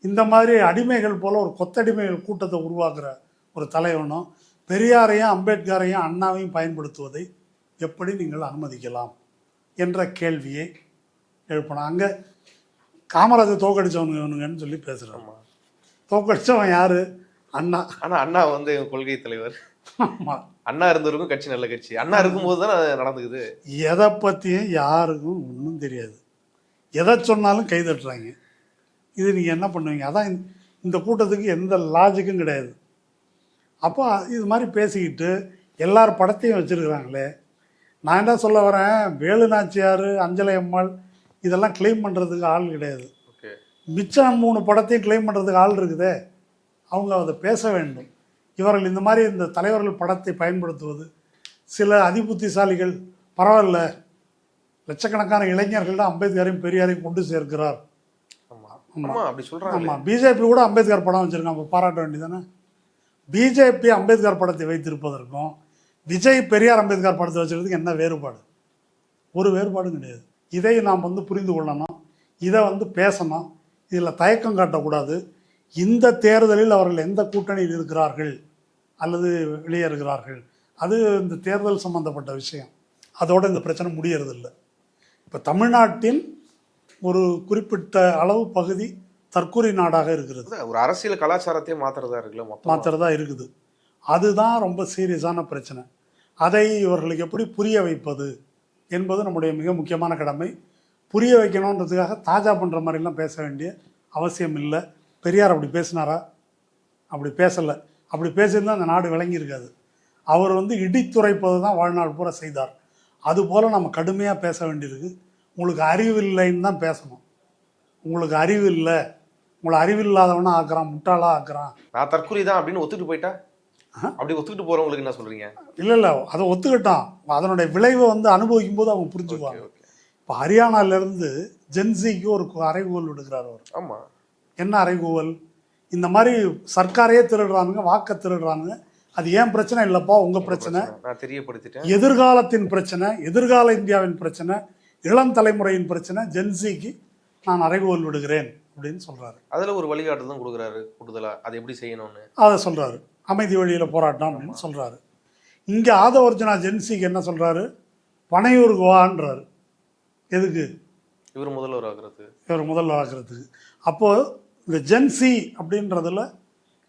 இந்த மாதிரி அடிமைகள் போல் ஒரு கொத்தடிமைகள் கூட்டத்தை உருவாக்குற ஒரு தலைவனோ பெரியாரையும் அம்பேத்கரையும் அண்ணாவையும் பயன்படுத்துவதை எப்படி நீங்கள் அனுமதிக்கலாம் என்ற கேள்வியை எழுப்பினாங்க. அங்கே காமராஜர் தோக்கடிச்சவனுங்கன்னு சொல்லி பேசுகிறாங்க. தோக்கடிச்சவன் யாரு? அண்ணா. ஆனால் அண்ணா வந்து கொள்கை தலைவர். ஆமாம், அண்ணா இருந்தவருக்கும் கட்சி நல்ல கட்சி. அண்ணா இருக்கும்போது தான் அது நடந்துக்குது. எதை பற்றியும் யாருக்கும் ஒன்றும் தெரியாது. எதை சொன்னாலும் கை தட்டுறாங்க. இது நீங்கள் என்ன பண்ணுவீங்க? அதான் இந்த கூட்டத்துக்கு எந்த லாஜிக்கும் கிடையாது. அப்போ இது மாதிரி பேசிக்கிட்டு எல்லார் படத்தையும் வச்சுருக்குறாங்களே. நான் என்ன சொல்ல வரேன், வேலு நாச்சியார், அஞ்சலை அம்மாள் இதெல்லாம் கிளைம் பண்ணுறதுக்கு ஆள் கிடையாது. மிச்சம் 3 படத்தையும் கிளைம் பண்ணுறதுக்கு ஆள் இருக்குதே, அவங்க அதை பேச வேண்டும். இவர்கள் இந்த மாதிரி இந்த தலைவர்கள் படத்தை பயன்படுத்துவது சில அதிபுத்திசாலிகள் பரவாயில்ல, லட்சக்கணக்கான இளைஞர்கள் தான் அம்பேத்கரையும் பெரியாரையும் கொண்டு சேர்க்கிறார். ஆமாம், பிஜேபி கூட அம்பேத்கர் படம் வச்சுருக்காங்க, பாராட்ட வேண்டியதானே. பிஜேபி அம்பேத்கர் படத்தை வைத்திருப்பதற்கும் விஜய் பெரியார் அம்பேத்கர் படத்தை வச்சுக்கிறதுக்கு என்ன வேறுபாடு? ஒரு வேறுபாடும் கிடையாது. இதை நாம் வந்து புரிந்து கொள்ளணும், இதை வந்து பேசணும், இதில் தயக்கம் காட்டக்கூடாது. இந்த தேர்தலில் அவர்கள் எந்த கூட்டணியில் இருக்கிறார்கள் அல்லது வெளியேறுகிறார்கள், அது இந்த தேர்தல் சம்பந்தப்பட்ட விஷயம். அதோடு இந்த பிரச்சனை முடியறதில்லை. இப்போ தமிழ்நாட்டின் ஒரு குறிப்பிட்ட அளவு பகுதி தற்கொலை நாடாக இருக்கிறது. ஒரு அரசியல் கலாச்சாரத்தையே மாற்றுறதா இருக்குது. அதுதான் ரொம்ப சீரியஸான பிரச்சனை. அதை இவர்களுக்கு எப்படி புரிய வைப்பது என்பது நம்முடைய மிக முக்கியமான கடமை. புரிய வைக்கணுன்றதுக்காக தாஜா பண்ணுற மாதிரிலாம் பேச வேண்டிய அவசியம் இல்லை. பெரியார் அப்படி பேசினாரா? அப்படி பேசலை. அப்படி பேசியிருந்தால் அந்த நாடு விளங்கியிருக்காது. அவர் வந்து இடித்துரைப்பது தான் வாழ்நாள் பூரா செய்தார். அதுபோல் நம்ம கடுமையாக பேச வேண்டியிருக்கு. உங்களுக்கு அறிவு இல்லைன்னு தான் பேசணும். உங்களுக்கு அறிவு இல்லை, உங்களை அறிவில்லாதவனா ஆக்குறான், முட்டாளாக ஆக்குறான். நான் தற்கொலை தான் அப்படின்னு ஒத்துட்டு போயிட்டா, அப்படி ஒத்துக்கிட்டு போகிறவங்களுக்கு என்ன சொல்கிறீங்க? இல்லை, அதை ஒத்துக்கிட்டான். அதனுடைய விளைவை வந்து அனுபவிக்கும் போது அவங்க புரிஞ்சுக்குவாங்க. இப்போ ஹரியானாலேருந்து ஜென்சிக்கு ஒரு அறைகூவல் விடுக்கிறார் அவர். ஆமாம், என்ன அறைகூவல்? இந்த மாதிரி சர்க்காரையே திருடுறானுங்க, வாக்க திருடுறானுங்க, அது ஏன் பிரச்சனை இல்லைப்பா, உங்கள் பிரச்சனை, நான் தெரியப்படுத்திட்டேன். எதிர்காலத்தின் பிரச்சனை, எதிர்கால இந்தியாவின் பிரச்சனை, இளம் தலைமுறையின் பிரச்சனை, ஜென்சிக்கு நான் அறைகூவல் விடுகிறேன் அப்படின்னு சொல்கிறாரு. அதில் ஒரு வழிகாட்டு தான் கொடுக்குறாரு கூடுதலாக, அதை எப்படி செய்யணும்னு அதை சொல்கிறாரு. அமைதி வழியில் போராட்டம் அப்படின்னு சொல்கிறாரு. இங்கே ஆதவர்ஜுனா ஜென்சிக்கு என்ன சொல்கிறாரு? பனையூருக்கு வான்றாரு. எதுக்கு? இவர் முதல்வர் ஆகிறதுக்கு. அப்போது இந்த ஜென்சி அப்படின்றதுல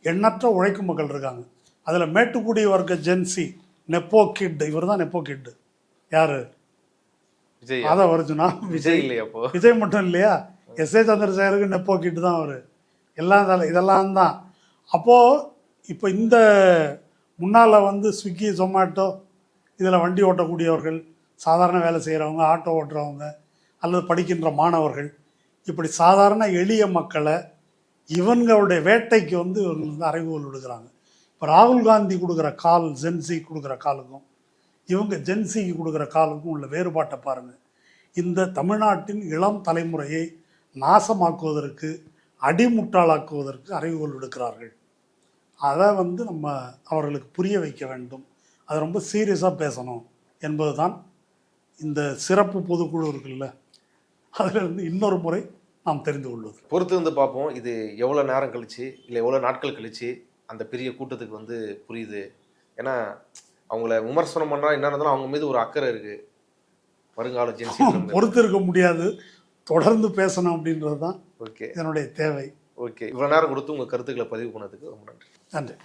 எண்ணற்ற உழைக்கும் மக்கள் இருக்காங்க. அதில் மேட்டுக்குடி வர்க்க ஜென்சி நெப்போ கிட், இவர் தான் நெப்போ கிட். யார்? விஜய். ஆதவர்ஜுனா விஜய் இல்லையா? அப்போ விஜய் மட்டும் இல்லையா, எஸ்.ஏ. சந்திரசேகருக்கு நெப்போ கிட் தான் அவர். இதெல்லாம் தான். அப்போது இப்போ இந்த முன்னால் வந்து ஸ்விக்கி, ஜொமேட்டோ இதில் வண்டி ஓட்டக்கூடியவர்கள், சாதாரண வேலை செய்கிறவங்க, ஆட்டோ ஓட்டுறவங்க அல்லது படிக்கின்ற மாணவர்கள், இப்படி சாதாரண எளிய மக்களை இவங்களுடைய வேட்டைக்கு வந்து இவங்க வந்து அறைகூவல் விடுக்கிறாங்க. இப்போ ராகுல் காந்தி கொடுக்குற கால் ஜென்சி கொடுக்குற காலுக்கும் இவங்க ஜென்சிக்கு கொடுக்குற காலுக்கும் உள்ள வேறுபாட்டை பாருங்கள். இந்த தமிழ்நாட்டின் இளம் தலைமுறையை நாசமாக்குவதற்கு, அடிமுட்டாளாக்குவதற்கு அறைகூவல் விடுக்கிறார்கள். அதை வந்து நம்ம அவர்களுக்கு புரிய வைக்க வேண்டும். அதை ரொம்ப சீரியஸாக பேசணும் என்பது தான் இந்த சிறப்பு பொதுக்குழு இருக்குல்ல, அதில் இருந்து இன்னொரு முறை நாம் தெரிந்து கொள்வது. பொறுத்து வந்து பார்ப்போம், இது எவ்வளோ நேரம் கழிச்சு இல்லை எவ்வளோ நாட்கள் கழிச்சு அந்த பெரிய கூட்டத்துக்கு வந்து புரியுது. ஏன்னா அவங்கள விமர்சனம் பண்ணால் என்ன இருந்தாலும் அவங்க மீது ஒரு அக்கறை இருக்குது. வருங்கால ஜென்சி பொறுத்து இருக்க முடியாது, தொடர்ந்து பேசணும் அப்படின்றது தான் என்னுடைய தேவை. ஓகே, இவ்வளோ நேரம் கொடுத்து உங்கள் கருத்துக்களை பதிவு பண்ணதுக்கு ரொம்ப நன்றி. நன்றி.